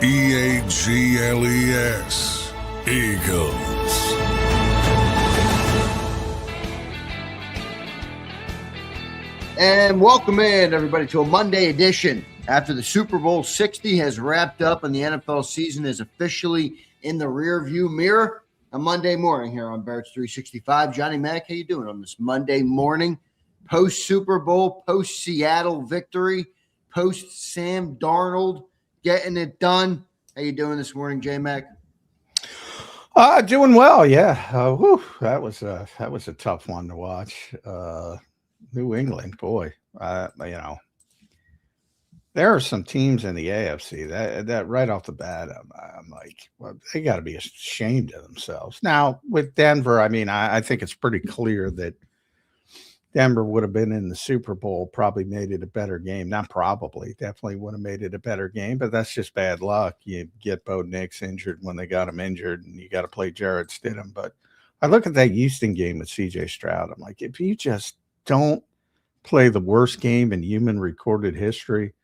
Eagles. Eagles. And welcome in, everybody, to a Monday edition. After the Super Bowl 60 has wrapped up and the NFL season is officially in the rearview mirror, a Monday morning here on Barrett's 365. Johnny Mack, how you doing on this Monday morning? Post-Super Bowl, post-Seattle victory, post-Sam Darnold getting it done. How you doing this morning, J-Mac? Doing well, yeah. That was a tough one to watch. New England, boy, there are some teams in the AFC that right off the bat, I'm like, well, they got to be ashamed of themselves. Now with Denver, I mean, I think it's pretty clear that Denver would have been in the Super Bowl, probably made it a better game. Not probably, definitely would have made it a better game, but that's just bad luck. You get Bo Nix injured when they got him injured, and you got to play Jarrett Stidham. But I look at that Houston game with C.J. Stroud. I'm like, if you just don't play the worst game in human recorded history,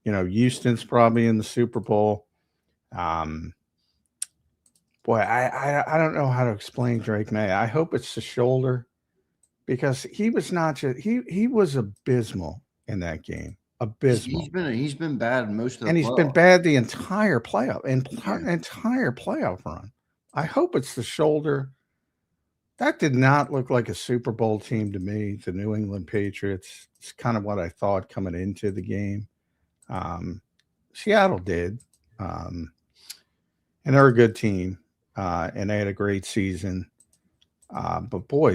Houston's probably in the Super Bowl. Boy, I don't know how to explain Drake May. I hope it's the shoulder. Because he was not just he was abysmal in that game. Abysmal. He's been bad most of the and he's playoffs. been bad the entire playoff entire playoff run. I hope it's the shoulder. That did not look like a Super Bowl team to me. The New England Patriots. It's kind of what I thought coming into the game. Seattle did, and they're a good team, and they had a great season. But boy,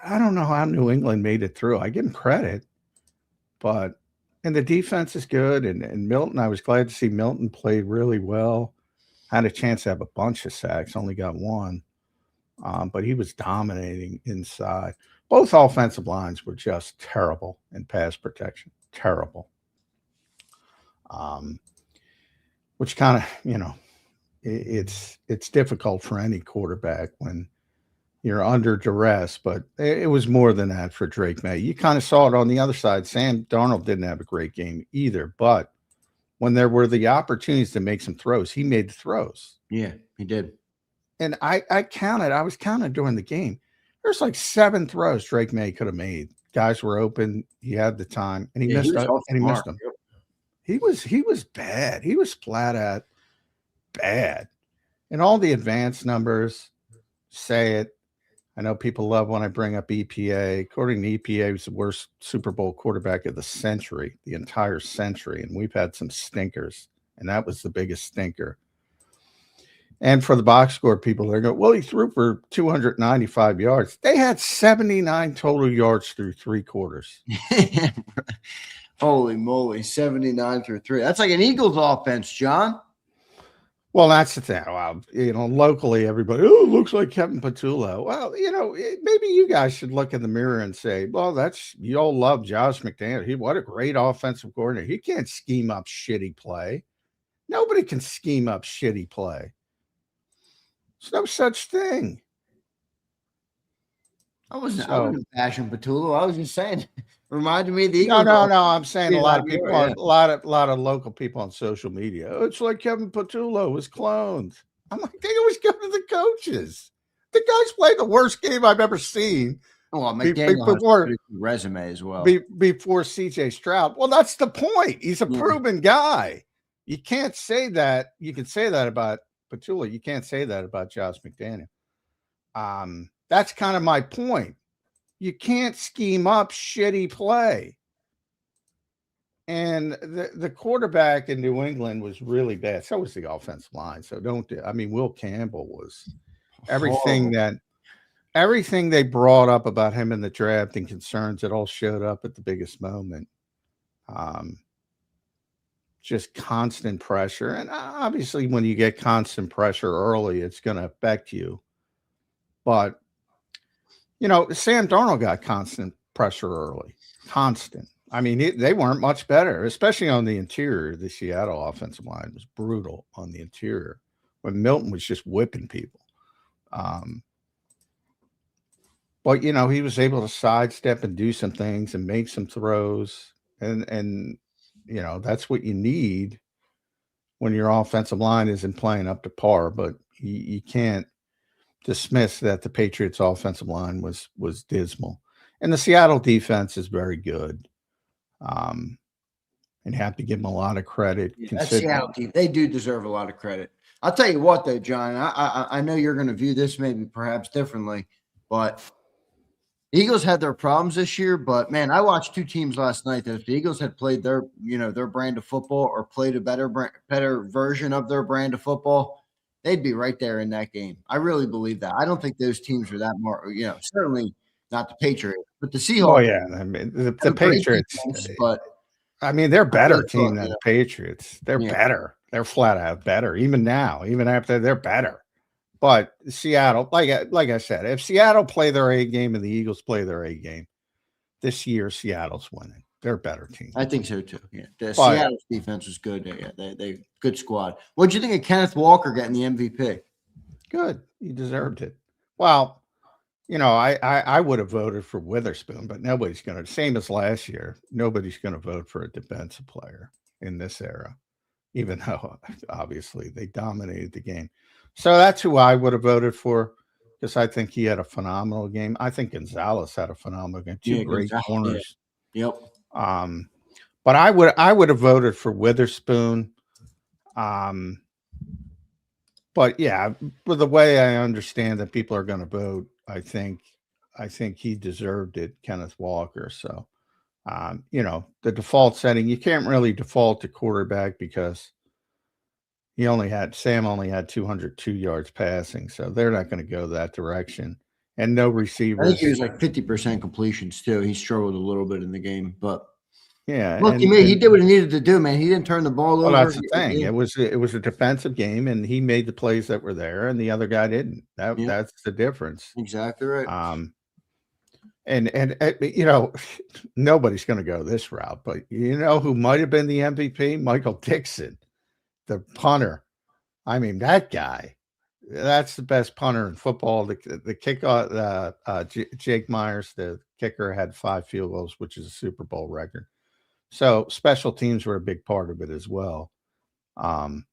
I don't know how New England made it through. I give them credit, and the defense is good. And Milton, I was glad to see Milton played really well. Had a chance to have a bunch of sacks, only got one, but he was dominating inside. Both offensive lines were just terrible in pass protection, terrible. Which kind of, it's difficult for any quarterback when you're under duress, but it was more than that for Drake May. You kind of saw it on the other side. Sam Darnold didn't have a great game either, but when there were the opportunities to make some throws, he made the throws. Yeah, he did. And I was counted during the game. There's like 7 throws Drake May could have made. Guys were open. He had the time, and he missed them. He missed them. He was bad. He was flat out bad. And all the advanced numbers say it. I know people love when I bring up EPA. According to EPA, he was the worst Super Bowl quarterback of the century, the entire century. And we've had some stinkers, and that was the biggest stinker. And for the box score people, they're going, well, he threw for 295 yards. They had 79 total yards through 3 quarters. Holy moly, 79 through 3. That's like an Eagles offense, John. Well, that's the thing. Well, locally, everybody, it looks like Kevin Patullo. Well, maybe you guys should look in the mirror and say, well, you all love Josh McDaniels. What a great offensive coordinator. He can't scheme up shitty play. Nobody can scheme up shitty play. There's no such thing. I wasn't bashing Patullo. I was just saying, reminded me of the Eagles. No. I'm saying a lot of people, a lot of local people on social media. Oh, it's like Kevin Patullo was cloned. I'm like, they always go to the coaches. The guys played the worst game I've ever seen. Well, McDaniel has a pretty good resume as well. Before C.J. Stroud. Well, that's the point. He's a proven guy. You can't say that. You can say that about Patullo. You can't say that about Josh McDaniel. That's kind of my point. You can't scheme up shitty play. And the quarterback in New England was really bad. So was the offensive line. So Will Campbell was everything they brought up about him in the draft and concerns that all showed up at the biggest moment. Just constant pressure. And obviously when you get constant pressure early, it's going to affect you. But Sam Darnold got constant pressure early. Constant. I mean, they weren't much better, especially on the interior. The Seattle offensive line was brutal on the interior when Milton was just whipping people. But, he was able to sidestep and do some things and make some throws. And that's what you need when your offensive line isn't playing up to par, but you can't dismiss that the Patriots' offensive line was dismal. And the Seattle defense is very good. And have to give them a lot of credit. Yeah, that Seattle team, they do deserve a lot of credit. I'll tell you what, though, John, I know you're going to view this maybe perhaps differently, but the Eagles had their problems this year. But man, I watched two teams last night that if the Eagles had played their brand of football or played a better version of their brand of football, they'd be right there in that game. I really believe that. I don't think those teams are that more, certainly not the Patriots, but the Seahawks. Oh yeah, I mean the Patriots, defense, but. I mean, they're better team than the Patriots. They're better. They're flat out better. Even now, even after they're better. But Seattle, like I said, if Seattle play their A game and the Eagles play their A game, this year Seattle's winning. They're a better team. I think so too. Yeah, Seattle's defense was good. Yeah, they good squad. What'd you think of Kenneth Walker getting the MVP? Good. He deserved it. Well, I would have voted for Witherspoon, but nobody's going to, same as last year, nobody's going to vote for a defensive player in this era, even though obviously they dominated the game. So that's who I would have voted for because I think he had a phenomenal game. I think Gonzalez had a phenomenal game. Two great corners. Yeah. Yep. But I would have voted for Witherspoon. But yeah, with the way I understand that people are going to vote, I think he deserved it, Kenneth Walker. So, the default setting, you can't really default to quarterback because Sam only had 202 yards passing. So they're not going to go that direction and no receivers. I think he was like 50% completions too. He struggled a little bit in the game, but yeah, look, he did what he needed to do, man. He didn't turn the ball over. That's the thing. It was a defensive game, and he made the plays that were there, and the other guy didn't. That's the difference. Exactly right. And nobody's going to go this route, but who might have been the MVP? Michael Dixon, the punter. I mean, that guy. That's the best punter in football. The kickoff. Jake Myers, the kicker, had 5 field goals, which is a Super Bowl record. So special teams were a big part of it as well. But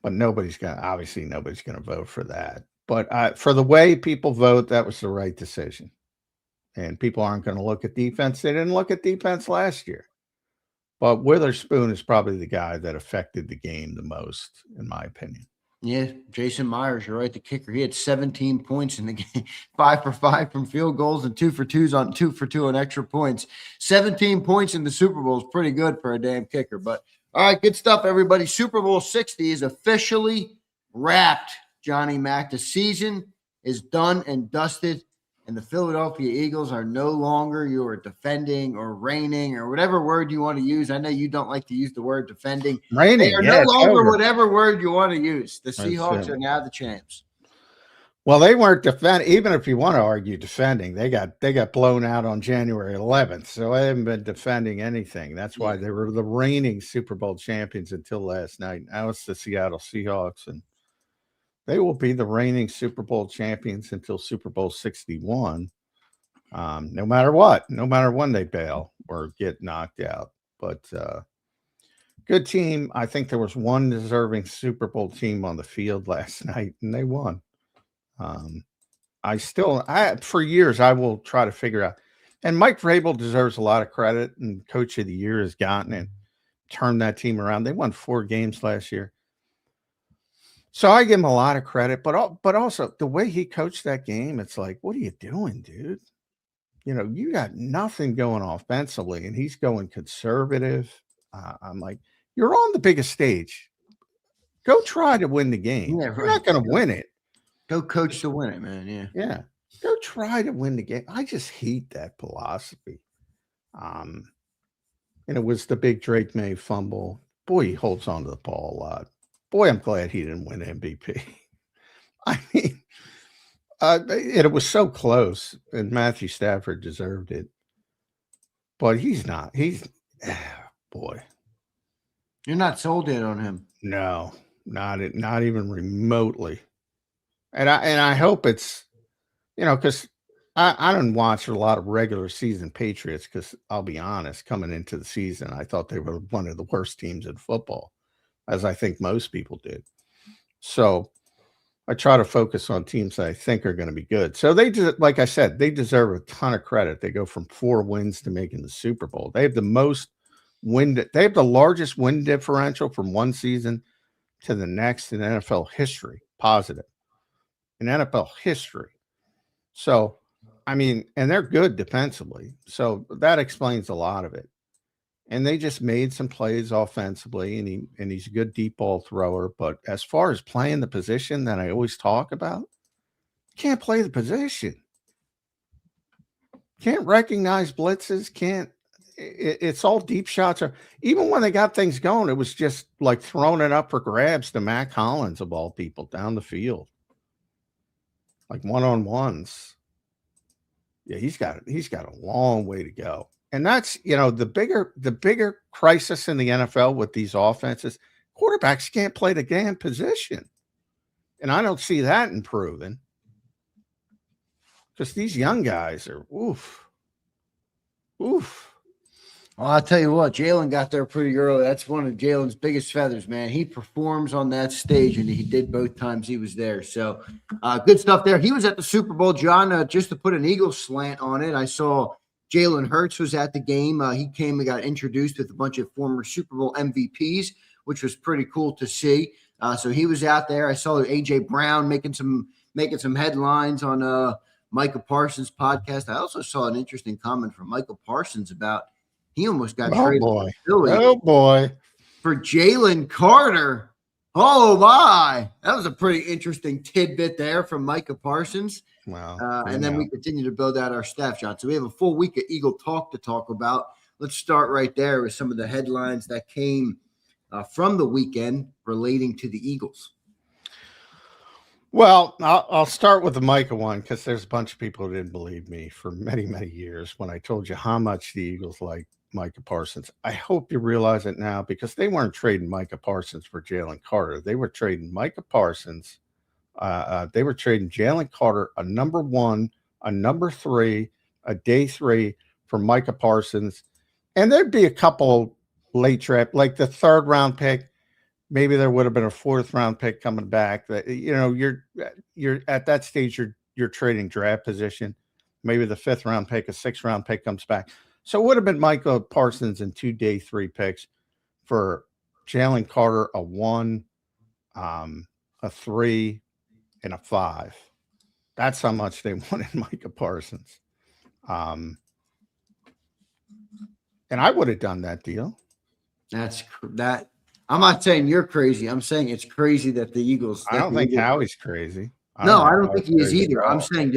nobody's going to vote for that. But for the way people vote, that was the right decision. And people aren't going to look at defense. They didn't look at defense last year. But Witherspoon is probably the guy that affected the game the most, in my opinion. Yeah, Jason Myers, you're right, the kicker. He had 17 points in the game, 5 for 5 from field goals and 2 for 2 on extra points. 17 points in the Super Bowl is pretty good for a damn kicker. But all right, good stuff, everybody. Super Bowl 60 is officially wrapped, Johnny Mac. The season is done and dusted, and the Philadelphia Eagles are no longer your defending or reigning or whatever word you want to use. I know you don't like to use the word defending. Reigning, they are no longer whatever word you want to use. The Seahawks are now the champs. Well, they weren't defending. Even if you want to argue defending, they got blown out on January 11th, so they haven't been defending anything. That's why they were the reigning Super Bowl champions until last night. Now it's the Seattle Seahawks, and they will be the reigning Super Bowl champions until Super Bowl 61. No matter what, no matter when they bail or get knocked out. But good team. I think there was one deserving Super Bowl team on the field last night, and they won. For years, I will try to figure out. And Mike Vrabel deserves a lot of credit, and Coach of the Year has gotten and turned that team around. They won 4 games last year. So I give him a lot of credit, but also the way he coached that game, it's like, what are you doing, dude? You got nothing going offensively, and he's going conservative. I'm like, you're on the biggest stage. Go try to win the game. Yeah, right. You're not going to win it. Go coach to win it, man. Yeah. Yeah. Go try to win the game. I just hate that philosophy. And it was the big Drake May fumble. Boy, he holds on to the ball a lot. Boy, I'm glad he didn't win MVP. I mean, it was so close, and Matthew Stafford deserved it. But he's not. Boy. You're not sold in on him. No, not even remotely. And I hope it's, because I didn't watch a lot of regular season Patriots because I'll be honest, coming into the season, I thought they were one of the worst teams in football. as I think most people did. So I try to focus on teams that I think are going to be good. So like I said, they deserve a ton of credit. They go from 4 wins to making the Super Bowl. They have the most win. They have the largest win differential from one season to the next in NFL history, positive in NFL history. So, I mean, and they're good defensively. So that explains a lot of it. And they just made some plays offensively, and he's a good deep ball thrower. But as far as playing the position that I always talk about, can't play the position. Can't recognize blitzes. It's all deep shots. Even when they got things going, it was just like throwing it up for grabs to Matt Collins of all people down the field, like one-on-ones. Yeah, he's got a long way to go. And that's, the bigger crisis in the NFL with these offenses, quarterbacks can't play the damn position. And I don't see that improving. Because these young guys are oof. Well, I'll tell you what, Jalen got there pretty early. That's one of Jalen's biggest feathers, man. He performs on that stage, and he did both times he was there. So good stuff there. He was at the Super Bowl, John, just to put an Eagles slant on it. I saw Jalen Hurts was at the game. He came and got introduced with a bunch of former Super Bowl MVPs, which was pretty cool to see. So he was out there. I saw A.J. Brown making some headlines on Micah Parsons' podcast. I also saw an interesting comment from Michael Parsons about he almost got traded to Philly. Oh, boy. For Jalen Carter. Oh, my. That was a pretty interesting tidbit there from Micah Parsons. Wow. And then we continue to build out our staff, John. So we have a full week of Eagle talk to talk about. Let's start right there with some of the headlines that came from the weekend relating to the Eagles. Well, I'll start with the Micah one because there's a bunch of people who didn't believe me for many, many years when I told you how much the Eagles like Micah Parsons. I hope you realize it now because they weren't trading Micah Parsons for Jalen Carter. They were trading Micah Parsons. They were trading Jalen Carter, a number 1, a number 3, a day 3 for Micah Parsons. And there'd be a couple late draft, like the 3rd round pick. Maybe there would have been a 4th round pick coming back. That you're at that stage. You're trading draft position. Maybe the 5th round pick, a 6th round pick comes back. So it would have been Micah Parsons and 2 day 3 picks for Jalen Carter, a 1, a 3, and a 5. That's how much they wanted Micah Parsons. And I would have done that deal. That. I'm not saying you're crazy. I'm saying it's crazy that the Eagles. I don't think Howie's crazy. I don't think he is either. I'm saying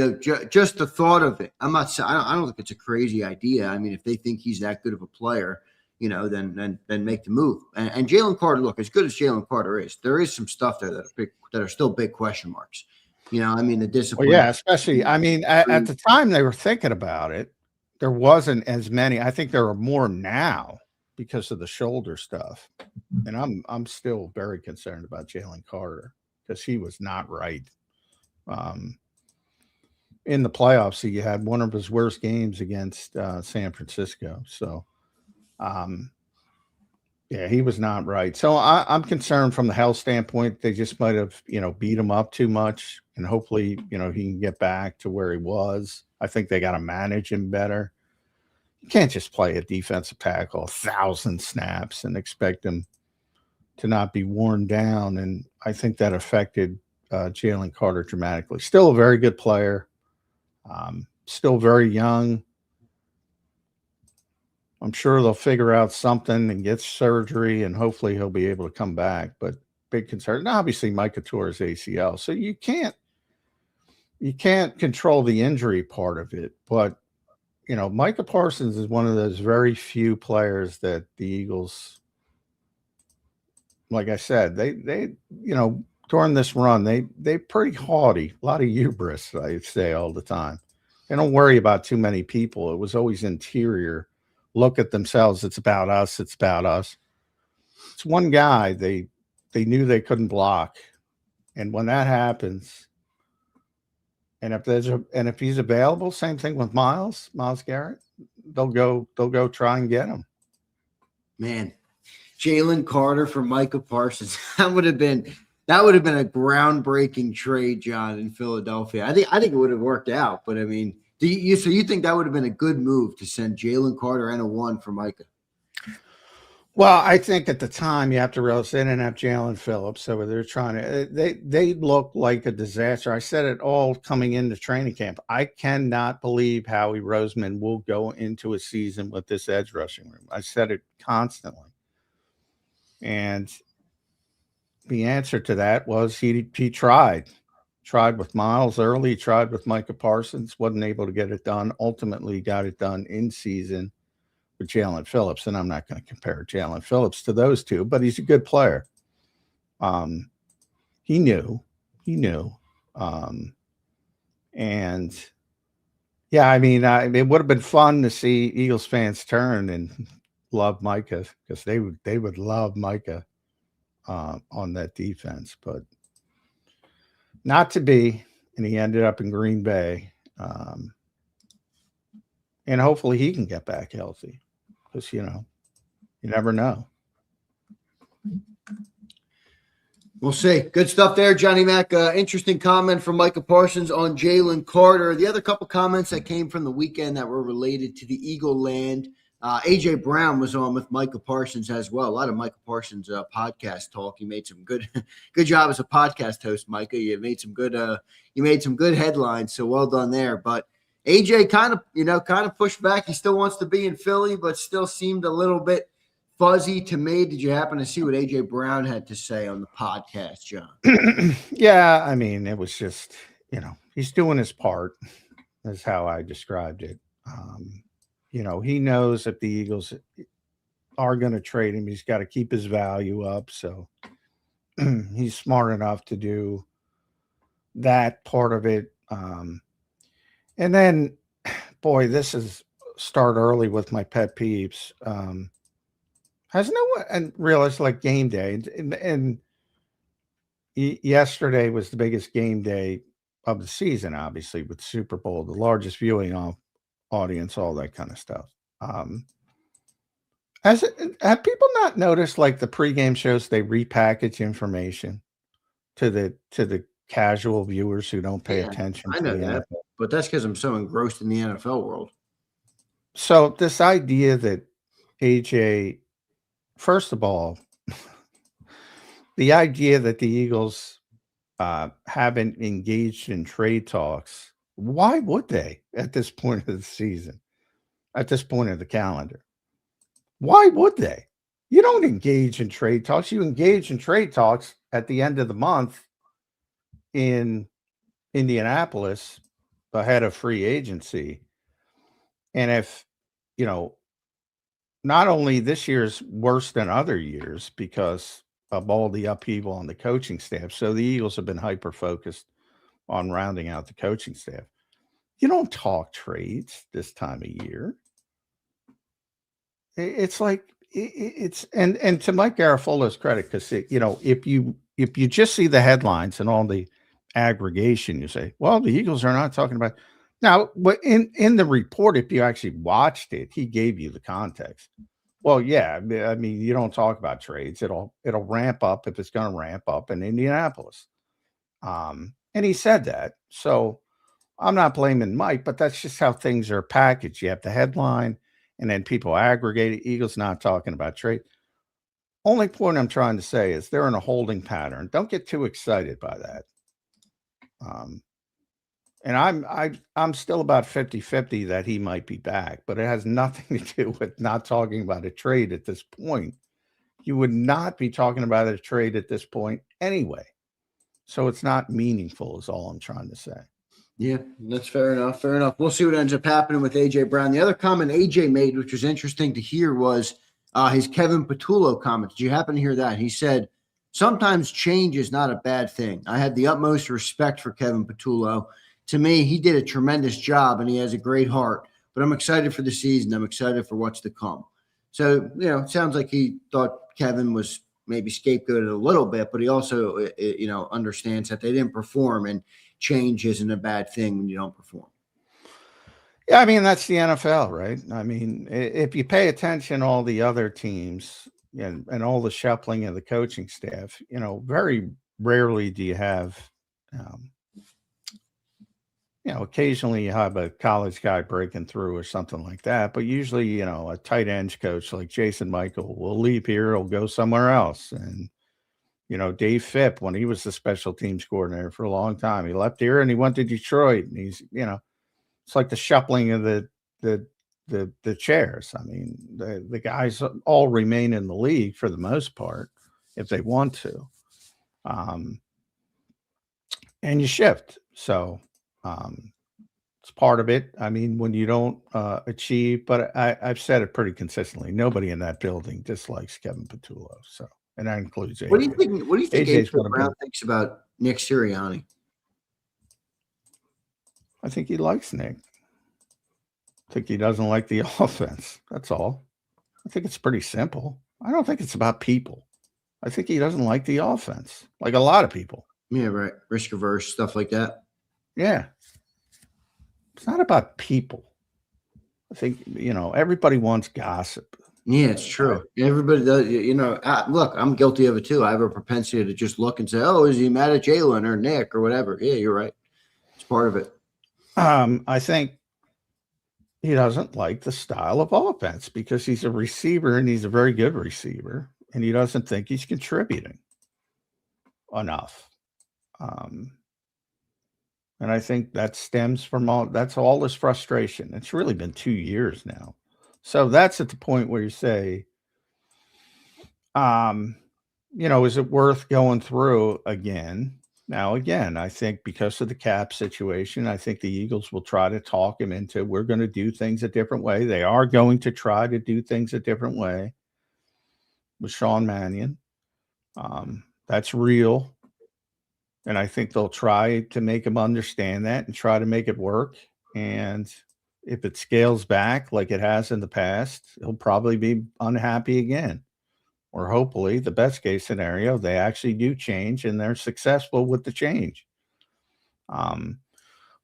just the thought of it. I'm not saying I don't think it's a crazy idea. I mean, if they think he's that good of a player, then make the move. And Jalen Carter, look, as good as Jalen Carter is, there is some stuff there that are still big question marks. I mean, the discipline. Well, yeah, especially. I mean, at the time they were thinking about it, there wasn't as many. I think there are more now because of the shoulder stuff. And I'm still very concerned about Jalen Carter because he was not right. In the playoffs, he had one of his worst games against San Francisco. So, yeah, he was not right. So I'm concerned from the health standpoint. They just might have, beat him up too much. And hopefully, he can get back to where he was. I think they got to manage him better. You can't just play a defensive tackle 1,000 snaps and expect him to not be worn down. And I think that affected Jalen Carter dramatically. Still a very good player. Still very young. I'm sure they'll figure out something and get surgery, and hopefully he'll be able to come back. But big concern. Now, obviously, Micah tore his ACL, so you can't control the injury part of it. But Micah Parsons is one of those very few players that the Eagles, like I said, they during this run, they pretty haughty, a lot of hubris, I say all the time. They don't worry about too many people. It was always interior. Look at themselves. It's about us. It's about us. It's one guy they knew they couldn't block. And when that happens, and if he's available, same thing with Myles Garrett, they'll go try and get him. Man, Jalen Carter for Micah Parsons. That would have been a groundbreaking trade, John, in Philadelphia. I think it would have worked out, but I mean, so you think that would have been a good move to send Jalen Carter and a 1 for Micah? Well, I think at the time you have to realize they didn't have Jalen Phillips, so they're trying to. They look like a disaster. I said it all coming into training camp. I cannot believe Howie Roseman will go into a season with this edge rushing room. I said it constantly, and the answer to that was he tried with Miles early, tried with Micah Parsons, wasn't able to get it done. Ultimately, got it done in season with Jalen Phillips, and I'm not going to compare Jalen Phillips to those two, but he's a good player. He knew, and yeah, I mean, it would have been fun to see Eagles fans turn and love Micah, because they would love Micah on that defense, but not to be, and he ended up in Green Bay, and hopefully he can get back healthy. Because, you never know. We'll see. Good stuff there, Johnny Mac. Interesting comment from Micah Parsons on Jalen Carter. The other couple comments that came from the weekend that were related to the Eagle land. A.J. Brown was on with Micah Parsons as well. A lot of Micah Parsons podcast talk. You made some good job as a podcast host, Micah. You made some good headlines. So well done there. But AJ kind of pushed back. He still wants to be in Philly, but still seemed a little bit fuzzy to me. Did you happen to see what AJ Brown had to say on the podcast, John? Yeah, I mean, it was just, he's doing his part, is how I described it. He knows if the Eagles are going to trade him, he's got to keep his value up. So he's smart enough to do that part of it. And then, boy, this is start early with my pet peeves. Has no one, and realize like game day, and yesterday was the biggest game day of the season, obviously, with Super Bowl, the largest viewing audience, all that kind of stuff. Have people not noticed, like, the pregame shows, they repackage information to the casual viewers who don't pay attention? I know that, but that's because I'm so engrossed in the NFL world. So this idea that AJ, first of all, the idea that the Eagles haven't engaged in trade talks, why would they at this point of the season, at this point of the calendar? Why would they? You don't engage in trade talks. You engage in trade talks at the end of the month in Indianapolis ahead of free agency. And if, not only this year's worse than other years because of all the upheaval on the coaching staff, so the Eagles have been hyper-focused on rounding out the coaching staff. You don't talk trades this time of year. It's like and to Mike Garafolo's credit, because if you just see the headlines and all the aggregation, you say, well, the Eagles are not talking about now. But in the report, if you actually watched it, he gave you the context. Well, yeah, I mean, you don't talk about trades. It'll ramp up if it's going to ramp up in Indianapolis. And he said that. So I'm not blaming Mike, but that's just how things are packaged. You have the headline, and then people aggregate it. Eagles not talking about trade. Only point I'm trying to say is they're in a holding pattern. Don't get too excited by that. And I'm still about 50-50 that he might be back, but it has nothing to do with not talking about a trade at this point. You would not be talking about a trade at this point anyway. So it's not meaningful is all I'm trying to say. Yeah, that's fair enough. Fair enough. We'll see what ends up happening with A.J. Brown. The other comment A.J. made, which was interesting to hear, was his Kevin Patullo comment. Did you happen to hear that? He said, sometimes change is not a bad thing. I had the utmost respect for Kevin Patullo. To me, he did a tremendous job, and he has a great heart. But I'm excited for the season. I'm excited for what's to come. So, it sounds like he thought Kevin was maybe scapegoated a little bit, but he also, understands that they didn't perform, and change isn't a bad thing when you don't perform. Yeah, I mean, that's the NFL, right? I mean, if you pay attention, all the other teams, and all the shuffling of the coaching staff, very rarely do you have, occasionally you have a college guy breaking through or something like that. But usually, a tight ends coach like Jason Michael will leave here, he'll go somewhere else. And, Dave Phipp, when he was the special teams coordinator for a long time, he left here and he went to Detroit. And he's, it's like the shuffling of the chairs. I mean, the guys all remain in the league for the most part if they want to. And you shift. So it's part of it. I mean, when you don't achieve, but I've said it pretty consistently, nobody in that building dislikes Kevin Patullo. So, and that includes AJ. What do you think AJ Brown thinks about Nick Sirianni? I think he likes Nick. I think he doesn't like the offense. That's all. I think it's pretty simple. I don't think it's about people. I think he doesn't like the offense, like a lot of people. Yeah, right. Risk averse, stuff like that. Yeah. It's not about people. I think, everybody wants gossip. Yeah, it's true. Everybody does, look, I'm guilty of it too. I have a propensity to just look and say, oh, is he mad at Jalen or Nick or whatever? Yeah, you're right. It's part of it. I think he doesn't like the style of offense because he's a receiver and he's a very good receiver, and he doesn't think he's contributing enough. And I think that stems from all this frustration. It's really been 2 years now. So that's at the point where you say, is it worth going through again? Now, again, I think because of the cap situation, I think the Eagles will try to talk him into, we're going to do things a different way. They are going to try to do things a different way with Sean Mannion. That's real. And I think they'll try to make him understand that and try to make it work. And if it scales back like it has in the past, he'll probably be unhappy again. Or hopefully, the best case scenario, they actually do change and they're successful with the change.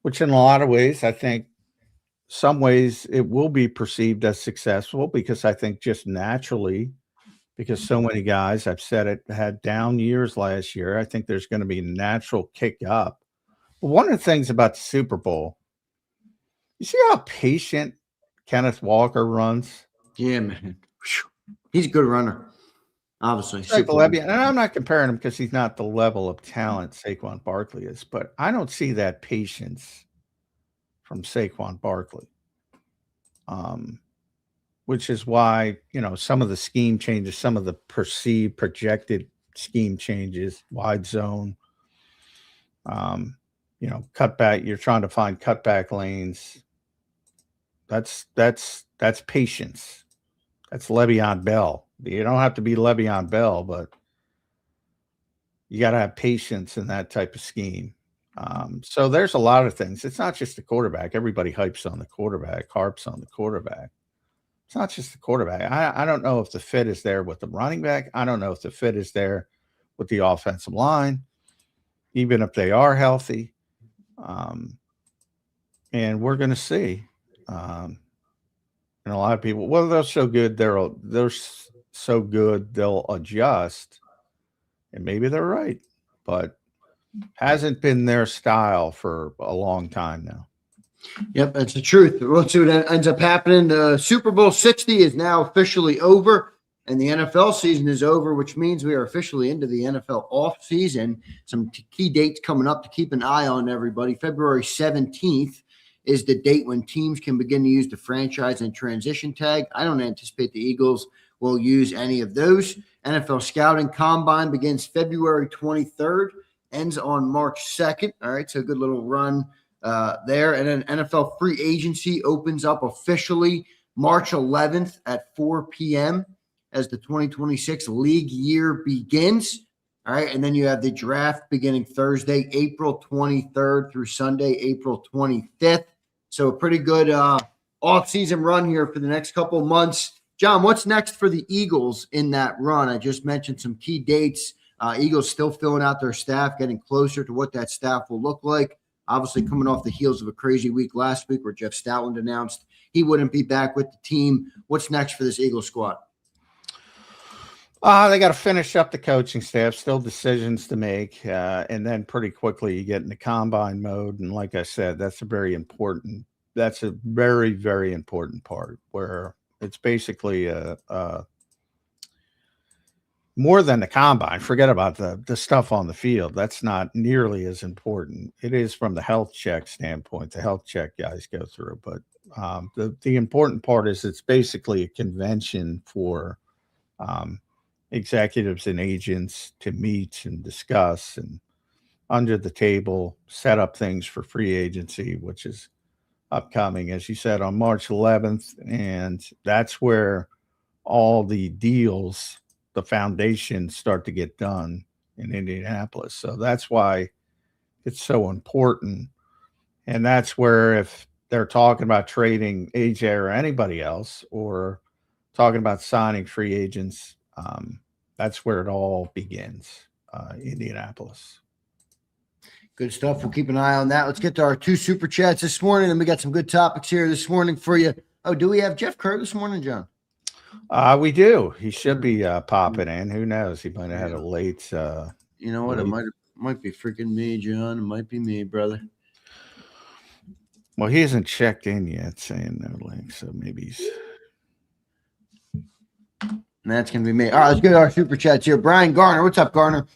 Which in a lot of ways, I think some ways it will be perceived as successful because I think just naturally, because so many guys, I've said it, had down years last year, I think there's going to be a natural kick up. But one of the things about the Super Bowl, you see how patient Kenneth Walker runs? Yeah, man. He's a good runner. Obviously. And I'm not comparing him because he's not the level of talent Saquon Barkley is, but I don't see that patience from Saquon Barkley. Which is why, some of the scheme changes, some of the perceived projected scheme changes, wide zone, cutback, you're trying to find cutback lanes. That's patience. That's Le'Veon Bell. You don't have to be Le'Veon Bell, but you got to have patience in that type of scheme. So there's a lot of things. It's not just the quarterback. Everybody hypes on the quarterback, harps on the quarterback. It's not just the quarterback. I don't know if the fit is there with the running back. I don't know if the fit is there with the offensive line, even if they are healthy. And we're going to see. And a lot of people, well, they're so good, they're so good, they'll adjust. And maybe they're right, but hasn't been their style for a long time now. Yep, that's the truth. We'll see what ends up happening. The Super Bowl 60 is now officially over, and the NFL season is over, which means we are officially into the NFL off season. Some key dates coming up to keep an eye on, everybody. February 17th is the date when teams can begin to use the franchise and transition tag. I don't anticipate the Eagles will use any of those. NFL Scouting Combine begins February 23rd, ends on March 2nd. All right, so a good little run there. And then NFL free agency opens up officially March 11th at 4 p.m. as the 2026 league year begins. All right. And then you have the draft beginning Thursday, April 23rd through Sunday, April 25th. So a pretty good off-season run here for the next couple of months. John, what's next for the Eagles in that run? I just mentioned some key dates. Eagles still filling out their staff, getting closer to what that staff will look like. Obviously coming off the heels of a crazy week last week where Jeff Stoutland announced he wouldn't be back with the team. What's next for this Eagles squad? They got to finish up the coaching staff, still decisions to make. And then pretty quickly you get into combine mode. And like I said, that's a very, very important part where it's basically more than the combine. Forget about the stuff on the field. That's not nearly as important. It is from the health check standpoint, the health check guys go through. But the important part is it's basically a convention for executives and agents to meet and discuss and under the table set up things for free agency, which is upcoming, as you said, on March 11th. And that's where all the deals, the foundations start to get done in Indianapolis. So that's why it's so important. And that's where if they're talking about trading AJ or anybody else or talking about signing free agents, that's where it all begins, Indianapolis. Good stuff. We'll keep an eye on that. Let's get to our 2 super chats this morning, and we got some good topics here this morning for you. Oh, do we have Jeff Kerr this morning, John? We do. He should be popping in. Who knows? He might have had a late. You know what? It might be freaking me, John. It might be me, brother. Well, he hasn't checked in yet, saying no link, so maybe he's. And that's going to be me. All right, let's get our super chats here. Brian Garner. What's up, Garner?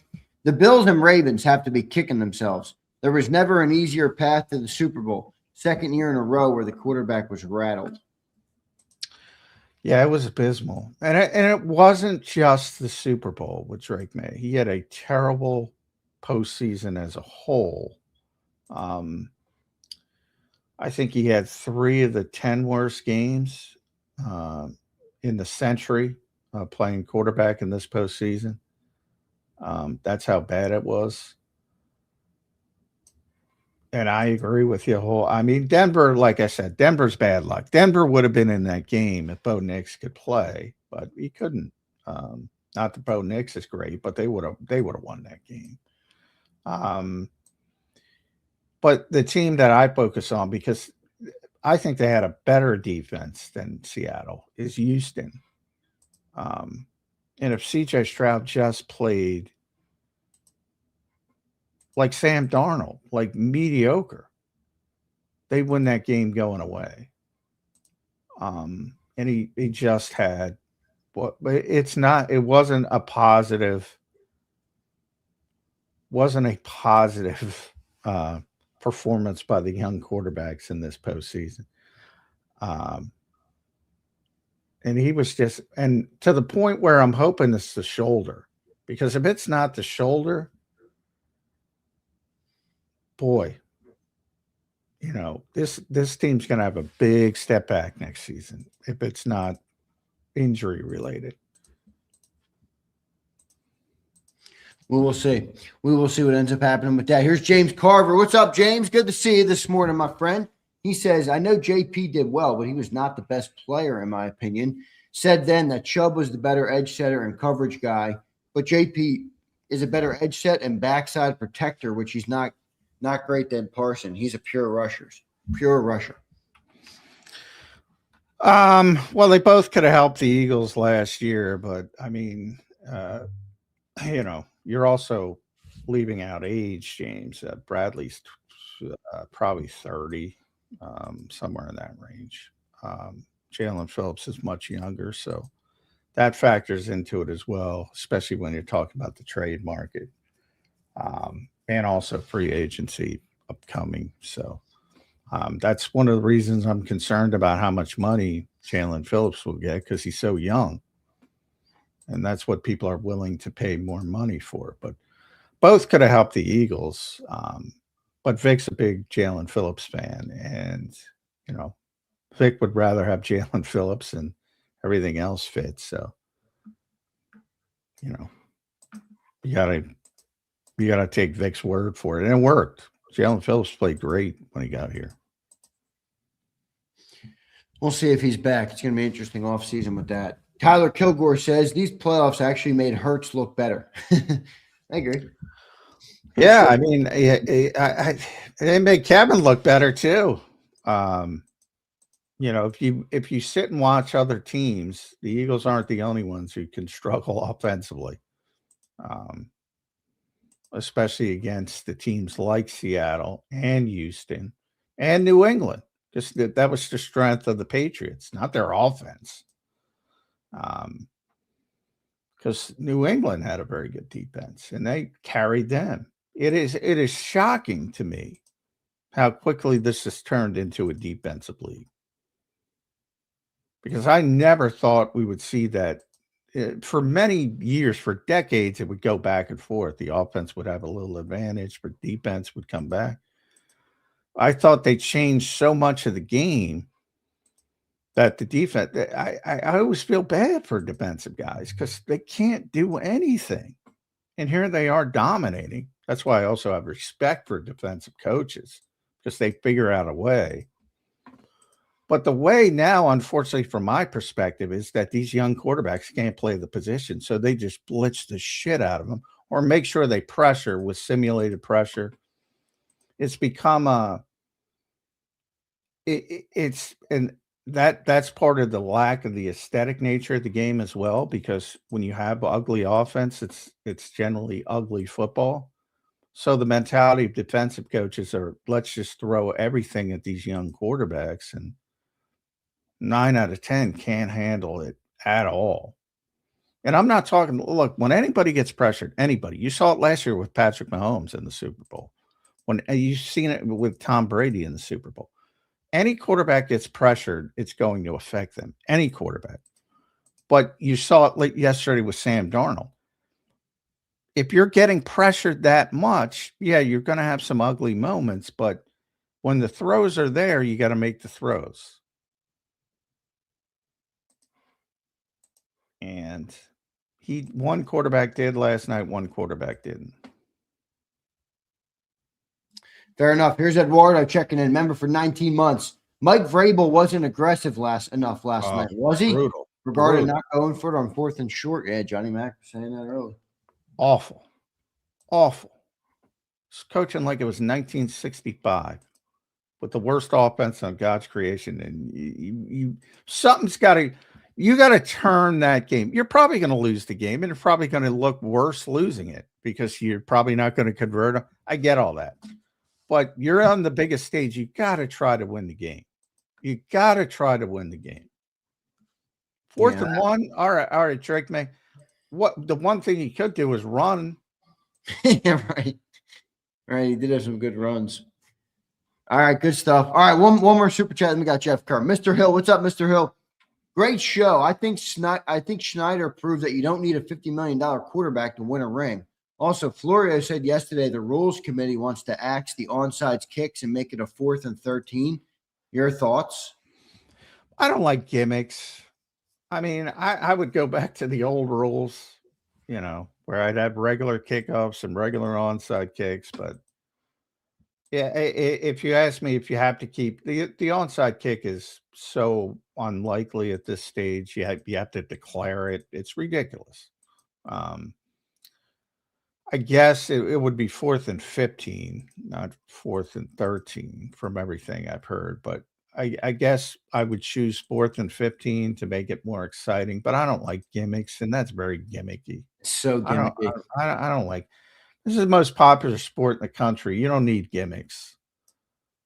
The Bills and Ravens have to be kicking themselves. There was never an easier path to the Super Bowl. Second year in a row where the quarterback was rattled. Yeah, it was abysmal. And it wasn't just the Super Bowl with Drake May. He had a terrible postseason as a whole. I think he had 3 of the 10 worst games in the century playing quarterback in this postseason. That's how bad it was. And I agree with you. I mean, Denver, like I said, Denver's bad luck. Denver would have been in that game if Bo Nix could play, but he couldn't. Not that Bo Nix is great, but they would have won that game. But the team that I focus on, because I think they had a better defense than Seattle, is Houston. And if CJ Stroud just played like Sam Darnold, like mediocre, they win that game going away. And he just had what, but it wasn't a positive performance by the young quarterbacks in this postseason. And he was just, and to the point where I'm hoping it's the shoulder, because if it's not the shoulder, boy, you know, this team's going to have a big step back next season if it's not injury related. We will see. We will see what ends up happening with that. Here's James Carver. What's up, James? Good to see you this morning, my friend. He says, I know JP did well, but he was not the best player, in my opinion. Said then that Chubb was the better edge setter and coverage guy, but JP is a better edge set and backside protector, which he's not great than Parson. He's a pure rusher. Well, they both could have helped the Eagles last year, but I mean, you know, you're also leaving out age, James. Bradley's probably 30. Somewhere in that range. Jalen Phillips is much younger, so that factors into it as well, especially when you're talking about the trade market and also free agency upcoming. So that's one of the reasons I'm concerned about how much money Jalen Phillips will get, because he's so young, and that's what people are willing to pay more money for. But both could have helped the Eagles. But Vic's a big Jalen Phillips fan, and, you know, Vic would rather have Jalen Phillips and everything else fits. So, you know, you gotta take Vic's word for it. And it worked. Jalen Phillips played great when he got here. We'll see if he's back. It's going to be an interesting offseason with that. Tyler Kilgore says these playoffs actually made Hurts look better. I agree. Yeah, I mean, they made Kevin look better too. if you sit and watch other teams, the Eagles aren't the only ones who can struggle offensively, especially against the teams like Seattle and Houston and New England. Just that was the strength of the Patriots, not their offense. Because New England had a very good defense and they carried them. It is shocking to me how quickly this has turned into a defensive league. Because I never thought we would see that. For many years, for decades, it would go back and forth. The offense would have a little advantage, but defense would come back. I thought they changed so much of the game that the defense, I always feel bad for defensive guys because they can't do anything. And here they are dominating. That's why I also have respect for defensive coaches because they figure out a way. But the way now, unfortunately, from my perspective, is that these young quarterbacks can't play the position. So they just blitz the shit out of them or make sure they pressure with simulated pressure. It's become that's part of the lack of the aesthetic nature of the game as well, because when you have ugly offense, it's generally ugly football. So the mentality of defensive coaches are, let's just throw everything at these young quarterbacks, and 9 out of 10 can't handle it at all. And I'm not talking, look, when anybody gets pressured, anybody, you saw it last year with Patrick Mahomes in the Super Bowl. When you've seen it with Tom Brady in the Super Bowl. Any quarterback gets pressured, it's going to affect them. Any quarterback. But you saw it yesterday with Sam Darnold. If you're getting pressured that much, yeah, you're going to have some ugly moments. But when the throws are there, you got to make the throws. And one quarterback did last night, one quarterback didn't. Fair enough. Here's Eduardo checking in. Member for 19 months. Mike Vrabel wasn't aggressive last night, was he? Brutal. Regarding not going for it on 4th and short. Yeah, Johnny Mack was saying that early. Awful. It's coaching like it was 1965 with the worst offense on God's creation. And something's got to, you got to turn that game. You're probably going to lose the game, and you're probably going to look worse losing it because you're probably not going to convert them. I get all that. But you're on the biggest stage. You got to try to win the game. You got to try to win the game. 4th and 1. All right, Drake May. What the one thing he could do is run. Yeah, right. Right. He did have some good runs. All right, good stuff. All right, one more super chat. Then we got Jeff Kerr. Mr. Hill, what's up, Mr. Hill? Great show. I think Schneider proved that you don't need a $50 million quarterback to win a ring. Also, Florio said yesterday the rules committee wants to axe the onside kicks and make it a 4th and 13. Your thoughts? I don't like gimmicks. I mean, I would go back to the old rules, where I'd have regular kickoffs and regular onside kicks. But yeah, if you ask me if you have to keep the onside kick is so unlikely at this stage, you have to declare it. It's ridiculous. I guess it would be 4th and 15, not 4th and 13 from everything I've heard. But I guess I would choose 4th and 15 to make it more exciting. But I don't like gimmicks, and that's very gimmicky. It's so gimmicky. I don't like. This is the most popular sport in the country. You don't need gimmicks,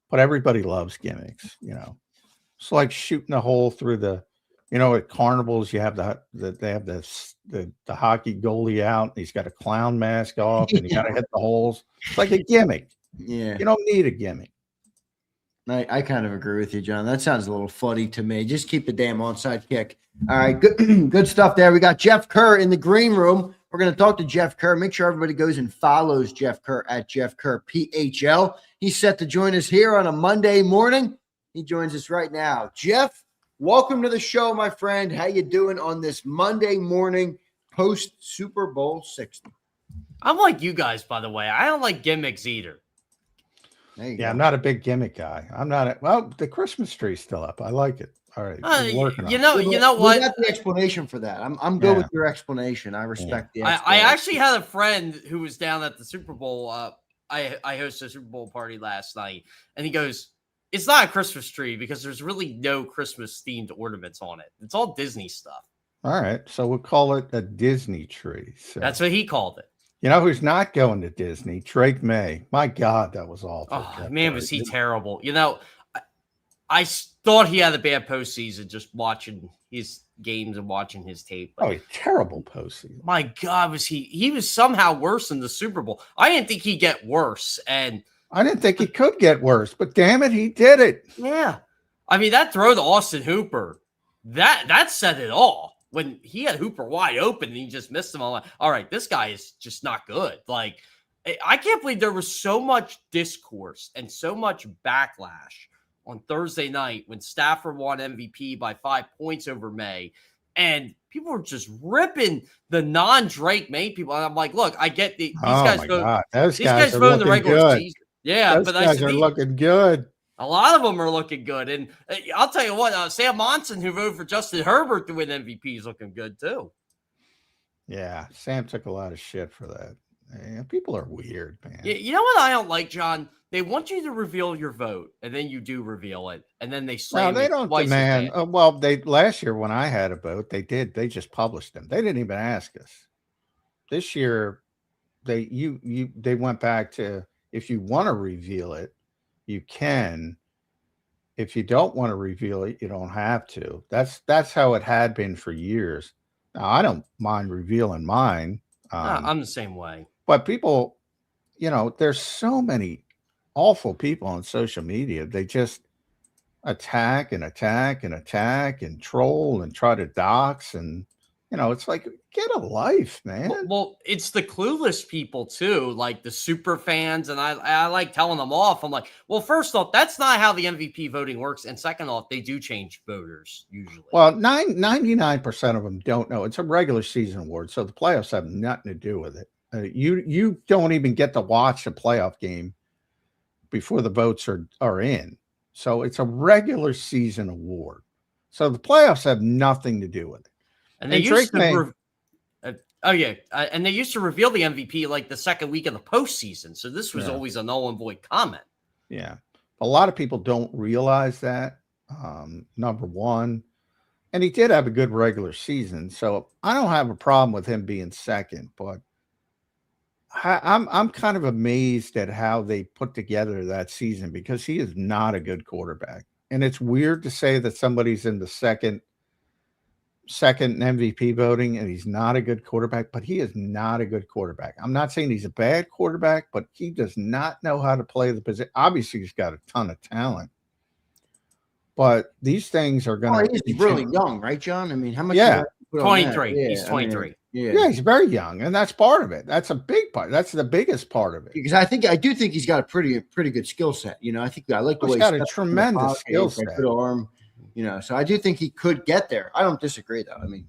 but everybody loves gimmicks. It's like shooting a hole through the. At carnivals, you have they have the hockey goalie out. He's got a clown mask off, and you got to hit the holes. It's like a gimmick. Yeah, you don't need a gimmick. I kind of agree with you, John. That sounds a little fuddy to me. Just keep the damn onside kick. All right, good stuff there. We got Jeff Kerr in the green room. We're going to talk to Jeff Kerr. Make sure everybody goes and follows Jeff Kerr at Jeff Kerr PHL. He's set to join us here on a Monday morning. He joins us right now. Jeff, welcome to the show, my friend. How you doing on this Monday morning post Super Bowl 60? I'm like you guys, by the way. I don't like gimmicks either. I'm not a big gimmick guy. The Christmas tree's still up. I like it. All right. You know what? We got the explanation for that. I'm good with your explanation. I respect the explanation. I actually had a friend who was down at the Super Bowl. I hosted a Super Bowl party last night, and he goes, it's not a Christmas tree because there's really no Christmas themed ornaments on it. It's all Disney stuff. All right, so we'll call it a Disney tree. So. That's what he called it. You know who's not going to Disney? Drake May. My God, that was awful. Oh, man, was he terrible. You know, I thought he had a bad postseason just watching his games and watching his tape. Oh, terrible postseason. My God, he was somehow worse in the Super Bowl. I didn't think he'd get worse. And I didn't think he could get worse, but damn it, he did it. Yeah. I mean, that throw to Austin Hooper, that said it all. When he had Hooper wide open and he just missed him, I'm like, all right, this guy is just not good. Like, I can't believe there was so much discourse and so much backlash on Thursday night when Stafford won MVP by 5 points over May. And people were just ripping the non-Drake May people. And I'm like, look, I get these guys vote. These guys vote in the regular season. Yeah, those guys are looking good. A lot of them are looking good. And I'll tell you what, Sam Monson, who voted for Justin Herbert to win MVP, is looking good too. Yeah, Sam took a lot of shit for that. Man, people are weird, man. You know what I don't like, John? They want you to reveal your vote, and then you do reveal it, and then they slam they don't demand. Well, they last year when I had a vote, they did. They just published them. They didn't even ask us. This year, they went back to, if you want to reveal it, you can. If you don't want to reveal it, you don't have to. That's how it had been for years. Now, I don't mind revealing mine. I'm the same way. But people, there's so many awful people on social media. They just attack and attack and attack and troll and try to dox. And, it's like, get a life, man. Well, it's the clueless people too, like the super fans. And I like telling them off. I'm like, well, first off, that's not how the MVP voting works. And second off, they do change voters usually. Well, 99% of them don't know. It's a regular season award. So the playoffs have nothing to do with it. You don't even get to watch a playoff game before the votes are in. So it's a regular season award. So the playoffs have nothing to do with it. And they used to and they used to reveal the MVP like the second week of the postseason. So this was always a null and void comment. Yeah. A lot of people don't realize that, number one. And he did have a good regular season. So I don't have a problem with him being second, but I'm kind of amazed at how they put together that season because he is not a good quarterback. And it's weird to say that somebody's in the second MVP voting and he's not a good quarterback, but he is not a good quarterback. I'm not saying he's a bad quarterback, but he does not know how to play the position. Obviously, he's got a ton of talent. But these things are going to. He's really young, right, John? I mean, how much? Yeah, 23. Yeah, he's 23. Yeah, he's very young, and that's part of it. That's a big part. That's the biggest part of it. Because I do think he's got a pretty good skill set. I think I like the way he's got a tremendous skill set. Good arm. So I do think he could get there. I don't disagree, though. I mean,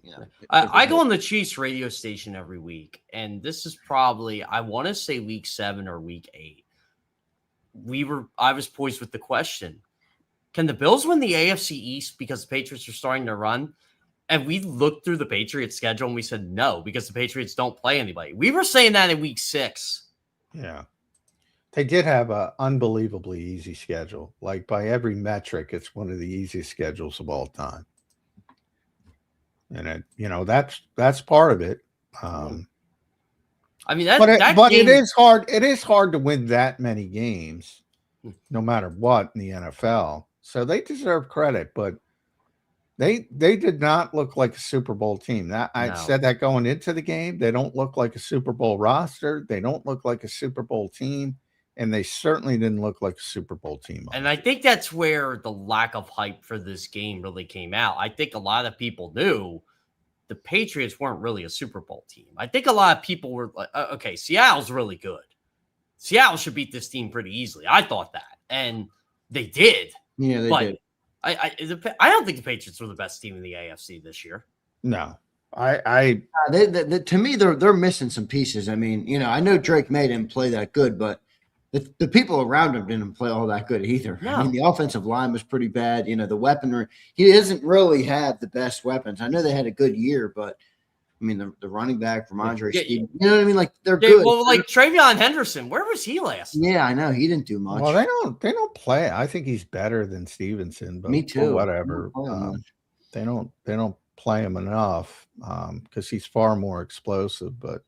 I go on the Chiefs radio station every week, and this is probably, I want to say week 7 or week 8. I was poised with the question, can the Bills win the AFC East because the Patriots are starting to run? And we looked through the Patriots schedule and we said no, because the Patriots don't play anybody. We were saying that in week 6. Yeah. They did have an unbelievably easy schedule. Like by every metric, it's one of the easiest schedules of all time. And that's part of it. I mean, it is hard. It is hard to win that many games, no matter what in the NFL. So they deserve credit, but they did not look like a Super Bowl team. I said that going into the game. They don't look like a Super Bowl roster. They don't look like a Super Bowl team. And they certainly didn't look like a Super Bowl team. And I think that's where the lack of hype for this game really came out. I think a lot of people knew the Patriots weren't really a Super Bowl team. I think a lot of people were like, okay, Seattle's really good. Seattle should beat this team pretty easily. I thought that. And they did. Yeah, they did. I don't think the Patriots were the best team in the AFC this year. No. To me, they're missing some pieces. I mean, I know Drake May didn't play that good, but the people around him didn't play all that good either. No. I mean, the offensive line was pretty bad. The weaponry, he doesn't really have the best weapons. I know they had a good year, but I mean, the running back from Andre Yeah, Stevens. You know what I mean? Like they're good. Well, like Travion Henderson, where was he last? Yeah, I know he didn't do much. Well, they don't play. I think he's better than Stevenson, but Me too. Whatever. They don't play him enough because he's far more explosive. But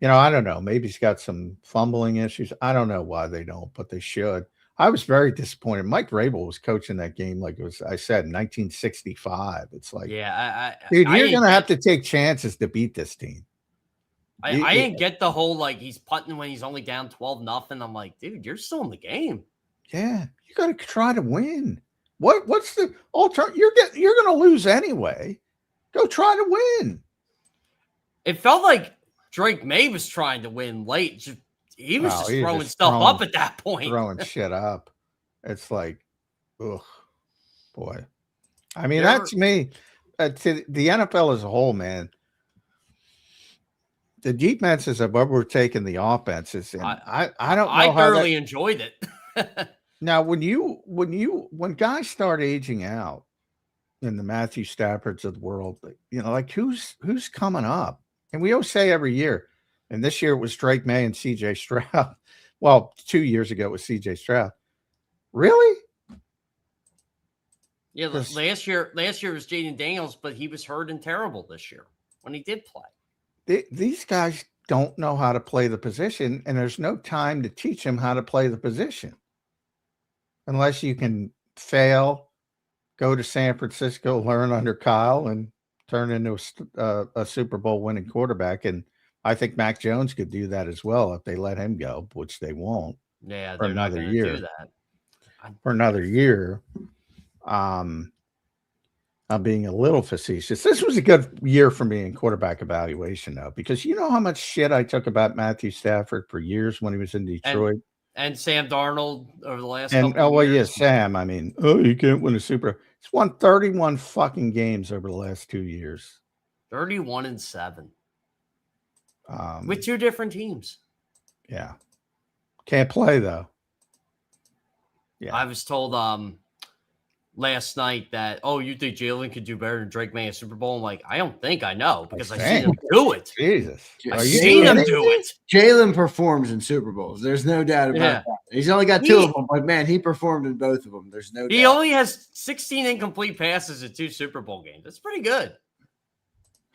I don't know. Maybe he's got some fumbling issues. I don't know why they don't, but they should. I was very disappointed. Mike Vrabel was coaching that game like it was, I said, 1965. It's like, dude, you're going to have to take chances to beat this team. I didn't get the whole, like, he's punting when he's only down 12-0. I'm like, dude, you're still in the game. Yeah, you got to try to win. What's the alternative? You're going to lose anyway. Go try to win. It felt like Drake May was trying to win late. He was just throwing stuff up at that point. Throwing shit up. It's like, ugh, boy. I mean, that's me. To the NFL as a whole, man. The defenses are what we're taking the offenses. And I don't know. I thoroughly enjoyed it. Now, when guys start aging out in the Matthew Staffords of the world, like who's coming up? And we always say every year, and this year it was Drake May and CJ Stroud. Well, 2 years ago it was CJ Stroud. Really? Yeah, last year was Jaden Daniels, but he was hurt and terrible this year when he did play. These guys don't know how to play the position, and there's no time to teach them how to play the position. Unless you can fail, go to San Francisco, learn under Kyle, and turn into a Super Bowl winning quarterback. And I think Mac Jones could do that as well if they let him go, which they won't. Yeah, for another year. Do that. For another year. I'm being a little facetious. This was a good year for me in quarterback evaluation, though, because you know how much shit I took about Matthew Stafford for years when he was in Detroit. And Sam Darnold over the last couple of years. Well, yeah, Sam. I mean, you can't win a Super. He's won 31 fucking games over the last 2 years. 31-7. With two different teams. Yeah. Can't play, though. Yeah. I was told last night that, you think Jalen could do better than Drake May at Super Bowl? I'm like, I don't think I know because I've seen him do it. Jesus. I've seen him do it. Jalen performs in Super Bowls. There's no doubt about that. He's only got 2 of them, but man, he performed in both of them. There's no doubt. He only has 16 incomplete passes in 2 Super Bowl games. That's pretty good.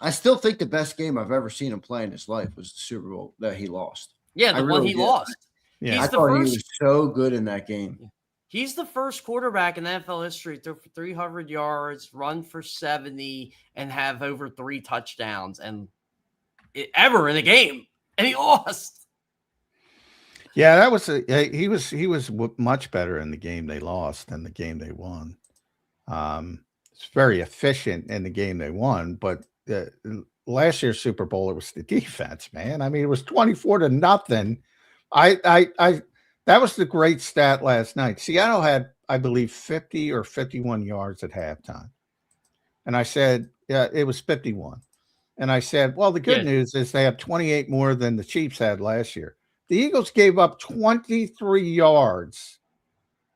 I still think the best game I've ever seen him play in his life was the Super Bowl that he lost. Yeah, the one he lost. Yeah, I thought he was so good in that game. He's the first quarterback in NFL history to throw for 300 yards, run for 70, and have over 3 touchdowns ever in a game, and he lost. Yeah, that was he was much better in the game they lost than the game they won. It's very efficient in the game they won, but last year's Super Bowl it was the defense, man. I mean, it was 24-0. That was the great stat last night. Seattle had, I believe, 50 or 51 yards at halftime. And I said, yeah, it was 51. And I said, well, the good news is they have 28 more than the Chiefs had last year. The Eagles gave up 23 yards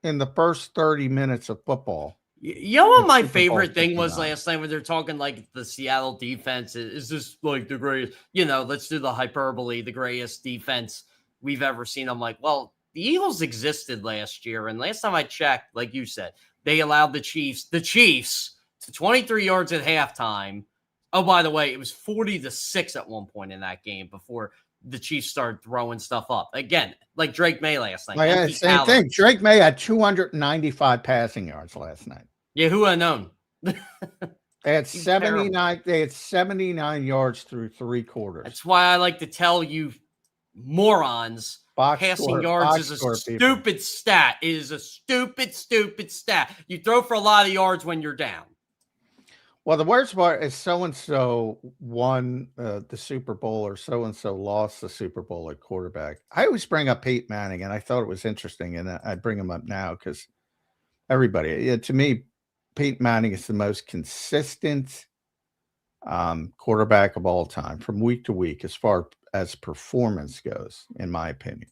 in the first 30 minutes of football. You know what my favorite thing was last night when they're talking like the Seattle defense is just like the greatest, let's do the hyperbole, the greatest defense we've ever seen. I'm like, well, the Eagles existed last year, and last time I checked, like you said, they allowed the Chiefs to 23 yards at halftime. Oh, by the way, it was 40-6 at one point in that game before the Chiefs started throwing stuff up. Again, like Drake May last night. Same thing. Drake May had 295 passing yards last night. Yeah, who would have known? They had 79. Terrible. They had 79 yards through 3 quarters. That's why I like to tell you, morons. Passing yards is a stupid stat. It is a stupid stat. You throw for a lot of yards when you're down. Well, the worst part is so-and-so won the Super Bowl or so-and-so lost the Super Bowl at quarterback. I always bring up Peyton Manning, and I thought it was interesting, and I bring him up now because to me, Peyton Manning is the most consistent quarterback of all time from week to week as far as performance goes, in my opinion.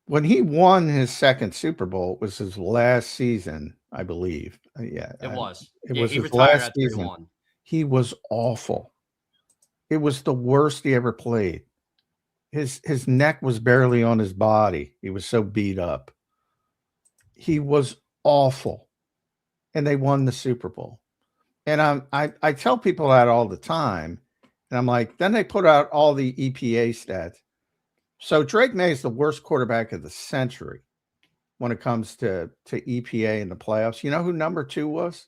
When he won his second Super Bowl, it was his last season, I believe. It was his last season. He was awful. It was the worst he ever played. His neck was barely on his body. He was so beat up. He was awful. And they won the Super Bowl. And I tell people that all the time. And I'm like, then they put out all the EPA stats. So Drake May is the worst quarterback of the century when it comes to EPA in the playoffs. You know who number 2 was?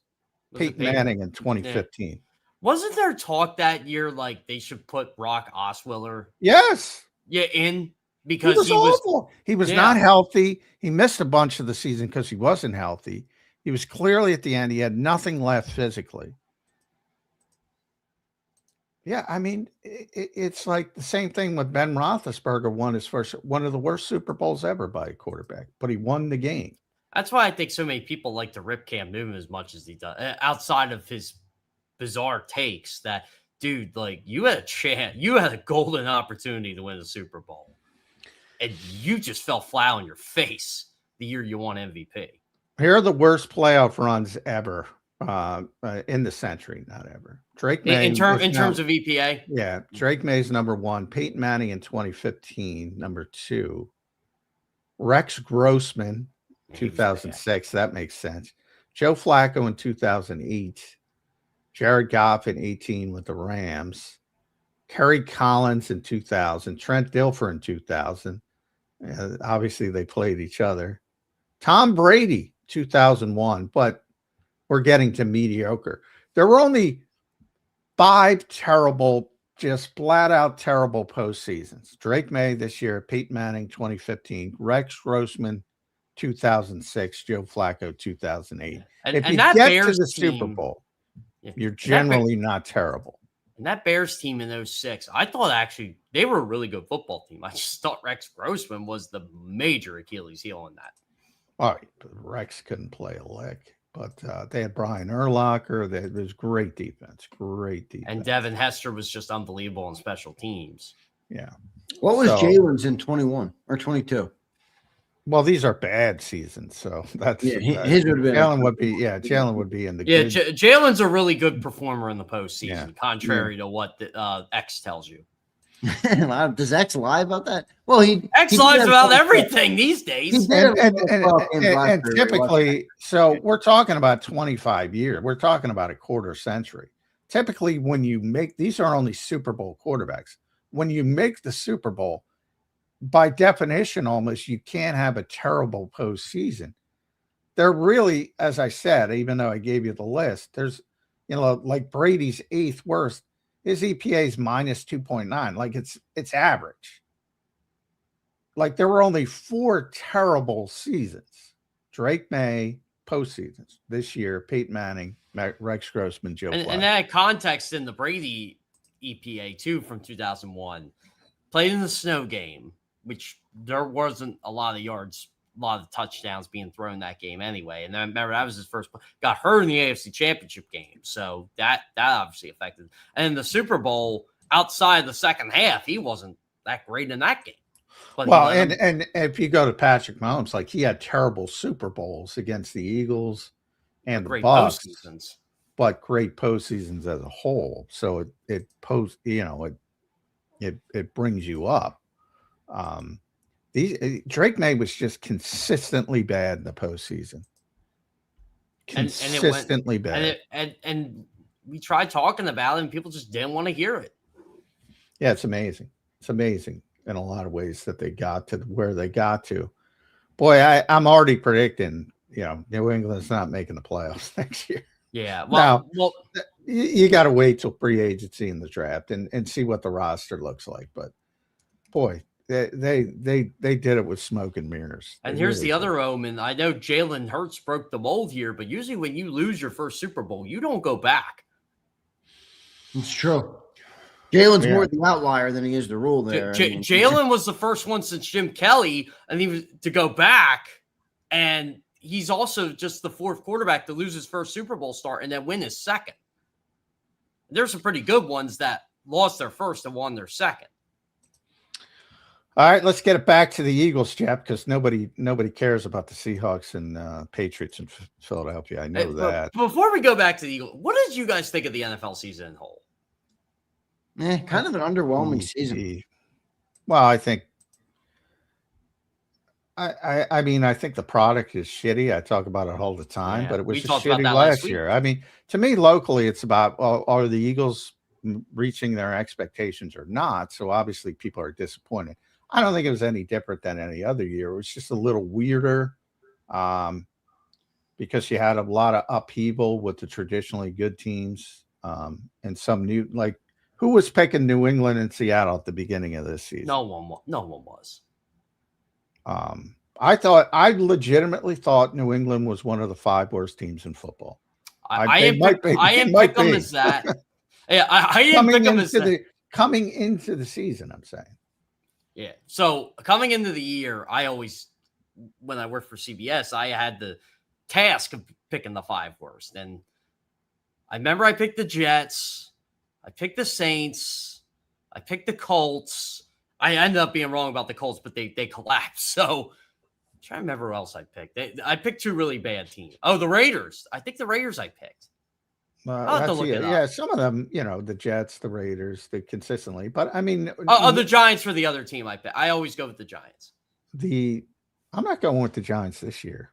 Peyton Manning in 2015. Yeah. Wasn't there talk that year like they should put Brock Osweiler? Yes. Yeah, in because he was awful. He was not healthy. He missed a bunch of the season because he wasn't healthy. He was clearly at the end. He had nothing left physically. Yeah, I mean, it's like the same thing with Ben Roethlisberger won his first, one of the worst Super Bowls ever by a quarterback, but he won the game. That's why I think so many people like to rip Cam Newton as much as he does, outside of his bizarre takes that, dude, like you had a chance, you had a golden opportunity to win the Super Bowl, and you just fell flat on your face the year you won MVP. Here are the worst playoff runs ever in the century, not ever. Drake May in terms of EPA. Yeah, Drake May's number 1. Peyton Manning in 2015, number 2. Rex Grossman, 2006. That makes sense. Joe Flacco in 2008. Jared Goff in 18 with the Rams. Kerry Collins in 2000. Trent Dilfer in 2000. Obviously, they played each other. Tom Brady, 2001, but we're getting to mediocre. There were only 5 terrible, just flat out terrible postseasons. Drake May this year, Peyton Manning 2015, Rex Grossman 2006, Joe Flacco 2008. If you get to the Super Bowl, you're generally not terrible. And that Bears team in 06, I thought actually they were a really good football team. I just thought Rex Grossman was the major Achilles heel in that. All right, but Rex couldn't play a lick, but they had Brian Urlacher. There was great defense. And Devin Hester was just unbelievable on special teams. Yeah. What was Jalen's in 21 or 22? Well, these are bad seasons, so that's his would have been. Jalen would be in the good. Jalen's a really good performer in the postseason, contrary to what the X tells you. Does X lie about that? Well, X lies about everything these days. And typically, so we're talking about 25 years. We're talking about a quarter century. Typically, when you make, these are only Super Bowl quarterbacks. When you make the Super Bowl, by definition, almost, you can't have a terrible postseason. They're really, as I said, even though I gave you the list, there's, like Brady's 8th worst. His EPA is minus 2.9. Like it's average. Like there were only 4 terrible seasons. Drake May postseasons this year. Peyton Manning, Rex Grossman, Joe Flacco. And that context in the Brady EPA too from 2001. Played in the snow game, which there wasn't a lot of yards, a lot of touchdowns being thrown that game anyway. And then remember that was his first. Got hurt in the AFC Championship game, so that obviously affected. And in the Super Bowl, outside the second half, he wasn't that great in that game. But and if you go to Patrick Mahomes, like he had terrible Super Bowls against the Eagles and the Bucs, but great postseasons as a whole. So it brings you up. Drake May was just consistently bad in the postseason. Consistently bad. And we tried talking about it, and people just didn't want to hear it. Yeah, it's amazing. It's amazing in a lot of ways that they got to where they got to. Boy, I'm already predicting, New England's not making the playoffs next year. Yeah. Well, you got to wait till free agency in the draft and see what the roster looks like. But boy, they did it with smoke and mirrors. And here's the other omen. I know Jalen Hurts broke the mold here, but usually when you lose your first Super Bowl, you don't go back. It's true. Jalen's more the outlier than he is the rule there. Jalen was the first one since Jim Kelly, and he was to go back, and he's also just the 4th quarterback to lose his first Super Bowl start and then win his second. There's some pretty good ones that lost their first and won their second. All right, let's get it back to the Eagles, Jeff, because nobody cares about the Seahawks and Patriots in Philadelphia. I know that. Before we go back to the Eagles, what did you guys think of the NFL season in whole? Kind of an underwhelming season. Well, I think I mean, I think the product is shitty. I talk about it all the time, but it was just shitty last year. I mean, to me, locally, it's about, well, are the Eagles reaching their expectations or not? So obviously people are disappointed. I don't think it was any different than any other year. It was just a little weirder because you had a lot of upheaval with the traditionally good teams and some new, like, who was picking New England and Seattle at the beginning of this season? No one was. I legitimately thought New England was one of the 5 worst teams in football. I am pick them as that. Yeah, I am pick them as that. Coming into the season, I'm saying. Yeah. So coming into the year, when I worked for CBS, I had the task of picking the 5 worst. And I remember I picked the Jets. I picked the Saints. I picked the Colts. I ended up being wrong about the Colts, but they collapsed. So I'm trying to remember who else I picked. I picked 2 really bad teams. Oh, the Raiders. I think the Raiders I picked. I'll have to look it up. Yeah, some of them, the Jets, the Raiders, they consistently. But I mean, the Giants for the other team I picked. I always go with the Giants. I'm not going with the Giants this year.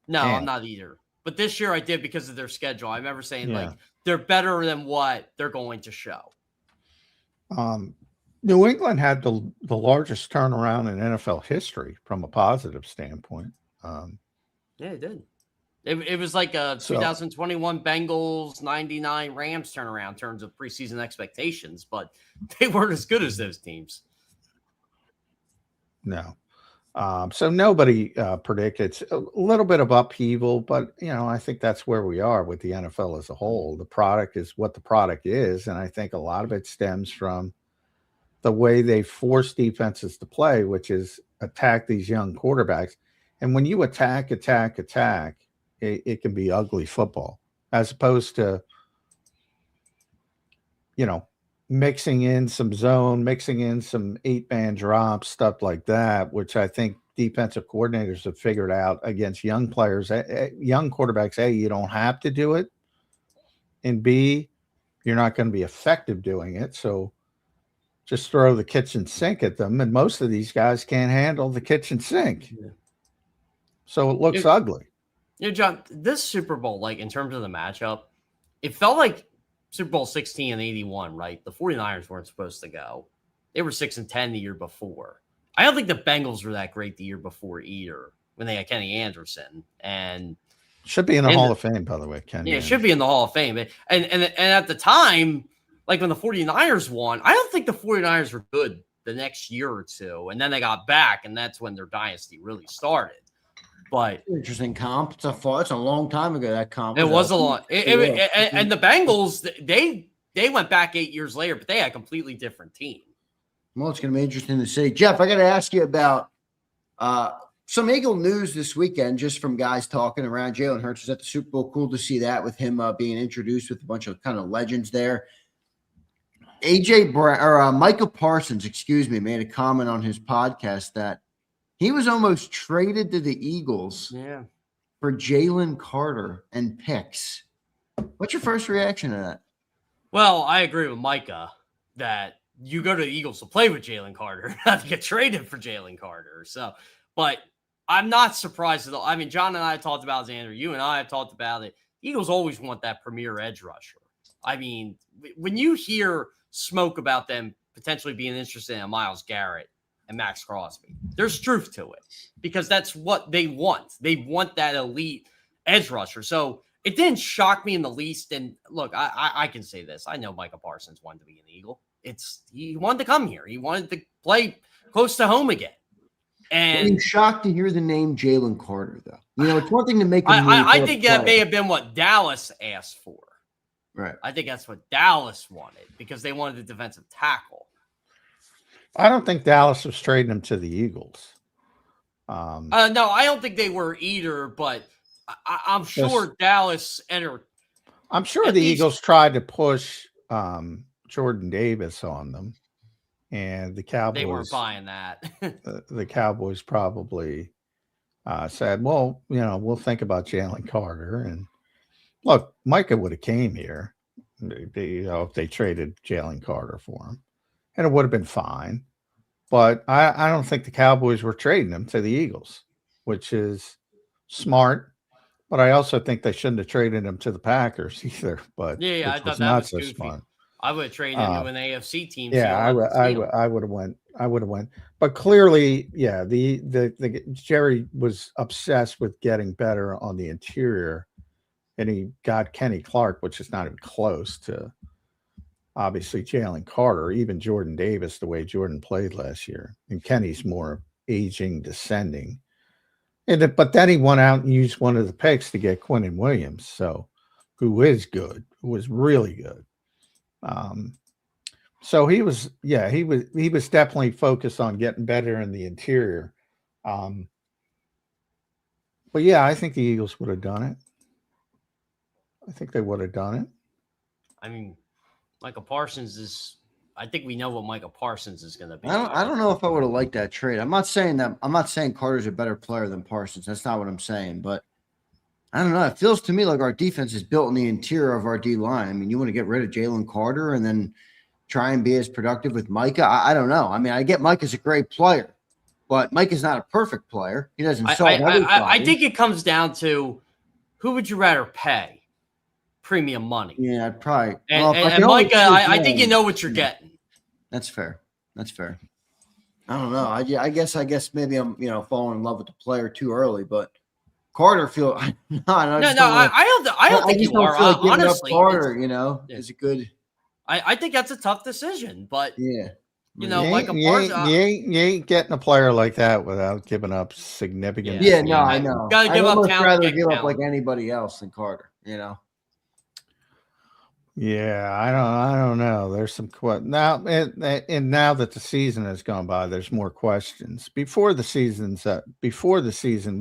No, I'm not either. But this year I did because of their schedule. I remember saying like they're better than what they're going to show. New England had the largest turnaround in NFL history from a positive standpoint. Yeah, it did. It was like a 2021 Bengals 99 Rams turnaround in terms of preseason expectations, but they weren't as good as those teams. No. So nobody predicted. It's a little bit of upheaval, but I think that's where we are with the NFL as a whole. The product is what the product is, and I think a lot of it stems from the way they force defenses to play, which is attack these young quarterbacks. And when you attack, it can be ugly football, as opposed to mixing in some zone, mixing in some 8-man drops, stuff like that, which I think defensive coordinators have figured out against young players, young quarterbacks. A, you don't have to do it. And B, you're not going to be effective doing it. So just throw the kitchen sink at them. And most of these guys can't handle the kitchen sink. Yeah. So it looks ugly. John, this Super Bowl, like in terms of the matchup, it felt like Super Bowl 16 and 81, right? The 49ers weren't supposed to go. They were 6-10 the year before. I don't think the Bengals were that great the year before either, when they had Kenny Anderson. And should be in the Hall of Fame, by the way, Kenny. Yeah, it should be in the Hall of Fame. And at the time, like when the 49ers won, I don't think the 49ers were good the next year or two. And then they got back, and that's when their dynasty really started. But interesting comp. It's a long time ago, that comp. It was a long. And the Bengals, they went back 8 years later, but they had a completely different team. Well, it's going to be interesting to see. Jeff, I got to ask you about some Eagle news this weekend, just from guys talking around. Jalen Hurts was at the Super Bowl. Cool to see that with him being introduced with a bunch of kind of legends there. Michael Parsons, made a comment on his podcast that he was almost traded to the Eagles for Jalen Carter and picks. What's your first reaction to that? Well, I agree with Micah that you go to the Eagles to play with Jalen Carter, not to get traded for Jalen Carter. So, but I'm not surprised at all. I mean, John and I have talked about Zander. You and I have talked about it. Eagles always want that premier edge rusher. I mean, when you hear smoke about them potentially being interested in Myles Garrett and Max Crosby, there's truth to it, because that's what they want. They want that elite edge rusher. So it didn't shock me in the least. And look, I can say this. I know Micah Parsons wanted to be an Eagle. He wanted to come here. He wanted to play close to home again. And I'm shocked to hear the name Jalen Carter, though. It's one thing to make. I think that may have been what Dallas asked for. Right. I think that's what Dallas wanted, because they wanted a defensive tackle. I don't think Dallas was trading him to the Eagles. No, I don't think they were either, but I'm sure Dallas entered. I'm sure the Eagles tried to push Jordan Davis on them, and the Cowboys, they weren't buying that. the Cowboys probably said, well, we'll think about Jalen Carter. And look, Micah would have came here, if they traded Jalen Carter for him, and it would have been fine. But I don't think the Cowboys were trading him to the Eagles, which is smart. But I also think they shouldn't have traded him to the Packers either. But yeah, I thought that was goofy. Smart. I would have traded him to an AFC team. Yeah, I would have went. I would have went. But clearly, yeah, the Jerry was obsessed with getting better on the interior, and he got Kenny Clark, which is not even close to obviously Jalen Carter, even Jordan Davis, the way Jordan played last year, and Kenny's more aging, descending. But then he went out and used one of the picks to get Quinnen Williams, so who is good, who was really good. So he was definitely focused on getting better in the interior. But yeah, I think the Eagles would have done it. I think they would have done it. I mean, Micah Parsons is. I think we know what Micah Parsons is going to be. I don't know if I would have liked that trade. I'm not saying Carter's a better player than Parsons. That's not what I'm saying. But I don't know. It feels to me like our defense is built in the interior of our D line. I mean, you want to get rid of Jalen Carter and then try and be as productive with Micah? I don't know. I mean, I get Micah's a great player, but Micah's not a perfect player. He doesn't solve everybody. I think it comes down to who would you rather pay? Premium money. Yeah, I'd probably. And Micah, I think you know what you're getting. That's fair. I don't know. I guess maybe I'm falling in love with the player too early, but Carter feel I don't think you are. Like honestly, Carter, is a good. I think that's a tough decision, but yeah. Micah Parsons, you ain't getting a player like that without giving up significant. Yeah, no, I know. Got to give up talent. Rather give up like anybody else than Carter. Yeah, I don't know. There's some now, and now that the season has gone by, there's more questions. Before the season,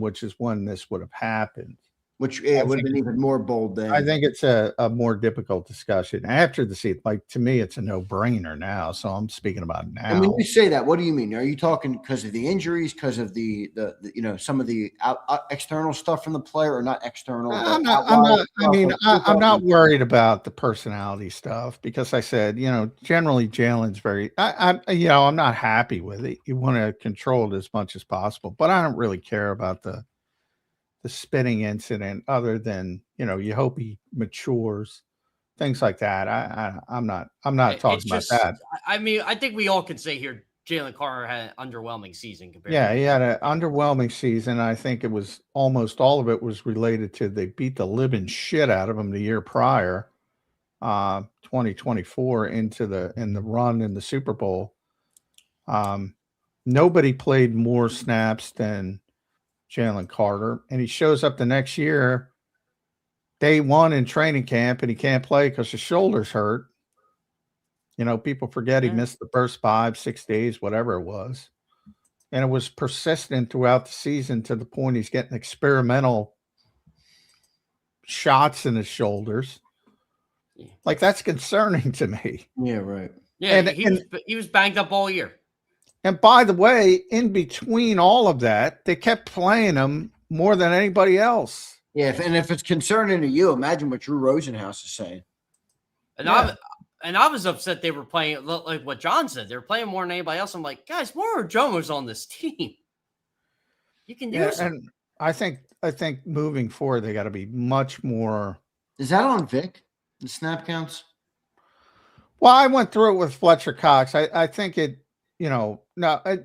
which is when this would have happened, which it would have been even more bold then. I think it's a more difficult discussion after the season. Like, to me, it's a no-brainer now. So I'm speaking about now. And when you say that, what do you mean? Are you talking because of the injuries, because of the some of the external stuff from the player, or not external? I'm not worried about the personality stuff, because I said, generally Jalen's very. I'm not happy with it. You want to control it as much as possible, but I don't really care about the spitting incident, other than you hope he matures, things like that. I'm not talking about that. I mean, I think we all can say here Jalen Carter had an underwhelming season compared. Yeah, he had an underwhelming season. I think it was almost all of it was related to they beat the living shit out of him the year prior, 2024 in the run in the Super Bowl. Nobody played more snaps than Jalen Carter, and he shows up the next year, day one in training camp, and he can't play because his shoulder's hurt. People forget he missed the first 5-6 days, whatever it was. And it was persistent throughout the season to the point he's getting experimental shots in his shoulders. Like, that's concerning to me. Yeah, right. Yeah, he was banged up all year. And by the way, in between all of that, they kept playing him more than anybody else. Yeah, if it's concerning to you, imagine what Drew Rosenhaus is saying. And I was upset they were playing, like what John said. They were playing more than anybody else. I'm like, guys, more are Jomo's on this team. You can do something. And I think moving forward, they got to be much more. Is that on Vic? The snap counts? Well, I went through it with Fletcher Cox. I think it. Normally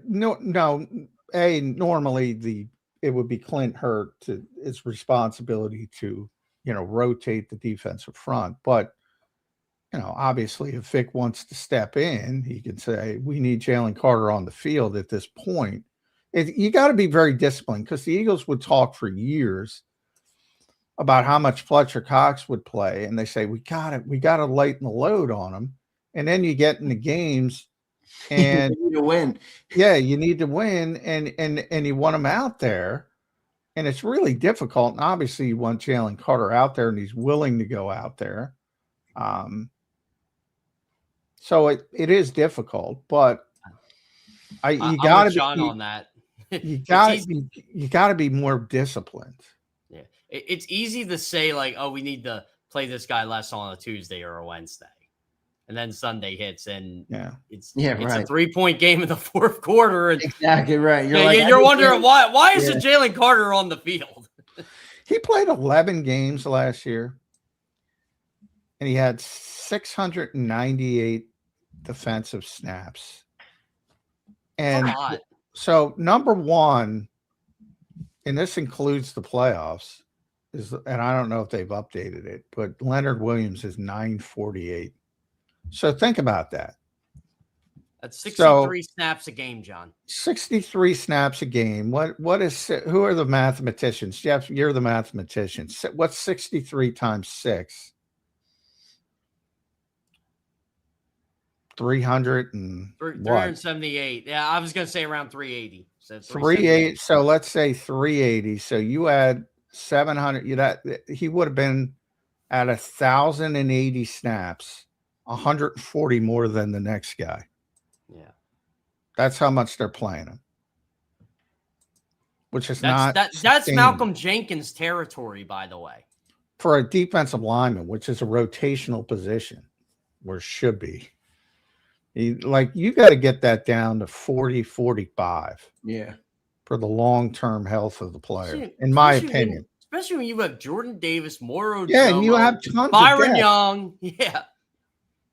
it would be Clint Hurt to its responsibility to, rotate the defensive front. But, obviously if Vic wants to step in, he can say, we need Jalen Carter on the field at this point. You got to be very disciplined, because the Eagles would talk for years about how much Fletcher Cox would play. And they say, we got to lighten the load on him. And then you get in the games, and you need to win. Yeah, you need to win, and you want him out there, and it's really difficult. And obviously, you want Jalen Carter out there, and he's willing to go out there. So it is difficult, but You got to John on that. You got to be more disciplined. Yeah, it's easy to say like, oh, we need to play this guy less on a Tuesday or a Wednesday, and then Sunday hits, and it's a 3-point game in the fourth quarter. And exactly right. You're wondering why isn't Jalen Carter on the field? He played 11 games last year, and he had 698 defensive snaps. And so number one, and this includes the playoffs, and I don't know if they've updated it, but Leonard Williams is 948. So think about that. That's 63 snaps a game, John. 63 snaps a game. Who are the mathematicians? Jeff, you're the mathematician. What's 63 times 6? 378. Yeah, I was going to say around 380. So 380. So let's say 380. So you add 700. He would have been at 1,080 snaps, 140 more than the next guy. Yeah, that's how much they're playing him. Which is that's Malcolm Jenkins' territory, by the way. For a defensive lineman, which is a rotational position, where it should be. You got to get that down to 40, 45. Yeah. For the long-term health of the player, in my opinion. Especially when you have Jordan Davis, Moro. Yeah, and you have tons Byron of Young. Yeah.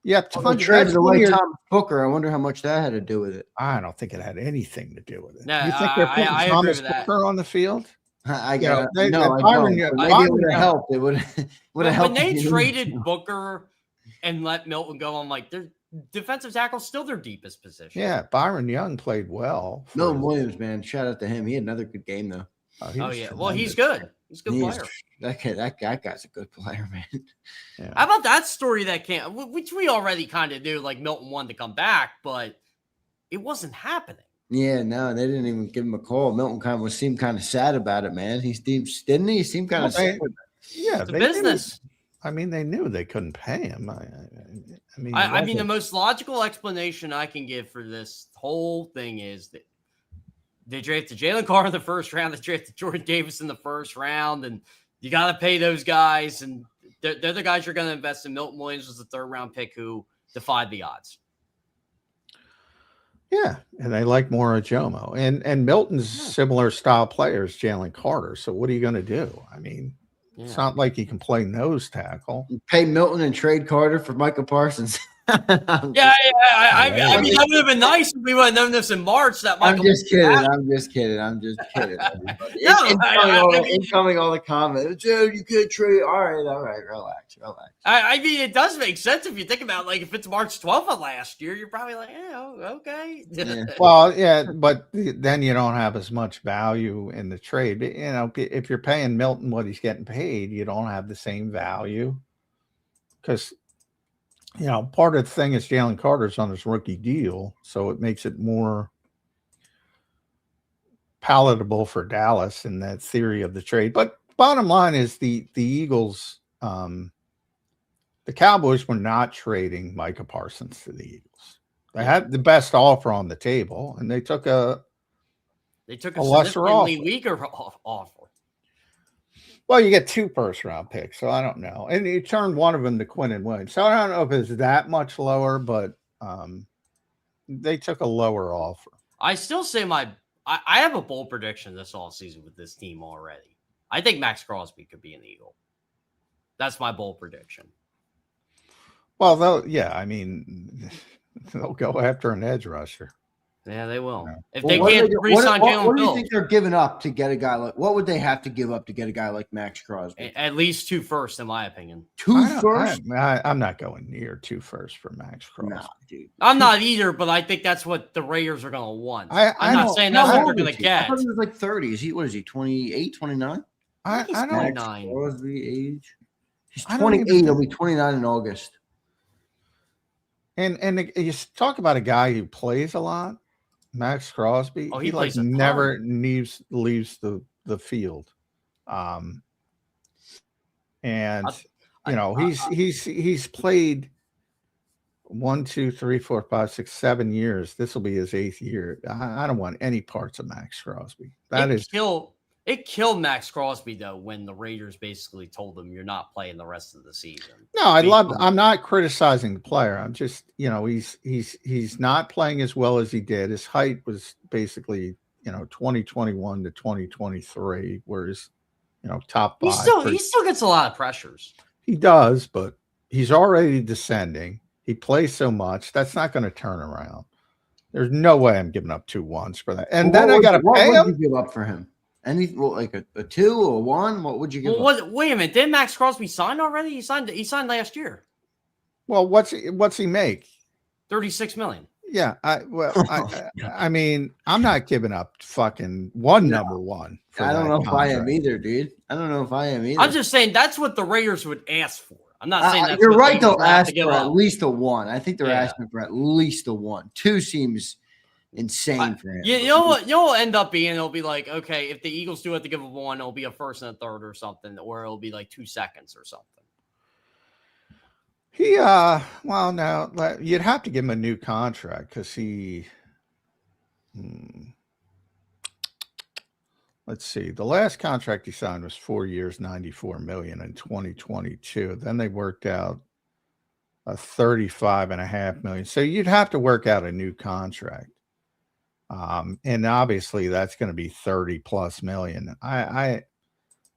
Yeah, tons traded away Thomas Booker. I wonder how much that had to do with it. I don't think it had anything to do with it. No, you think they're putting Thomas Booker on the field? I got it. No, Byron, maybe it would have helped. It would have helped. When they traded Booker and let Milton go, I'm like, their defensive tackle still their deepest position. Yeah, Byron Young played well. Milton Williams, man, shout out to him. He had another good game though. Oh yeah, well he's good. He's a good player. That guy's a good player, man. Yeah. How about that story that came, which we already kind of knew, like Milton wanted to come back, but it wasn't happening. Yeah, no, they didn't even give him a call. Milton seemed kind of sad about it, man. Didn't he? He seemed kind of sad with it. Yeah, it's a business. They knew they couldn't pay him. I mean, the most logical explanation I can give for this whole thing is that they drafted Jalen Carter in the first round. They drafted Jordan Davis in the first round, and you got to pay those guys. And they're the guys you're going to invest in. Milton Williams was the third-round pick who defied the odds. Yeah, and they like Moro Jomo. And Milton's similar style player as Jalen Carter. So what are you going to do? I mean, it's not like you can play nose tackle. You pay Milton and trade Carter for Micah Parsons. I mean, that would have been nice if we would have known this in March. I'm just kidding. Incoming all the comments. Joe, you could trade. All right. Relax. I mean, it does make sense if you think about if it's March 12th of last year, you're probably like, okay. Yeah. Well, yeah, but then you don't have as much value in the trade. If you're paying Milton what he's getting paid, you don't have the same value because. Part of the thing is Jalen Carter's on his rookie deal, so it makes it more palatable for Dallas in that theory of the trade. But bottom line is the Eagles, the Cowboys were not trading Micah Parsons to the Eagles. They had the best offer on the table, and they took a lesser offer. Weaker offer. Well, you get 2 first-round picks, so I don't know. And you turn one of them to Quinnen Williams. So I don't know if it's that much lower, but they took a lower offer. I still say I have a bold prediction this offseason with this team already. I think Max Crosby could be an Eagle. That's my bold prediction. Well, they'll go after an edge rusher. Yeah, they will. If they can't re-sign Jalen Phillips. What do you think they're giving up to get a guy like? What would they have to give up to get a guy like Max Crosby? At least 2 firsts, in my opinion. 2 firsts? I'm not going near 2 firsts for Max Crosby. Nah, dude. I'm not either, but I think that's what the Raiders are going to want. I'm not saying that's what they're going to get. I thought he was like 30. What is he, 28, 29? He's 29. Crosby age. He's 28. He'll be 29 in August. And you talk about a guy who plays a lot. Max Crosby, he plays never leaves the field, he's played 1, 2, 3, 4, 5, 6, 7 years. This will be his 8th year. I don't want any parts of Max Crosby. It killed Max Crosby though when the Raiders basically told him you're not playing the rest of the season. No, I'm not criticizing the player. I'm just, he's not playing as well as he did. His height was basically, 2021 to 2023, whereas, top 5. He still gets a lot of pressures. He does, but he's already descending. He plays so much. That's not going to turn around. There's no way I'm giving up 2 1s for that. And then I got to pay him. What would you give up for him? Anything like a 2 or a 1? What would you give up? Wait a minute. Didn't Max Crosby sign already? He signed last year. Well, what's he make? $36 million. Yeah. I mean, I'm not giving up fucking number 1. I don't know if I am either, dude. I don't know if I am either. I'm just saying that's what the Raiders would ask for. I'm not saying that. You're right. They'll ask for at least a 1. I think they're asking for at least a 1. 2 seems insane for him. You know what? You'll end up being. It'll be like, okay, if the Eagles do have to give up 1, it'll be a 1st and a 3rd or something, or it'll be like 2 seconds or something. Well, now you'd have to give him a new contract because he. Let's see. The last contract he signed was 4 years, $94 million in 2022. Then they worked out a $35.5 million. So you'd have to work out a new contract. And obviously that's going to be 30+ million. I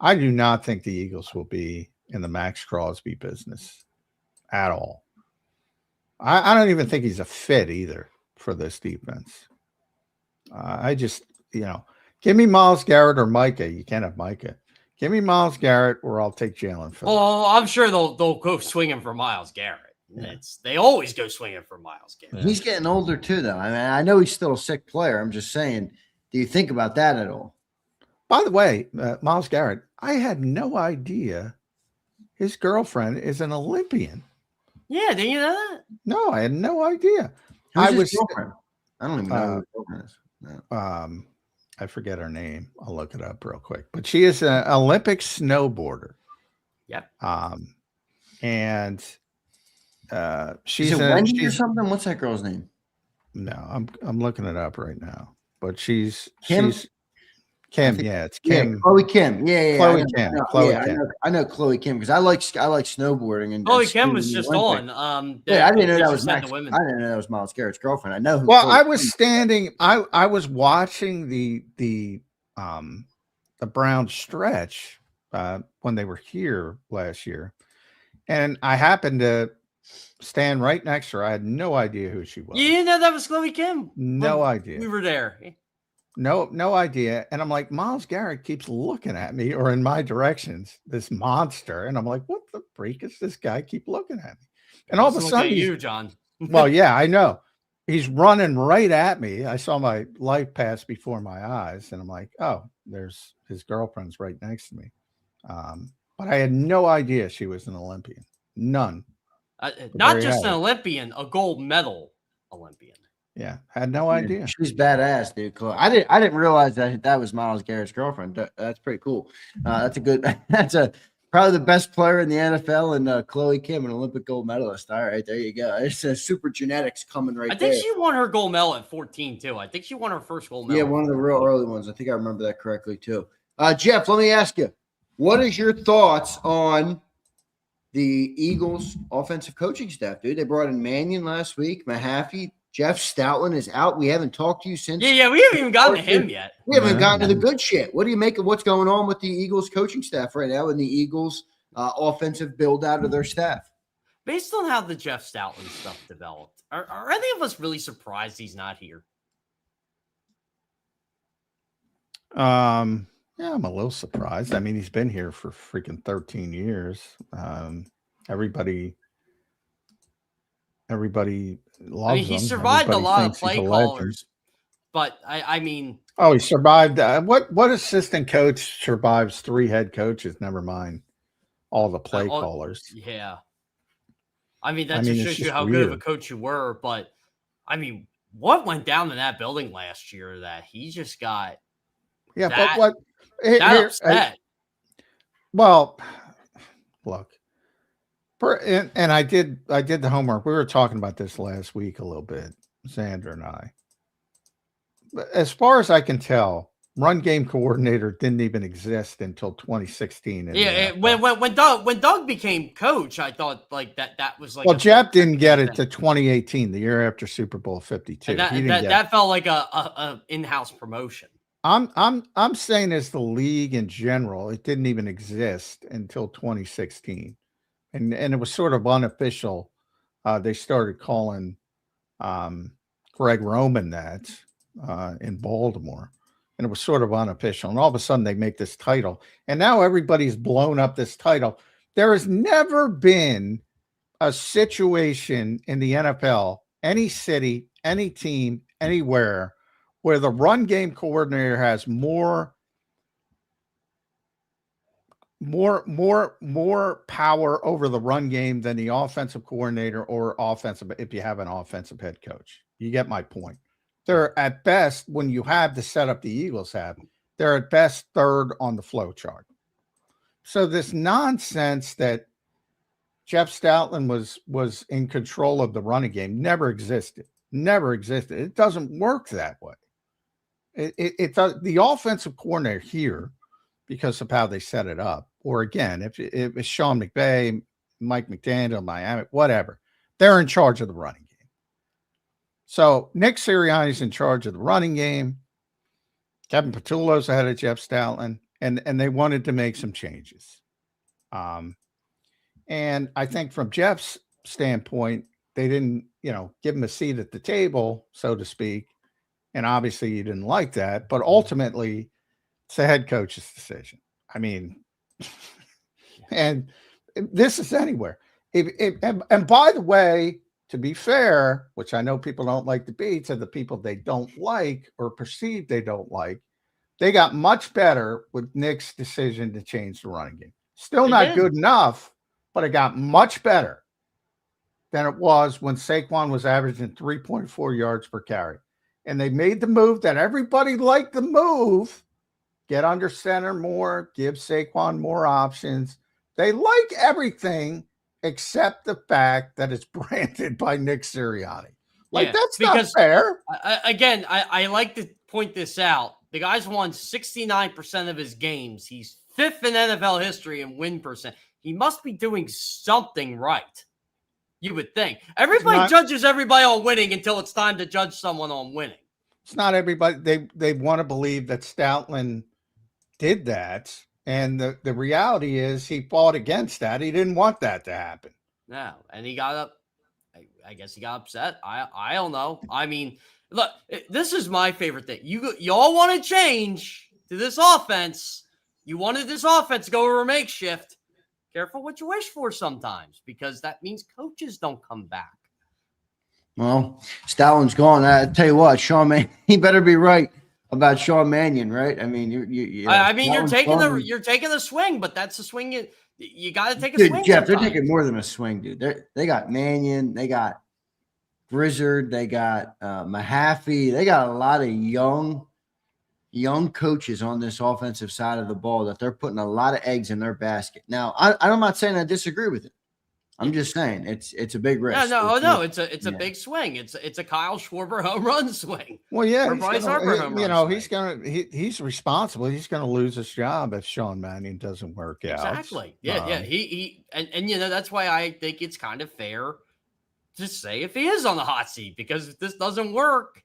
do not think the Eagles will be in the Max Crosby business at all. I don't even think he's a fit either for this defense. I just, give me Myles Garrett or Micah. You can't have Micah. Give me Myles Garrett or I'll take Jalen Phillips. Well, I'm sure they'll go swinging for Myles Garrett. Yeah. They always go swinging for Myles Garrett. He's getting older too, though. I mean, I know he's still a sick player. I'm just saying, do you think about that at all? By the way, Myles Garrett, I had no idea his girlfriend is an Olympian. Yeah, didn't you know that? No, I had no idea. Who's his girlfriend? I don't even know who his girlfriend is. No. I forget her name. I'll look it up real quick. But she is an Olympic snowboarder. Yep. And she's Wendy or something. What's that girl's name? No, I'm looking it up right now. But she's Kim. Yeah, it's Kim. Yeah, Chloe Kim. Yeah. Chloe Kim. I know Chloe Kim because I like snowboarding and Chloe Kim was just on. I didn't know that was Max. I didn't know that was Myles Garrett's girlfriend. I know. Well, I was standing. I was watching the Browns stretch when they were here last year, and I happened to stand right next to her. I had no idea who she was. You didn't know that was Chloe Kim? No idea. We were there. No idea. And I'm like, Myles Garrett keeps looking at me or in my directions, this monster. And I'm like, what the freak is this guy keep looking at me? And all of a sudden, you, John. Well, yeah, I know. He's running right at me. I saw my life pass before my eyes. And I'm like, oh, there's his girlfriend's right next to me. But I had no idea she was an Olympian. None. Not just an Olympian, a gold medal Olympian. Yeah, had no idea. She's badass, dude. I didn't realize that was Myles Garrett's girlfriend. That's pretty cool. That's probably the best player in the NFL, and Chloe Kim, an Olympic gold medalist. All right, there you go. It's super genetics coming right there. I think she won her gold medal at 14 too. I think she won her first gold medal. Yeah, one of the real early ones. I think I remember that correctly too. Jeff, let me ask you, what is your thoughts on the Eagles offensive coaching staff, dude? They brought in Mannion last week, Mahaffey. Jeff Stoutland is out. We haven't talked to you since. Yeah, we haven't even gotten to him yet. We haven't gotten to the good shit. What do you make of what's going on with the Eagles coaching staff right now and the Eagles offensive build out of their staff? Based on how the Jeff Stoutland stuff developed, are any of us really surprised he's not here? Yeah, I'm a little surprised. I mean, he's been here for freaking 13 years. Everybody loves him. He survived a lot of play callers, but I mean, he survived. What assistant coach survives 3 head coaches? Never mind all the play callers. Yeah, I mean that just shows you how good of a coach you were. But I mean, what went down in that building last year that he just got? Yeah, that, but what? That upset. Well, look. And I did the homework. We were talking about this last week a little bit, Zander and I. But as far as I can tell, run game coordinator didn't even exist until 2016. Yeah, when Doug became coach, I thought like that was like. Well, Jep didn't get it to 2018, the year after Super Bowl 52. And that felt like a in-house promotion. I'm saying as the league in general, it didn't even exist until 2016, and it was sort of unofficial. They started calling Greg Roman that in Baltimore, and it was sort of unofficial. And all of a sudden, they make this title, and now everybody's blown up this title. There has never been a situation in the NFL, any city, any team, anywhere, where the run game coordinator has more power over the run game than the offensive coordinator or offensive, if you have an offensive head coach. You get my point. They're at best, when you have the setup the Eagles have, they're at best third on the flow chart. So this nonsense that Jeff Stoutland was in control of the running game never existed. Never existed. It doesn't work that way. The offensive coordinator here, because of how they set it up, or again, if it's Sean McVay, Mike McDaniel, Miami, whatever, they're in charge of the running game. So Nick Sirianni's in charge of the running game. Kevin Patullo's ahead of Jeff Stoutland, and they wanted to make some changes. And I think from Jeff's standpoint, they didn't, give him a seat at the table, so to speak. And obviously he didn't like that, but ultimately it's the head coach's decision. I mean, and this is anywhere. And by the way, to be fair, which I know people don't like to be, to the people they don't like or perceive they don't like, they got much better with Nick's decision to change the running game. Still not good enough, but it got much better than it was when Saquon was averaging 3.4 yards per carry. And they made the move that everybody liked the move. Get under center more, give Saquon more options. They like everything except the fact that it's branded by Nick Sirianni. That's not fair. I like to point this out. The guy's won 69% of his games. He's fifth in NFL history in win percent. He must be doing something right. You would think. Everybody judges everybody on winning until it's time to judge someone on winning. It's not everybody. They want to believe that Stoutland did that. And the reality is he fought against that. He didn't want that to happen. No. And he got up. I guess he got upset. I don't know. I mean, look, this is my favorite thing. Y'all want to change to this offense. You wanted this offense to go over a makeshift. Careful what you wish for sometimes, because that means coaches don't come back. Well, Stoutland's gone. I tell you what, Sean Mannion, he better be right about Sean Mannion, right? I mean, you're taking the swing, but that's a swing you got to take a swing. Jeff, they're taking more than a swing, dude. They got Mannion, they got Grizzard, they got Mahaffey, they got a lot of young coaches on this offensive side of the ball that they're putting a lot of eggs in their basket. Now, I'm not saying I disagree with it. I'm just saying it's a big risk. It's a big swing. It's a Kyle Schwarber home run swing. Well, yeah, he's responsible. He's going to lose his job if Sean Mannion doesn't work out. Exactly. Yeah. He that's why I think it's kind of fair to say if he is on the hot seat, because if this doesn't work,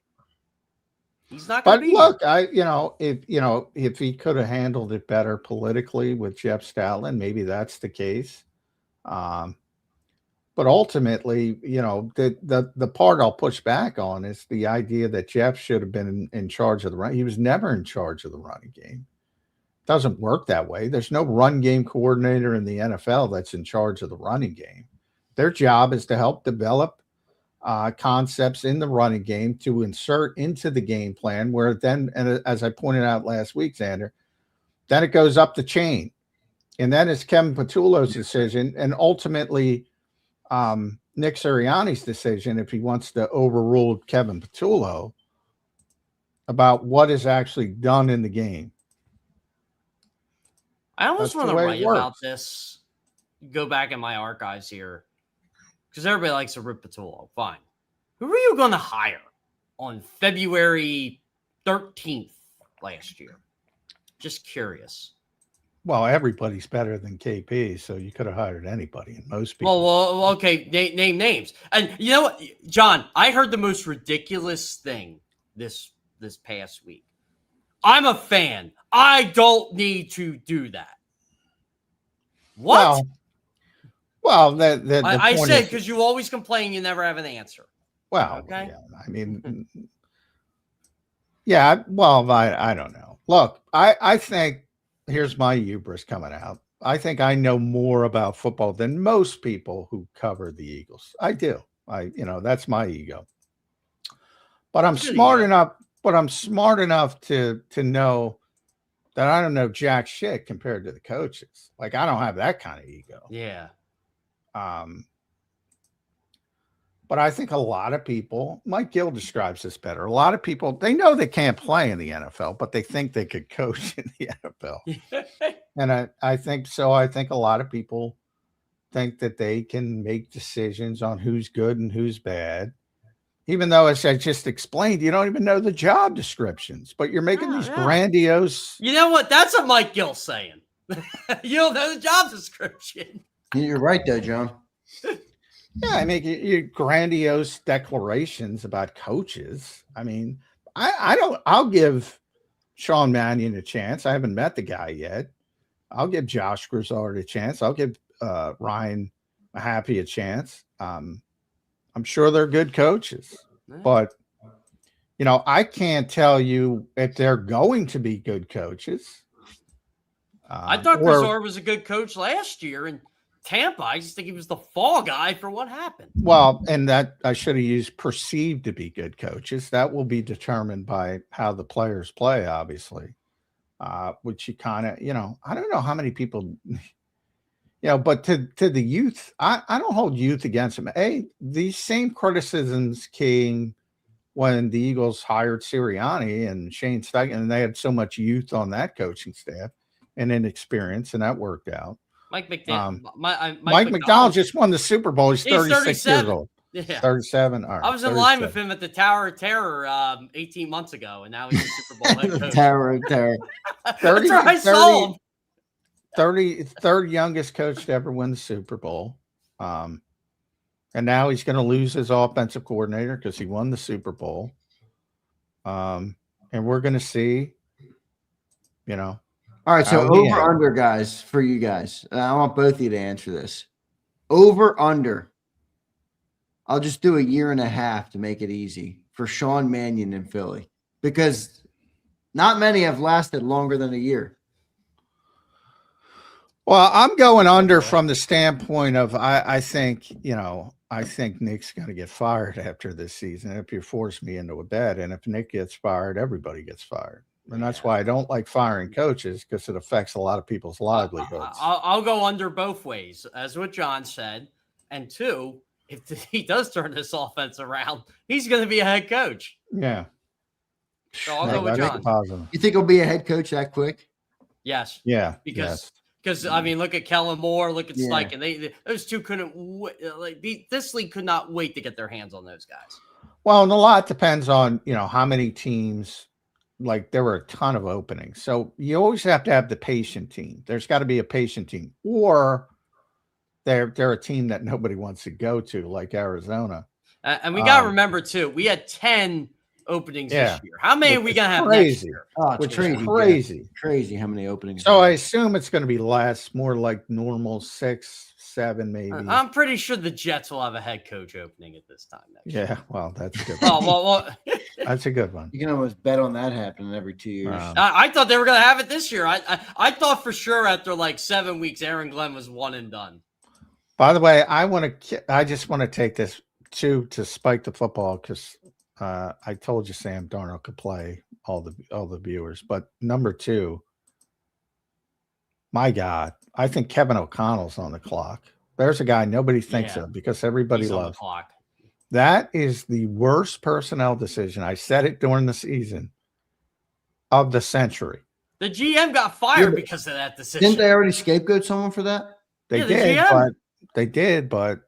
he's not going to be. Look, if he could have handled it better politically with Jeff Stoutland, maybe that's the case. But ultimately, the part I'll push back on is the idea that Jeff should have been in charge of the run. He was never in charge of the running game. It doesn't work that way. There's no run game coordinator in the NFL that's in charge of the running game. Their job is to help develop concepts in the running game to insert into the game plan, where then, and as I pointed out last week, Zander, then it goes up the chain. And then it's Kevin Patullo's decision, and ultimately Nick Sirianni's decision, if he wants to overrule Kevin Patullo, about what is actually done in the game. I almost want to write about this go back in my archives here because everybody likes to rip Patullo. Fine. Who were you going to hire on February 13th last year? Just curious. Well, everybody's better than KP, so you could have hired anybody, and most people. Well, okay, name names. And you know what, John? I heard the most ridiculous thing this past week. I'm a fan. I don't need to do that. What? Well, I said because you always complain you never have an answer. Well, okay. Yeah, I mean, yeah. Well, I don't know. Look, I think. Here's my hubris coming out. I think I know more about football than most people who cover the Eagles. I do. That's my ego. But I'm smart enough. But I'm smart enough to know that I don't know jack shit compared to the coaches. Like I don't have that kind of ego. Yeah. But I think a lot of people, Mike Gill describes this better. A lot of people, they know they can't play in the NFL, but they think they could coach in the NFL. And I think so. I think a lot of people think that they can make decisions on who's good and who's bad. Even though, as I just explained, you don't even know the job descriptions, but you're making these grandiose. You know what? That's what Mike Gill's saying. You don't know the job description. You're right, though, John. Yeah, I mean, you grandiose declarations about coaches. I mean, I'll give Sean Mannion a chance. I haven't met the guy yet. I'll give Josh Grizzard a chance. I'll give Ryan Mahaffey a chance. I'm sure they're good coaches, but I can't tell you if they're going to be good coaches. I thought Grizzard was a good coach last year, and Tampa, I just think he was the fall guy for what happened. Well, and that I should have used perceived to be good coaches. That will be determined by how the players play, obviously. Which you kind of, I don't know how many people, but to the youth, I don't hold youth against them. These same criticisms came when the Eagles hired Sirianni and Shane Steichen, and they had so much youth on that coaching staff and inexperience, and that worked out. Mike McDonald. Mike McDonald just won the Super Bowl. He's 36 years old. Yeah. 37. All right, I was in line with him at the Tower of Terror 18 months ago, and now he's a Super Bowl head coach. Tower of Terror. 30, That's where I saw him. 33rd youngest coach to ever win the Super Bowl. And now he's going to lose his offensive coordinator because he won the Super Bowl. And we're going to see, All right, so over under, guys, for you guys. I want both of you to answer this. Over under. I'll just do a year and a half to make it easy for Sean Mannion in Philly because not many have lasted longer than a year. Well, I'm going under from the standpoint of I think Nick's going to get fired after this season if you force me into a bet. And if Nick gets fired, everybody gets fired. And that's why I don't like firing coaches because it affects a lot of people's livelihoods. I'll go under both ways, as what John said. And two, if he does turn this offense around, he's going to be a head coach. Yeah. So I'll go with John. Positive. You think he'll be a head coach that quick? Yes. Yeah. Because I mean, look at Kellen Moore, look at Steichen. Those two couldn't this league could not wait to get their hands on those guys. Well, and a lot depends on how many teams. Like there were a ton of openings, so you always have to have the patient team. There's got to be a patient team, or they're a team that nobody wants to go to, like Arizona. And we got to remember too, we had 10 openings this year. How many are we gonna have next year? Which is crazy. Crazy how many openings. So I assume it's going to be less, more like normal 6, 7, maybe. I'm pretty sure the Jets will have a head coach opening at this time next year. Yeah, well, that's a good. Well, that's a good one. You can almost bet on that happening every 2 years. I thought they were going to have it this year. I thought for sure after like 7 weeks, Aaron Glenn was one and done. By the way, I just want to take this to spike the football because I told you Sam Darnold could play all the viewers. But number 2, my God, I think Kevin O'Connell's on the clock. There's a guy nobody thinks of because everybody loves. On the clock. That is the worst personnel decision. I said it during the season of the century. The GM got fired because of that decision. Didn't they already scapegoat someone for that? They did, but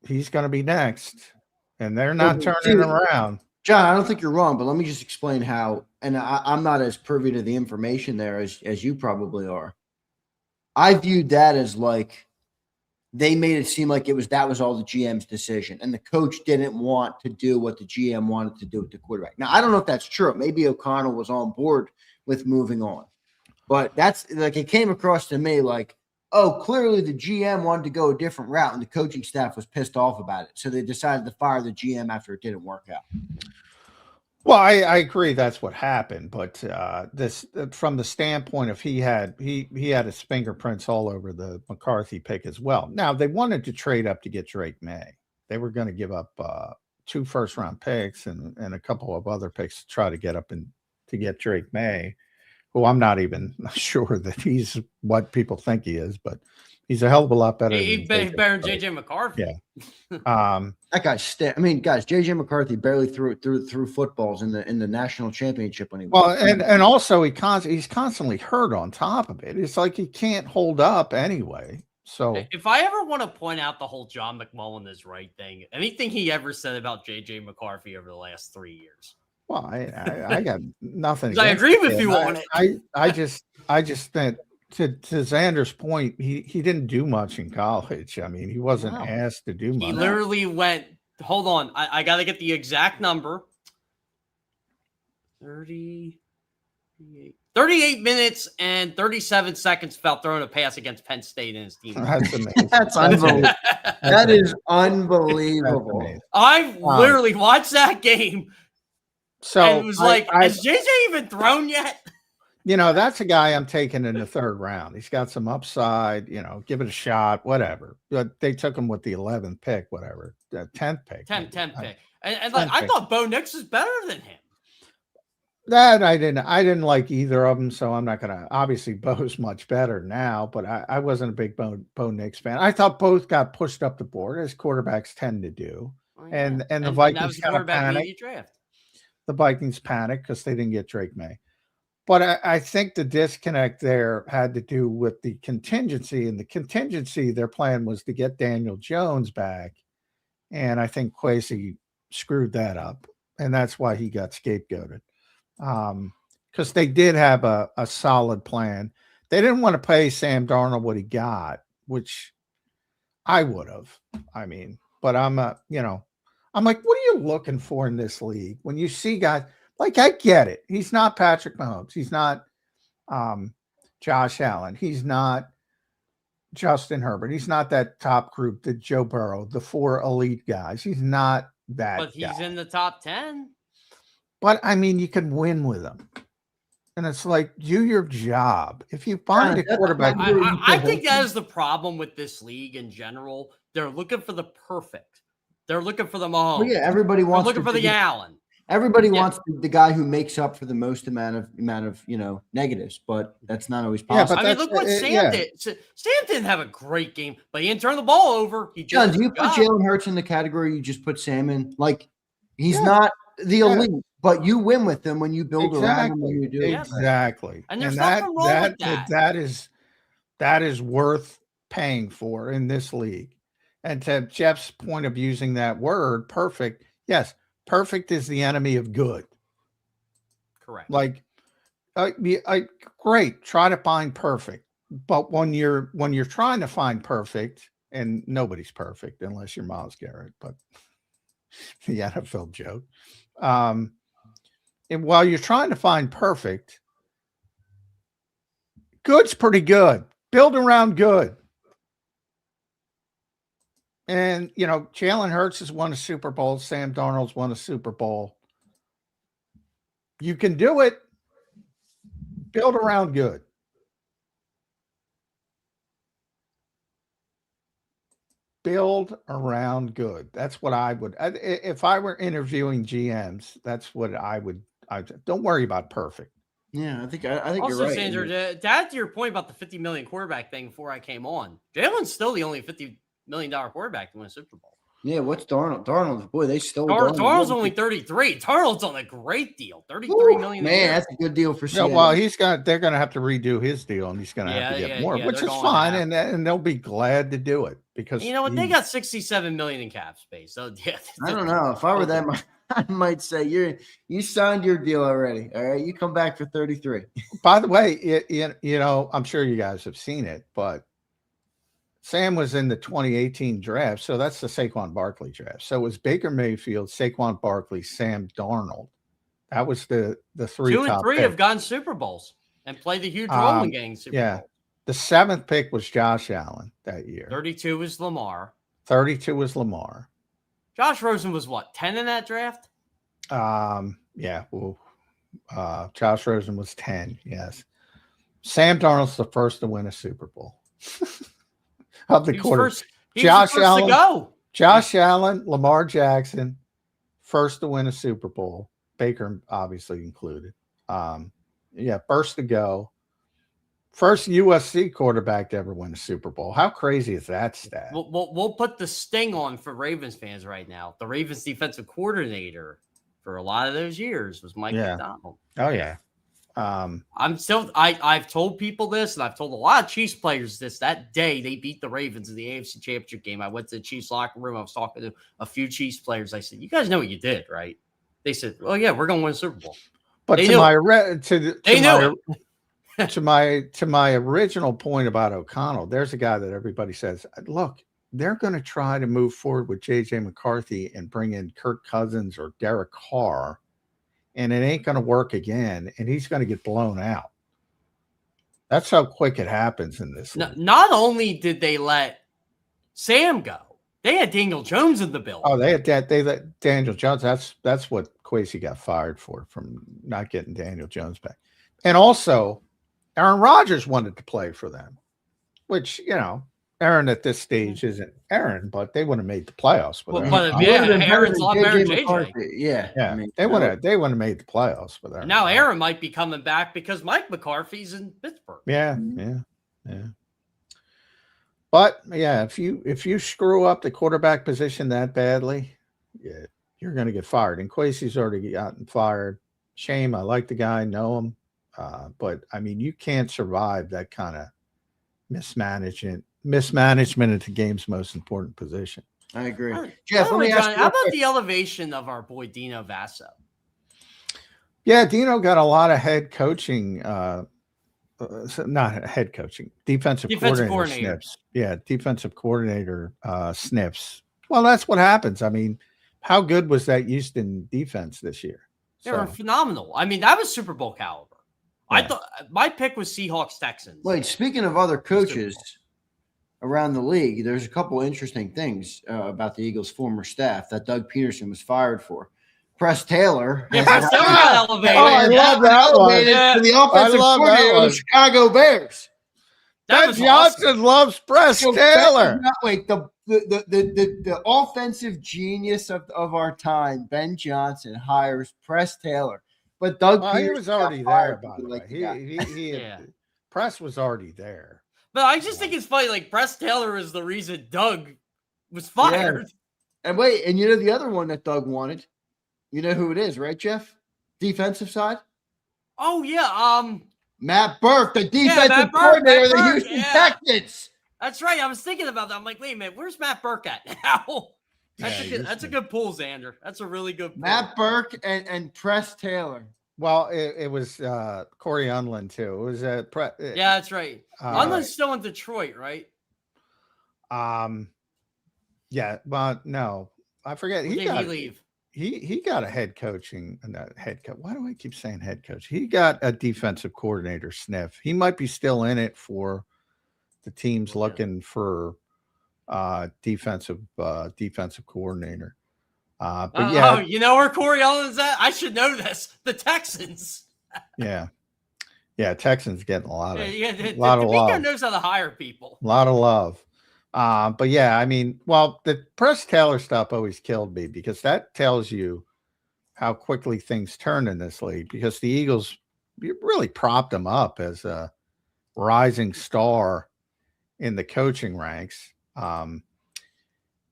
he's going to be next, and they're not turning around. John, I don't think you're wrong, but let me just explain how. And I'm not as privy to the information there as you probably are. I viewed that as like they made it seem like that was all the GM's decision, and the coach didn't want to do what the GM wanted to do with the quarterback. Now, I don't know if that's true. Maybe O'Connell was on board with moving on, but that's like it came across to me like, oh, clearly the GM wanted to go a different route, and the coaching staff was pissed off about it, so they decided to fire the GM after it didn't work out. Well, I agree that's what happened, but this from the standpoint of he had his fingerprints all over the McCarthy pick as well. Now they wanted to trade up to get Drake May. They were going to give up 2 first-round picks and a couple of other picks to try to get up and to get Drake May, who I'm not even sure that he's what people think he is, but he's a hell of a lot better. He's better than JJ McCarthy. Yeah. That guy's guys, JJ McCarthy barely threw footballs in the national championship when he was. Well, and also he's constantly hurt on top of it. It's like he can't hold up anyway. So if I ever want to point out the whole John McMullen is right thing, anything he ever said about JJ McCarthy over the last 3 years. Well, I got nothing. I agree with you on it. I just think to Zander's point, he didn't do much in college. I mean, he wasn't asked to do much. He literally went, hold on, I got to get the exact number. 38 minutes and 37 seconds without throwing a pass against Penn State in his team. That's amazing. That's unbelievable. That is unbelievable. I literally watched that game. So and it was has JJ even thrown yet? That's a guy I'm taking in the 3rd round. He's got some upside, give it a shot, whatever. But they took him with the 11th pick, whatever, 10th pick. 10th pick. And I thought Bo Nix was better than him. That I didn't like either of them, so I'm not going to. Obviously, Bo's much better now, but I wasn't a big Bo Nix fan. I thought both got pushed up the board, as quarterbacks tend to do. And the Vikings kind of panicked. The Vikings panicked because they didn't get Drake May. But I think the disconnect there had to do with the contingency. And the contingency, their plan was to get Daniel Jones back. And I think Krause screwed that up. And that's why he got scapegoated. Because they did have a solid plan. They didn't want to pay Sam Darnold what he got, which I would have. I mean, but I'm like, what are you looking for in this league? When you see guys, like, I get it. He's not Patrick Mahomes. He's not Josh Allen. He's not Justin Herbert. He's not that top group, the Joe Burrow, the 4 elite guys. He's not that But he's in the top 10. But, I mean, you can win with him. And it's like, do your job. If you find a quarterback. I think that is the problem with this league in general. They're looking for the perfect. They're looking for the Mahomes. Well, yeah, everybody wants. They're looking for the Allen. Everybody wants the guy who makes up for the most amount of negatives, but that's not always possible. I mean, look what Sam did. Sam didn't have a great game, but he didn't turn the ball over. John, do you put Jalen Hurts in the category you just put Sam in? Like, he's not the elite, but you win with him when you build around him. When you do exactly, and there's nothing wrong with that. That is worth paying for in this league. And to Jeff's point of using that word, perfect. Yes. Perfect is the enemy of good. Correct. Like, great. Try to find perfect, but when you're trying to find perfect, and nobody's perfect unless you're Myles Garrett, but the NFL joke. And while you're trying to find perfect, good's pretty good. Build around good. And, Jalen Hurts has won a Super Bowl. Sam Darnold's won a Super Bowl. You can do it. Build around good. Build around good. That's what I would. If I were interviewing GMs, that's what I would. Don't worry about perfect. Yeah, I think also, you're right. Zander, to add to your point about the $50 million quarterback thing before I came on, Jalen's still the only $50 million quarterback to win a Super Bowl. Yeah, what's Darnold? Darnold, boy, they stole Darnold's only 33. Darnold's on a great deal, 33 million. Man, that's a good deal for Seattle. Well, they're going to have to redo his deal, and he's going to have to get more, which is fine, and they'll be glad to do it because you know what, they got 67 million in cap space. So yeah, I don't know if I were them, I might say you signed your deal already. All right, you come back for 33. By the way, I'm sure you guys have seen it, but Sam was in the 2018 draft, so that's the Saquon Barkley draft. So it was Baker Mayfield, Saquon Barkley, Sam Darnold. That was the three. 2 and 3 picks. have gone Super Bowls and played the huge role in getting Super Bowl. The 7th pick was Josh Allen that year. 32 was Lamar. 32 was Lamar. Josh Rosen was what, 10 in that draft? Yeah. Well, Josh Rosen was 10. Yes. Sam Darnold's the first to win a Super Bowl. Of the quarter. Josh Allen to go. Josh Allen, Lamar Jackson, first to win a Super Bowl. Baker obviously included. First to go. First USC quarterback to ever win a Super Bowl. How crazy is that stat? We'll put the sting on for Ravens fans right now. The Ravens defensive coordinator for a lot of those years was Mike McDonald. Oh yeah. I've told people this, and I've told a lot of Chiefs players this. That day they beat the Ravens in the AFC Championship game, I went to the Chiefs locker room. I was talking to a few Chiefs players. I said, "You guys know what you did, right?" They said, "Oh yeah, we're going to win a Super Bowl." But they to my original point about O'Connell, there's a guy that everybody says, "Look, they're going to try to move forward with JJ McCarthy and bring in Kirk Cousins or Derek Carr. And it ain't going to work again, and he's going to get blown out." That's how quick it happens in this. Not only did they let Sam go, they had Daniel Jones in the building. Oh, they let Daniel Jones. That's what Kwesi got fired for, from not getting Daniel Jones back. And also, Aaron Rodgers wanted to play for them, which, Aaron at this stage isn't Aaron, but they would have made the playoffs with Aaron. But Aaron's a lot better than JJ. Yeah. I mean, they would have made the playoffs with Aaron. Now Aaron might be coming back because Mike McCarthy's in Pittsburgh. Yeah. But if you screw up the quarterback position that badly, you're going to get fired. And Kwesi's already gotten fired. Shame. I like the guy, know him, but I mean, you can't survive that kind of mismanagement at the game's most important position. I agree. Jeff, let me ask you, how about the elevation of our boy Dino Vasso? Yeah, Dino got a lot of head coaching, not head coaching, defensive coordinator sniffs. Yeah, defensive coordinator sniffs. Well, that's what happens. I mean, how good was that Houston defense this year? They were phenomenal. I mean, that was Super Bowl caliber. Yeah. I thought my pick was Seahawks Texans. Wait, speaking of other coaches around the league, there's a couple interesting things about the Eagles' former staff that Doug Peterson was fired for. Press Taylor. Yeah, Press Taylor got elevated. Oh, I love that one. To the offensive coordinator of the Chicago Bears. Ben Johnson loves Press Taylor. Wait, the offensive genius of our time, Ben Johnson, hires Press Taylor. But Doug Peterson, he was already there, by the way. Press was already there. But I just think it's funny. Like, Press Taylor is the reason Doug was fired. Yeah. And wait, and you know the other one that Doug wanted? You know who it is, right, Jeff? Defensive side? Oh, yeah. Matt Burke, the defensive coordinator of the Houston Texans. That's right. I was thinking about that. I'm like, wait a minute, where's Matt Burke at now? That's a good pull, Zander. That's a really good pull. Matt Burke and Press Taylor. Well, it was Corey Unlin too. It was yeah, that's right. Unlin's still in Detroit, right? Yeah, but no, I forget. He leave. He got a head coaching. Head coach. Why do I keep saying head coach? He got a defensive coordinator sniff. He might be still in it for the teams looking for defensive coordinator. But you know where Corey Allen's at? I should know this. The Texans. Yeah, Texans getting a lot of love. Knows how to hire people. A lot of love. But yeah, I mean, well, the Press Taylor stuff always killed me because that tells you how quickly things turn in this league. Because the Eagles really propped him up as a rising star in the coaching ranks.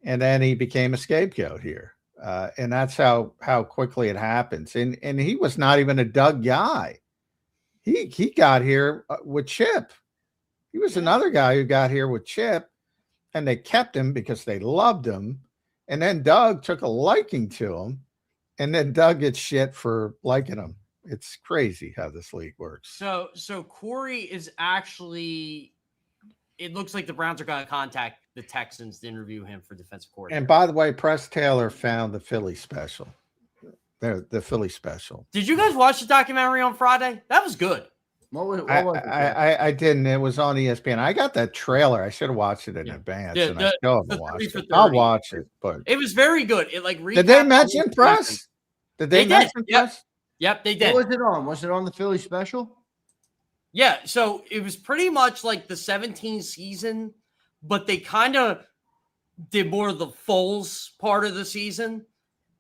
and then he became a scapegoat here. And that's how quickly it happens. And he was not even a Doug guy. He got here with Chip. He was another guy who got here with Chip, and they kept him because they loved him. And then Doug took a liking to him, and then Doug gets shit for liking him. It's crazy how this league works. So Corey is actually. It looks like the Browns are going to contact the Texans to interview him for defensive coordinator. And by the way, Press Taylor found the Philly special. The Philly special. Did you guys watch the documentary on Friday? That was good. What was it? I didn't. It was on ESPN. I got that trailer. I should have watched it in advance, and I still haven't watched it. I'll watch it, but it was very good. It did they mention Press? Did they mention Press? Yep, they did. What was it on? Was it on the Philly special? Yeah, so it was pretty much like the 17 season, but they kind of did more of the Foles part of the season.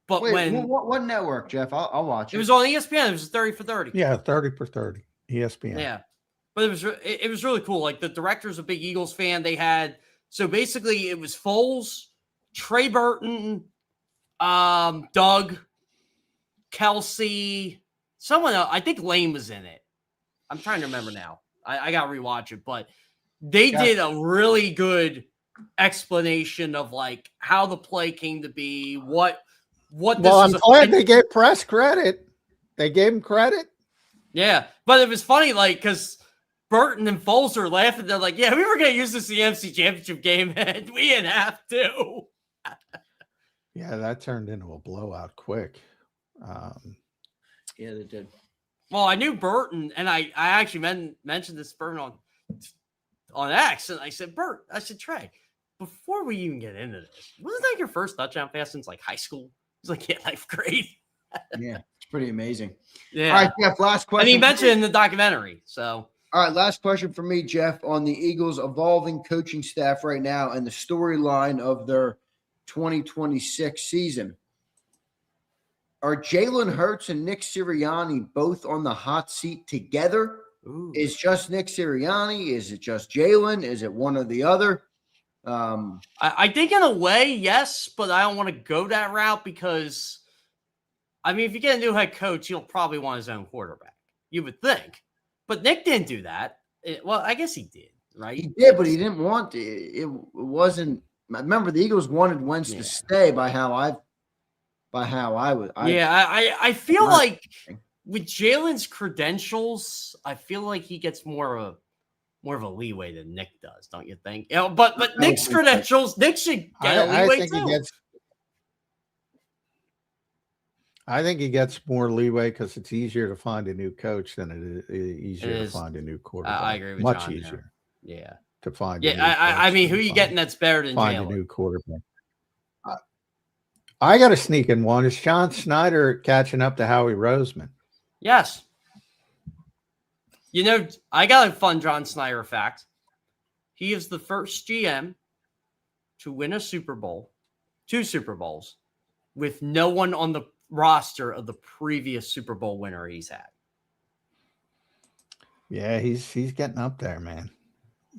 But what network, Jeff? I'll watch it. It was on ESPN. It was 30 for 30. Yeah, 30 for 30. ESPN. Yeah, but it was really cool. Like the director's a big Eagles fan. They had so basically it was Foles, Trey Burton, Doug, Kelsey, someone else. I think Lane was in it. I'm trying to remember now. I got to rewatch it, but they did a really good explanation of like how the play came to be, what. Well, I'm glad they gave Press credit. They gave him credit. Yeah, but it was funny, like because Burton and Foles are laughing. They're like, "Yeah, we were going to use this in the NFC Championship game, and we didn't have to." Yeah, that turned into a blowout quick. Yeah, they did. Well, I knew Burton, and I actually mentioned this Burton on X, and I said, Trey, before we even get into this, wasn't that your first touchdown pass since like high school? He's like, yeah, ninth grade. Yeah, it's pretty amazing. Yeah. All right, Jeff, last question. And he mentioned in the documentary, so. All right, last question for me, Jeff, on the Eagles' evolving coaching staff right now and the storyline of their 2026 season. Are Jalen Hurts and Nick Sirianni both on the hot seat together? Ooh. Is just Nick Sirianni? Is it just Jalen? Is it one or the other? I think in a way, yes, but I don't want to go that route because, I mean, if you get a new head coach, he'll probably want his own quarterback. You would think. But Nick didn't do that. Well, I guess he did, right? He did, but he didn't want to. It wasn't. I remember the Eagles wanted Wentz to stay by how I would. I feel like with Jalen's credentials, I feel like he gets more of a leeway than Nick does, don't you think? You know, but Nick's credentials, Nick should get a leeway too. I think he gets more leeway because it's easier to find a new coach than it is easier to find a new quarterback. I agree with much John easier. There. Yeah, to find. Yeah, I mean, who are you getting that's better than find Jalen? A new quarterback? I got a sneaking one. Is John Snyder catching up to Howie Roseman? Yes. You know, I got a fun John Snyder fact. He is the first GM to win a Super Bowl, 2 Super Bowls, with no one on the roster of the previous Super Bowl winner he's had. Yeah, he's getting up there, man.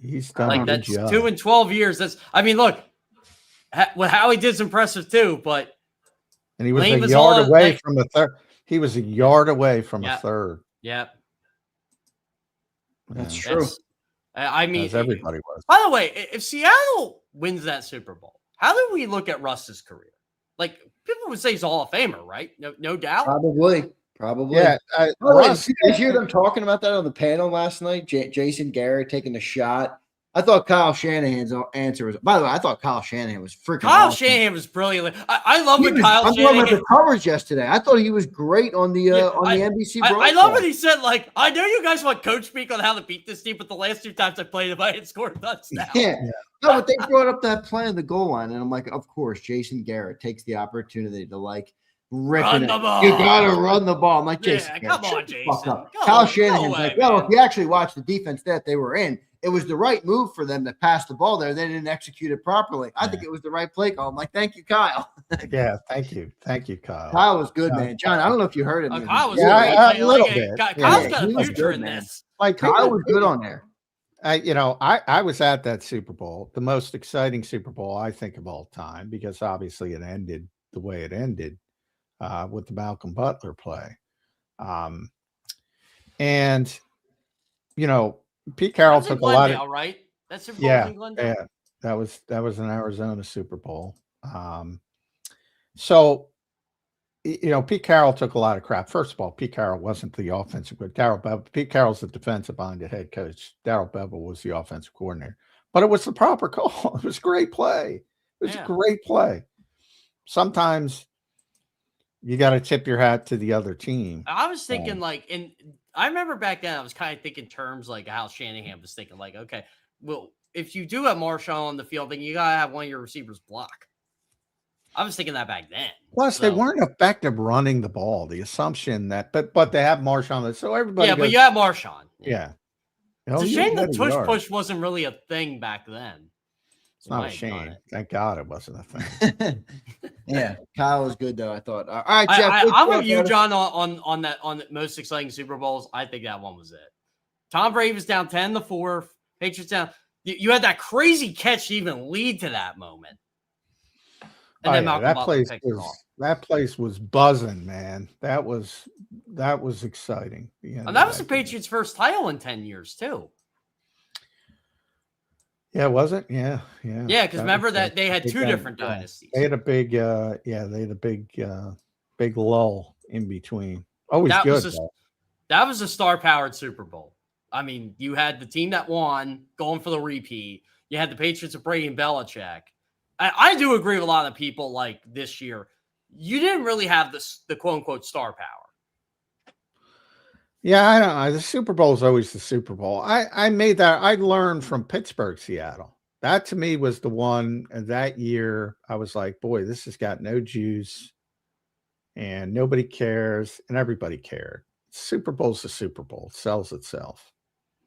He's done like that's job. 2 in 12 years. Look, what Howie did is impressive too, but and he was a yard away from a third. He was a yard away from a third. Yep. That's true. I mean, everybody was. By the way, if Seattle wins that Super Bowl, how do we look at Russ's career? Like people would say he's a Hall of Famer, right? No doubt. Probably. Yeah. Did you hear them talking about that on the panel last night? Jason Garrett taking the shot. I thought Kyle Shanahan's answer was. By the way, I thought Kyle Shanahan was freaking. Kyle awesome. Shanahan was brilliant. I love when Kyle Shanahan. I'm talking about the coverage yesterday. I thought he was great on the NBC broadcast. I love what he said. Like, I know you guys want coach speak on how to beat this team, but the last 2 times I played him, I had scored a touchdown. Yeah. No, but they brought up that play on the goal line, and I'm like, of course, Jason Garrett takes the opportunity to run the ball. You gotta run the ball. I'm like, Jason, come on, Jason. Kyle Shanahan's like, well, if you actually watch the defense that they were in, it was the right move for them to pass the ball there. They didn't execute it properly. I think it was the right play call. I'm like, thank you, Kyle. Yeah, thank you, Kyle. Kyle was good, man. John, I don't know if you heard it. Kyle was a little bit. Kyle's got a future in this. Like Kyle was good on there. I was at that Super Bowl, the most exciting Super Bowl I think of all time, because obviously it ended the way it ended with the Malcolm Butler play. And Pete Carroll took a lot of right. That's Super Bowl in Glendale. Yeah, that was an Arizona Super Bowl. So Pete Carroll took a lot of crap. First of all, Pete Carroll wasn't the offensive coordinator. Pete Carroll's the defensive-minded head coach. Darrell Bevell was the offensive coordinator. But it was the proper call. It was a great play. It was a great play. Sometimes you got to tip your hat to the other team. I was thinking I remember back then I was kind of thinking terms like how Shanahan was thinking like, okay, well, if you do have Marshawn on the field, then you got to have one of your receivers block. I was thinking that back then. Plus, they weren't effective running the ball. The assumption that, but they have Marshawn, so everybody. Yeah, but you have Marshawn. Yeah. It's a shame the push wasn't really a thing back then. It's not a shame. Thank God it wasn't a thing. Yeah, Kyle was good though. I thought. All right, Jeff. I'm with you, John, on the most exciting Super Bowls. I think that one was it. Tom Brady was down 10-4. Patriots down. You had that crazy catch to even lead to that moment. And then that place was buzzing, man. That was exciting. And that was the Patriots' first title in 10 years too. Yeah, was it? Yeah. Yeah, because remember that they had two different dynasties. They had a big, big lull in between. Always good. That was a star-powered Super Bowl. I mean, you had the team that won going for the repeat. You had the Patriots of Brady and Belichick. I do agree with a lot of people like this year. You didn't really have the quote-unquote star power. Yeah, I don't know. The Super Bowl is always the Super Bowl. I made that. I learned from Pittsburgh, Seattle. That to me was the one that year. I was like, boy, this has got no juice and nobody cares and everybody cared. Super Bowl's the Super Bowl. It sells itself.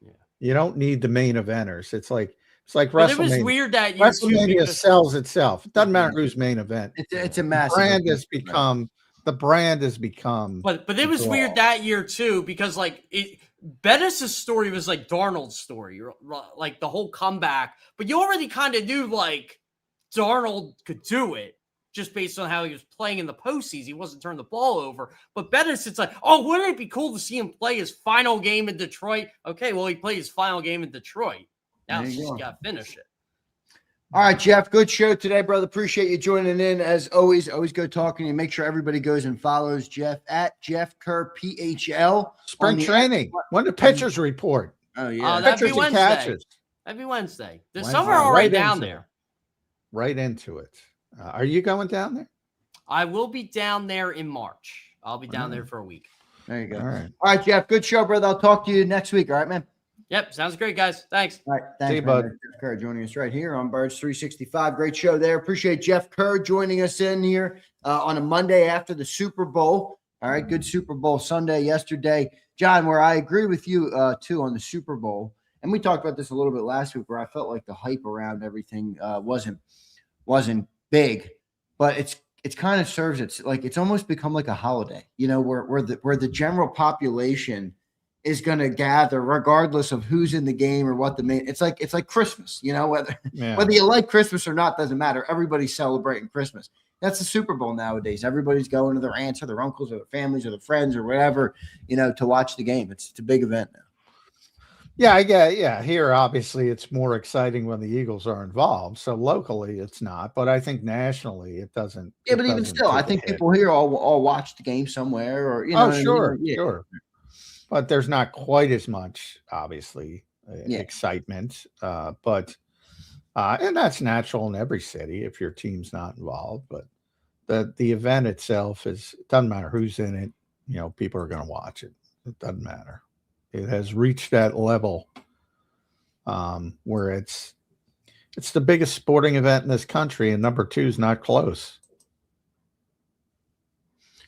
Yeah. You don't need the main eventers. It's like WrestleMania. It was weird that WrestleMania sells itself. It doesn't matter who's main event. It's a massive brand has become. The brand has become. But it was weird that year too, because Bettis' story was like Darnold's story, like the whole comeback. But you already kind of knew like Darnold could do it just based on how he was playing in the postseason. He wasn't turning the ball over. But Bettis, it's like, oh, wouldn't it be cool to see him play his final game in Detroit? Okay, well, he played his final game in Detroit. Now he's just got to finish it. All right, Jeff, good show today, brother. Appreciate you joining in. As always good talking to you. Make sure everybody goes and follows Jeff at Jeff Kerr PHL. Spring training. When the pitchers report. Oh, yeah. That'd be Wednesday. Catches. That'd be Wednesday. There's somewhere already down there. Right into it. Are you going down there? I will be down there in March. I'll be down there for a week. There you go. All right, Jeff. Good show, brother. I'll talk to you next week. All right, man. Yep, sounds great, guys. Thanks. All right, thanks, you, bud. Jeff Kerr joining us right here on Birds 365. Great show there. Appreciate Jeff Kerr joining us in here on a Monday after the Super Bowl. All right, good Super Bowl Sunday yesterday. John, where I agree with you, too, on the Super Bowl, and we talked about this a little bit last week, where I felt like the hype around everything wasn't big, but it's kind of serves it's almost become like a holiday, where the general population is going to gather regardless of who's in the game or what the main. It's like Christmas, whether you like Christmas or not doesn't matter. Everybody's celebrating Christmas. That's the Super Bowl nowadays. Everybody's going to their aunts or their uncles or their families or their friends or whatever, to watch the game. It's a big event now. Yeah, yeah. Here, obviously, it's more exciting when the Eagles are involved. So locally, it's not. But I think nationally, it doesn't. Yeah, but even still, I think people here all watch the game somewhere, or sure, sure. But there's not quite as much, obviously, excitement. But and that's natural in every city if your team's not involved. But the event itself it doesn't matter who's in it. People are going to watch it. It doesn't matter. It has reached that level where it's the biggest sporting event in this country, and number 2 is not close.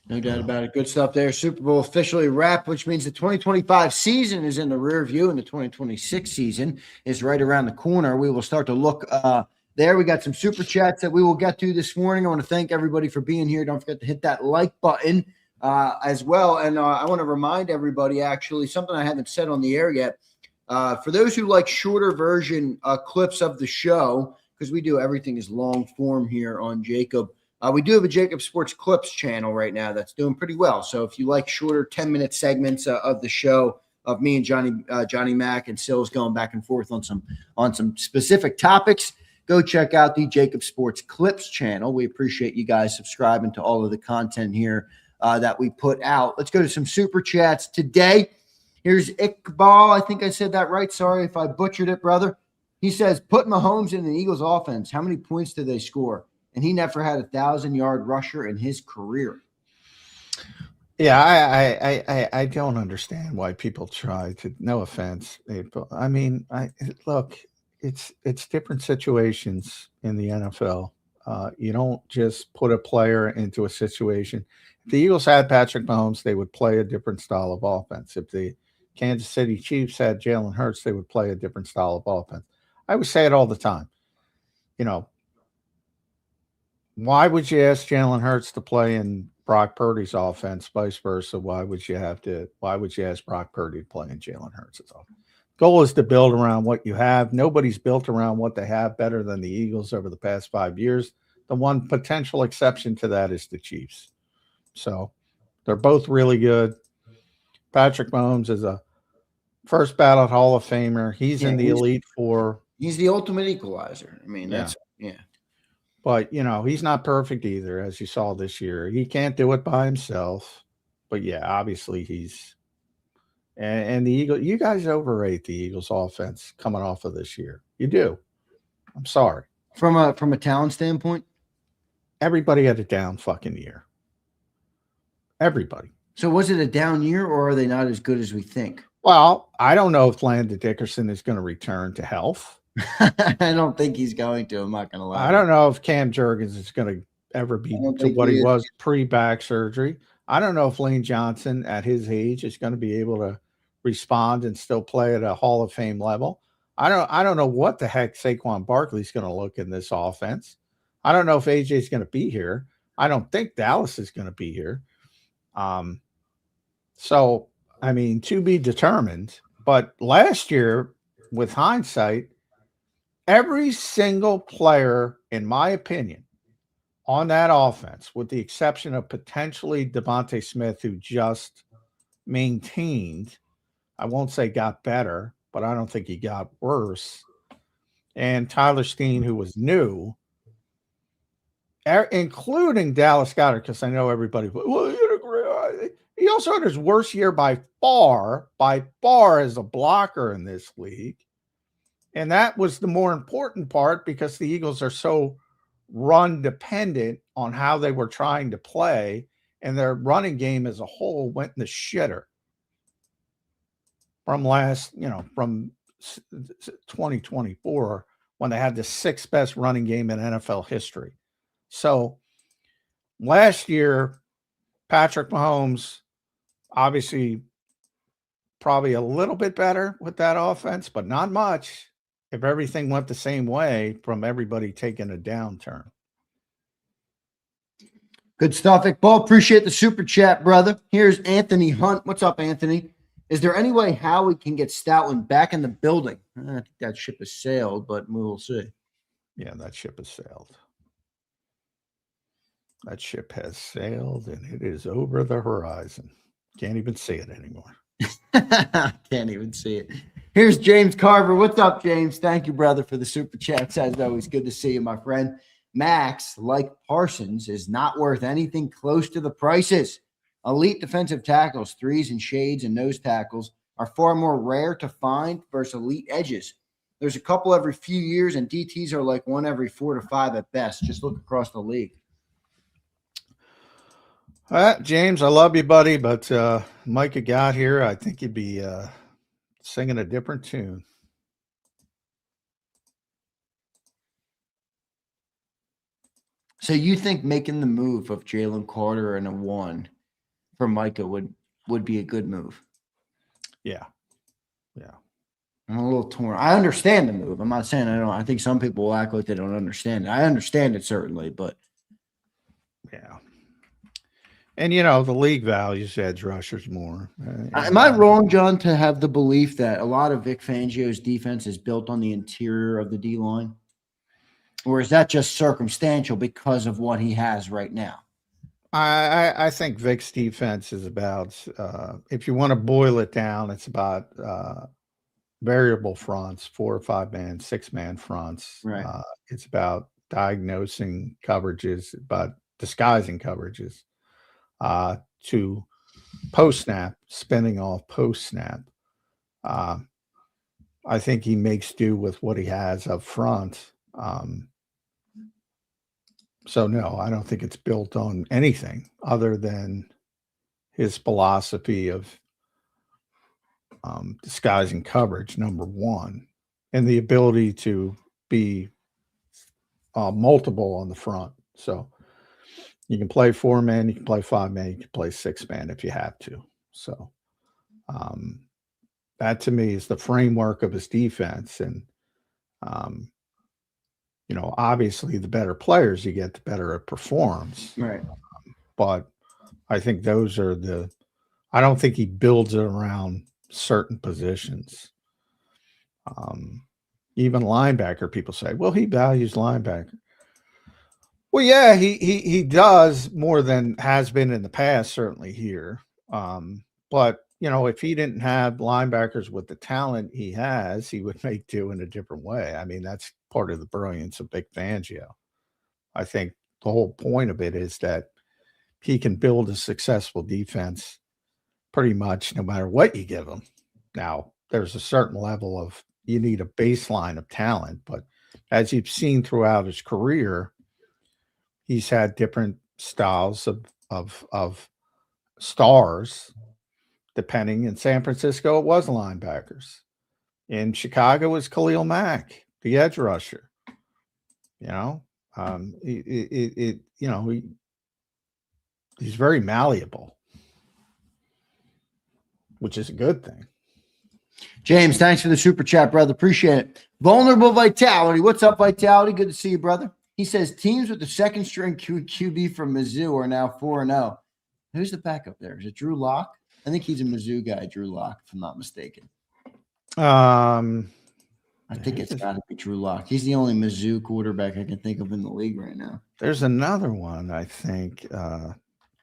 No doubt about it. Good stuff there. Super Bowl officially wrapped, which means the 2025 season is in the rear view and the 2026 season is right around the corner. We will start to look there. We got some super chats that we will get to this morning. I want to thank everybody for being here. Don't forget to hit that like button as well. And I want to remind everybody, actually, something I haven't said on the air yet. For those who like shorter version clips of the show, because we do everything is long form here on JAKIB, we do have a JAKIB Sports Clips channel right now that's doing pretty well. So if you like shorter 10-minute segments of the show of me and Johnny Mac and Sills going back and forth on some specific topics, go check out the JAKIB Sports Clips channel. We appreciate you guys subscribing to all of the content here that we put out. Let's go to some super chats today. Here's Iqbal. I think I said that right. Sorry if I butchered it, brother. He says, put Mahomes in the Eagles offense. How many points did they score? And he never had a 1,000-yard rusher in his career. Yeah, I don't understand why people try to. No offense, April. I mean, look, it's different situations in the NFL. You don't just put a player into a situation. If the Eagles had Patrick Mahomes, they would play a different style of offense. If the Kansas City Chiefs had Jalen Hurts, they would play a different style of offense. I would say it all the time. You know, why would you ask Jalen Hurts to play in Brock Purdy's offense? Vice versa. Why would you ask Brock Purdy to play in Jalen Hurts' offense? Goal is to build around what you have. Nobody's built around what they have better than the Eagles over the past 5 years. The one potential exception to that is the Chiefs. So they're both really good. Patrick Mahomes is a first ballot Hall of Famer. He's in the Elite Four. He's the ultimate equalizer. I mean, that's. But, you know, he's not perfect either, as you saw this year. He can't do it by himself. But, yeah, obviously he's – and the Eagles – you guys overrate the Eagles' offense coming off of this year. You do. I'm sorry. From a talent standpoint? Everybody had a down fucking year. Everybody. So was it a down year, or are they not as good as we think? Well, I don't know if Landon Dickerson is going to return to health. I don't think he's going to. I'm not going to lie. I don't know if Cam Jurgens is going to ever be to what he was pre-back surgery. I don't know if Lane Johnson at his age is going to be able to respond and still play at a Hall of Fame level. I don't know what the heck Saquon Barkley's going to look in this offense. I don't know if AJ is going to be here. I don't think Dallas is going to be here. So, I mean, to be determined. But last year, with hindsight, every single player, in my opinion, on that offense, with the exception of potentially Devontae Smith, who just maintained, I won't say got better, but I don't think he got worse, and Tyler Steen, who was new, including Dallas Goedert, because I know everybody, well, he also had his worst year by far as a blocker in this league. And that was the more important part because the Eagles are so run dependent on how they were trying to play, and their running game as a whole went in the shitter from from 2024 when they had the sixth best running game in NFL history. So last year, Patrick Mahomes, obviously probably a little bit better with that offense, but not much. If everything went the same way from everybody taking a downturn. Good stuff, Iqbal. Appreciate the super chat, brother. Here's Anthony Hunt. What's up, Anthony? Is there any way Howie can get Stoutland back in the building? I think that ship has sailed, but we'll see. Yeah, that ship has sailed. That ship has sailed, and it is over the horizon. Can't even see it anymore. Can't even see it. Here's James Carver. What's up, James? Thank you, brother, for the super chats. As always, good to see you, my friend. Max, like Parsons, is not worth anything close to the prices. Elite defensive tackles, threes and shades and nose tackles are far more rare to find versus elite edges. There's a couple every few years, and DTs are like one every 4 to 5 at best. Just look across the league. James, I love you, buddy, but Micah got here. I think he'd be singing a different tune. So you think making the move of Jalen Carter and a 1 for Micah would be a good move? Yeah. I'm a little torn. I understand the move. I'm not saying I don't. I think some people will act like they don't understand it. I understand it certainly, but yeah. And the league values edge rushers more. Am I wrong, John, to have the belief that a lot of Vic Fangio's defense is built on the interior of the D line? Or is that just circumstantial because of what he has right now? I think Vic's defense is about, if you want to boil it down, it's about variable fronts, 4 or 5 man, 6-man fronts. Right. It's about diagnosing coverages, about disguising coverages to post snap, spinning off post snap. I think he makes do with what he has up front. So no, I don't think it's built on anything other than his philosophy of disguising coverage, number one, and the ability to be multiple on the front. So you can play 4-man, you can play 5-man, you can play 6-man if you have to. So that to me is the framework of his defense. And obviously the better players you get, the better it performs. Right. But I think those are I don't think he builds it around certain positions. Even linebacker, people say, well, he values linebacker. Well, yeah, he does more than has been in the past, certainly here. But if he didn't have linebackers with the talent he has, he would make do in a different way. I mean, that's part of the brilliance of Vic Fangio. I think the whole point of it is that he can build a successful defense pretty much no matter what you give him. Now, there's a certain level of, you need a baseline of talent, but as you've seen throughout his career, he's had different styles of stars. Depending, in San Francisco, it was linebackers. In Chicago, it was Khalil Mack, the edge rusher. He's very malleable, which is a good thing. James, thanks for the super chat, brother. Appreciate it. Vulnerable Vitality. What's up, Vitality? Good to see you, brother. He says teams with the second string QB from Mizzou are now 4-0. Who's the backup there? Is it Drew Lock? I think he's a Mizzou guy, Drew Lock, if I'm not mistaken. I think it's got to be Drew Lock. He's the only Mizzou quarterback I can think of in the league right now. There's another one, I think.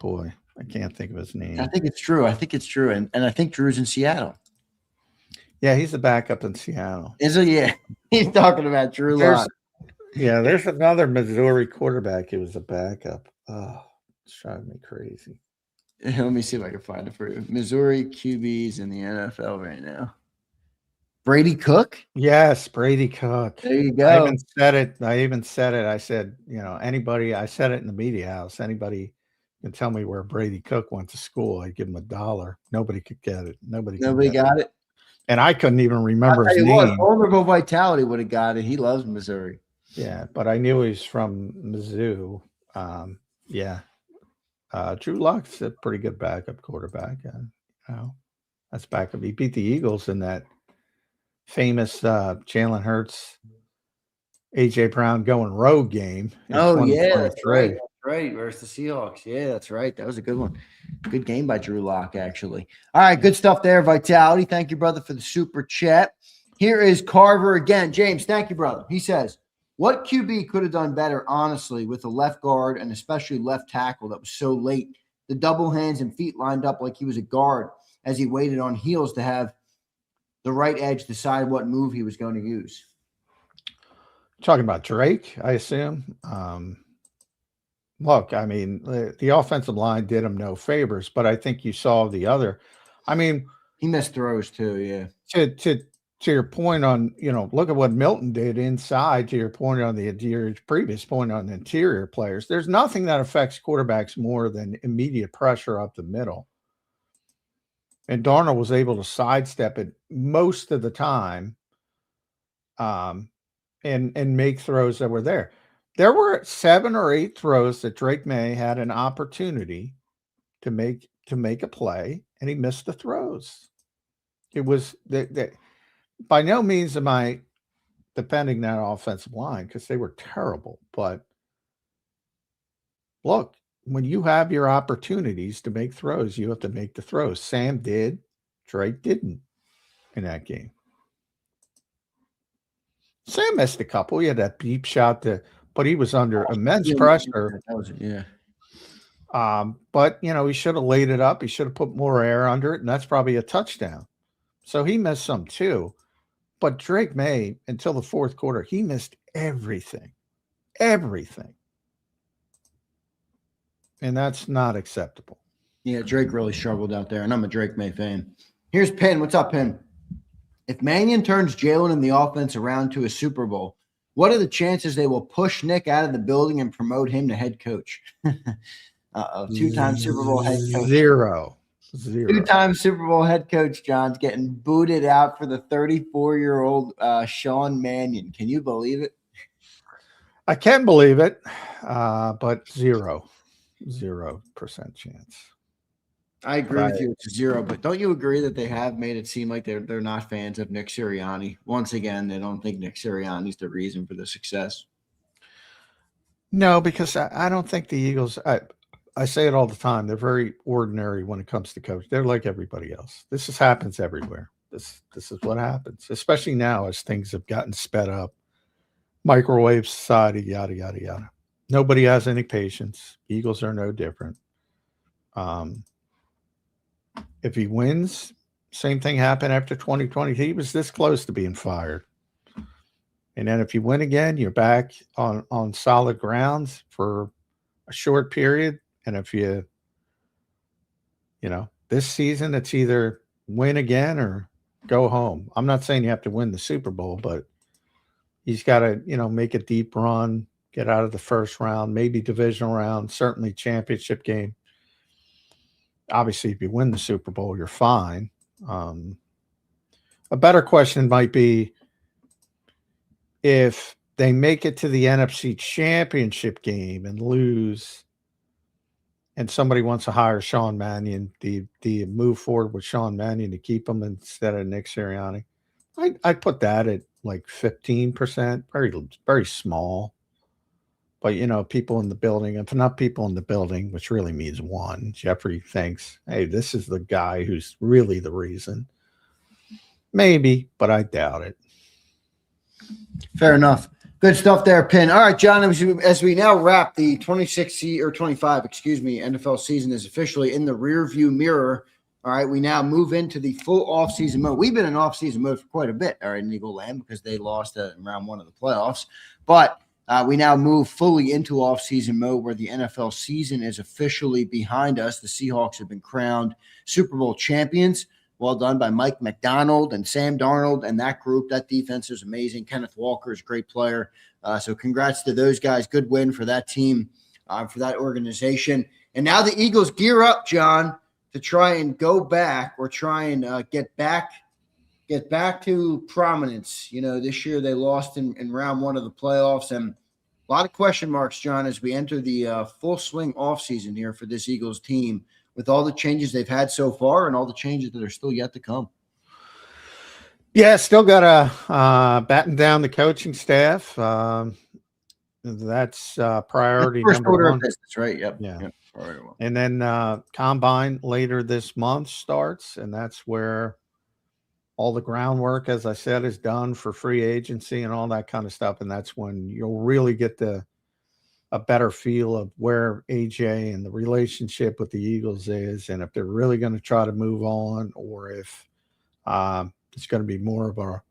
Boy, I can't think of his name. I think it's Drew. And I think Drew's in Seattle. Yeah, he's the backup in Seattle. Is it? Yeah. He's talking about Drew Lock. Yeah, there's another Missouri quarterback. He was a backup. Oh, it's driving me crazy. Let me see if I can find it for you. Missouri QBs in the NFL right now. Brady Cook? Yes, Brady Cook. There you go. I even said it. I said, anybody, I said it in the media house. Anybody can tell me where Brady Cook went to school. I'd give him $1. Nobody could get it. Nobody got it. And I couldn't even remember his name. Vulnerable Vitality would have got it. He loves Missouri. Yeah, but I knew he's from Mizzou. Yeah. Drew Lock's a pretty good backup quarterback. That's backup. He beat the Eagles in that famous Jalen Hurts, AJ Brown going rogue game. Oh, yeah, that's right. Right, versus the Seahawks. Yeah, that's right. That was a good one. Good game by Drew Lock, actually. All right, good stuff there, Vitality. Thank you, brother, for the super chat. Here is Carver again. James, thank you, brother. He says, what QB could have done better, honestly, with the left guard and especially left tackle that was so late? The double hands and feet lined up like he was a guard as he waited on heels to have the right edge decide what move he was going to use. Talking about Drake, I assume. Look, I mean, the offensive line did him no favors, but I think you saw the other. I mean, he missed throws too. Yeah. To your point on, look at what Milton did inside. To your point on your previous point on the interior players, there's nothing that affects quarterbacks more than immediate pressure up the middle. And Darnold was able to sidestep it most of the time, and make throws that were there. There were 7 or 8 throws that Drake May had an opportunity to make a play, and he missed the throws. It was that by no means am I defending that offensive line because they were terrible. But look, when you have your opportunities to make throws, you have to make the throws. Sam did, Drake didn't in that game. Sam missed a couple. He had that deep shot but he was under immense pressure. That was it, yeah. But he should have laid it up. He should have put more air under it, and that's probably a touchdown. So he missed some too. But Drake May, until the fourth quarter, he missed everything. Everything. And that's not acceptable. Yeah, Drake really struggled out there, and I'm a Drake May fan. Here's Penn. What's up, Penn? If Mannion turns Jalen and the offense around to a Super Bowl, what are the chances they will push Nick out of the building and promote him to head coach? Two-time Super Bowl head coach. Zero. Two-time Super Bowl head coach John's getting booted out for the 34-year-old Sean Mannion. Can you believe it? I can believe it, but 0% chance. I agree with you. It's 0, but don't you agree that they have made it seem like they're not fans of Nick Sirianni? Once again, they don't think Nick Sirianni's the reason for the success. No, because I don't think the Eagles. I say it all the time. They're very ordinary when it comes to coach. They're like everybody else. This happens everywhere. This is what happens, especially now as things have gotten sped up. Microwave society, yada yada yada. Nobody has any patience. Eagles are no different. If he wins, same thing happened after 2020. He was this close to being fired. And then if you win again, you're back on solid grounds for a short period. And if this season, it's either win again or go home. I'm not saying you have to win the Super Bowl, but he's got to, make a deep run, get out of the first round, maybe divisional round, certainly championship game. Obviously, if you win the Super Bowl, you're fine. A better question might be if they make it to the NFC Championship game and lose, and somebody wants to hire Sean Mannion, do you move forward with Sean Mannion to keep him instead of Nick Sirianni? I'd put that at like 15%, very, very small. But, people in the building, if not people in the building, which really means one, Jeffrey thinks, hey, this is the guy who's really the reason. Maybe, but I doubt it. Fair enough. Good stuff there, Penn. All right, John, as we now wrap the 25, NFL season is officially in the rearview mirror. All right, we now move into the full offseason mode. We've been in offseason mode for quite a bit, all right, in Eagle Land, because they lost in round 1 of the playoffs. But we now move fully into offseason mode where the NFL season is officially behind us. The Seahawks have been crowned Super Bowl champions. Well done by Mike McDonald and Sam Darnold and that group. That defense is amazing. Kenneth Walker is a great player. So congrats to those guys. Good win for that team, for that organization. And now the Eagles gear up, John, to try and go back or try and get back to prominence. This year they lost in round 1 of the playoffs, and a lot of question marks, John, as we enter the full swing offseason here for this Eagles team with all the changes they've had so far and all the changes that are still yet to come. Yeah, still got to batten down the coaching staff. That's priority First number order 1. of business, right? Yep. Yeah. Yep. And then Combine later this month starts, and that's where all the groundwork, as I said, is done for free agency and all that kind of stuff. And that's when you'll really get a better feel of where AJ and the relationship with the Eagles is, and if they're really going to try to move on, or if it's going to be more of a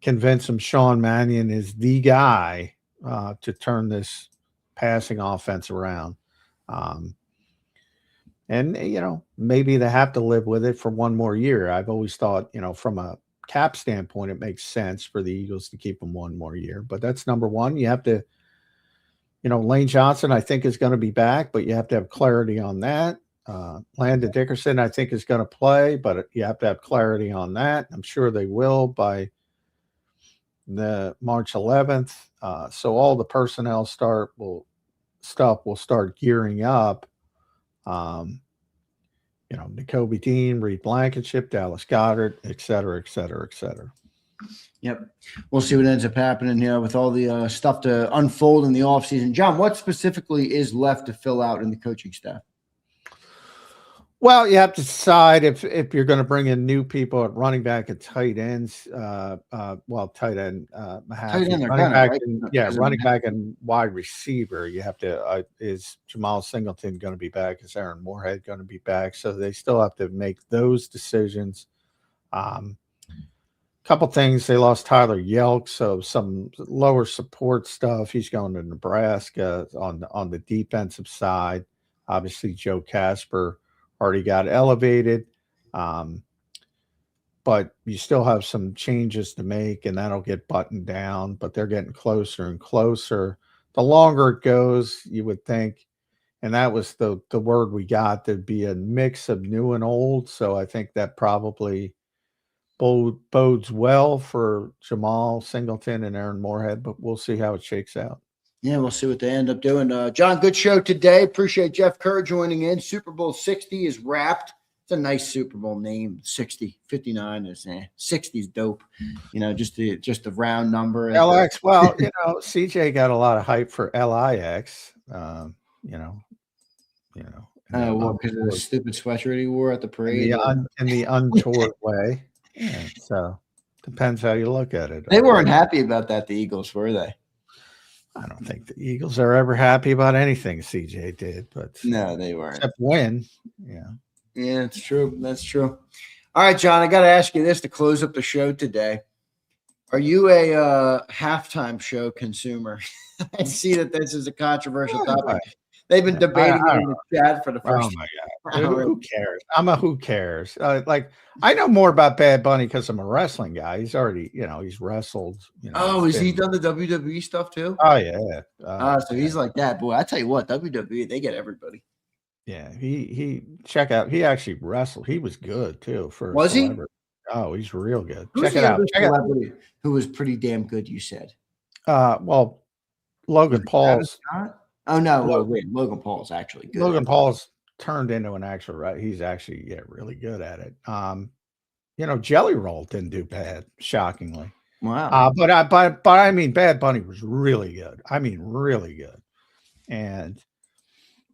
convince them Sean Mannion is the guy to turn this passing offense around. And, maybe they have to live with it for one more year. I've always thought, from a cap standpoint, it makes sense for the Eagles to keep them one more year. But that's number one. You have to, Lane Johnson, I think, is going to be back, but you have to have clarity on that. Landon Dickerson, I think, is going to play, but you have to have clarity on that. I'm sure they will by the March 11th. So all the personnel stuff will start gearing up. N'Kobe Dean, Reed Blankenship, Dallas Goedert, et cetera, et cetera, et cetera. Yep. We'll see what ends up happening here with all the stuff to unfold in the offseason. John, what specifically is left to fill out in the coaching staff? Well, you have to decide if you're going to bring in new people at running back and tight ends. Tight end, Tight end, running back, right? running back and wide receiver. You have to. Is Jamal Singleton going to be back? Is Aaron Moorhead going to be back? So they still have to make those decisions. Couple things. They lost Tyler Yelk, so some lower support stuff. He's going to Nebraska on the defensive side. Obviously, Joe Casper already got elevated, but you still have some changes to make, and that'll get buttoned down. But they're getting closer and closer. The longer it goes, you would think, and that was the word we got, there'd be a mix of new and old. So I think that probably bodes well for Jamal Singleton and Aaron Moorhead, but we'll see how it shakes out. Yeah, we'll see what they end up doing. John, good show today. Appreciate Jeff Kerr joining in. Super Bowl 60 is wrapped. It's a nice Super Bowl name. 60, 59 is 60 is dope. You know, just the round number. LX. Well, CJ got a lot of hype for LIX. Well, because of the stupid sweatshirt he wore at the parade. In the untoward way. Yeah, so depends how you look at it. They weren't happy about that, the Eagles, were they? I don't think the Eagles are ever happy about anything CJ did, but no, they weren't. Except win. Yeah. Yeah, it's true. That's true. All right, John, I got to ask you this to close up the show today. Are you a halftime show consumer? I see that this is a controversial topic. They've been debating it in the chat for the first. Oh my God! Who cares? Who cares? I know more about Bad Bunny because I'm a wrestling guy. He's already, he's wrestled. Has he done the WWE stuff too? Oh yeah. So he's like that, boy. I tell you what, WWE, they get everybody. Yeah, he check out. He actually wrestled. He was good too. Was he? Oh, he's real good. Check it out. Celebrity who was pretty damn good. You said. Well, Logan Paul's. Oh no! Logan Paul's actually good. Logan Paul's turned into an actual, right? He's actually really good at it. Jelly Roll didn't do bad, shockingly. Wow. But I mean, Bad Bunny was really good. I mean, really good. And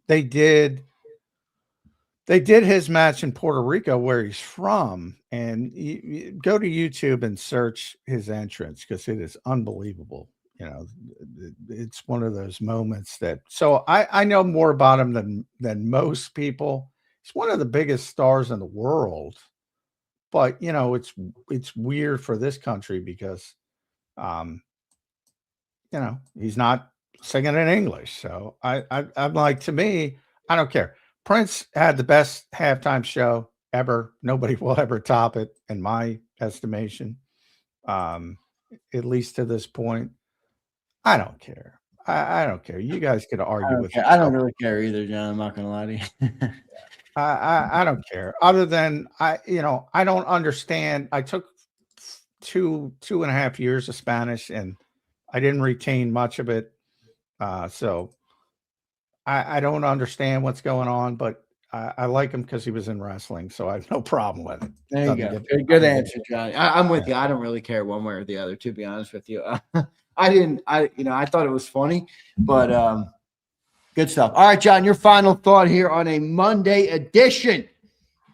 they did his match in Puerto Rico, where he's from, and you go to YouTube and search his entrance because it is unbelievable. It's one of those moments that. So I know more about him than most people. He's one of the biggest stars in the world, but it's weird for this country because, he's not singing in English. So I'm like, to me, I don't care. Prince had the best halftime show ever. Nobody will ever top it, in my estimation, at least to this point. I don't care. I don't care. You guys could argue with it. I don't really care either, John. I'm not going to lie to you. I don't care. Other than I don't understand. I took 2.5 years of Spanish, and I didn't retain much of it. So I don't understand what's going on, but I like him because he was in wrestling, so I have no problem with it. There you go. Good answer, Johnny. I'm with you. I don't really care one way or the other, to be honest with you. I thought it was funny, but good stuff. All right, John, your final thought here on a Monday edition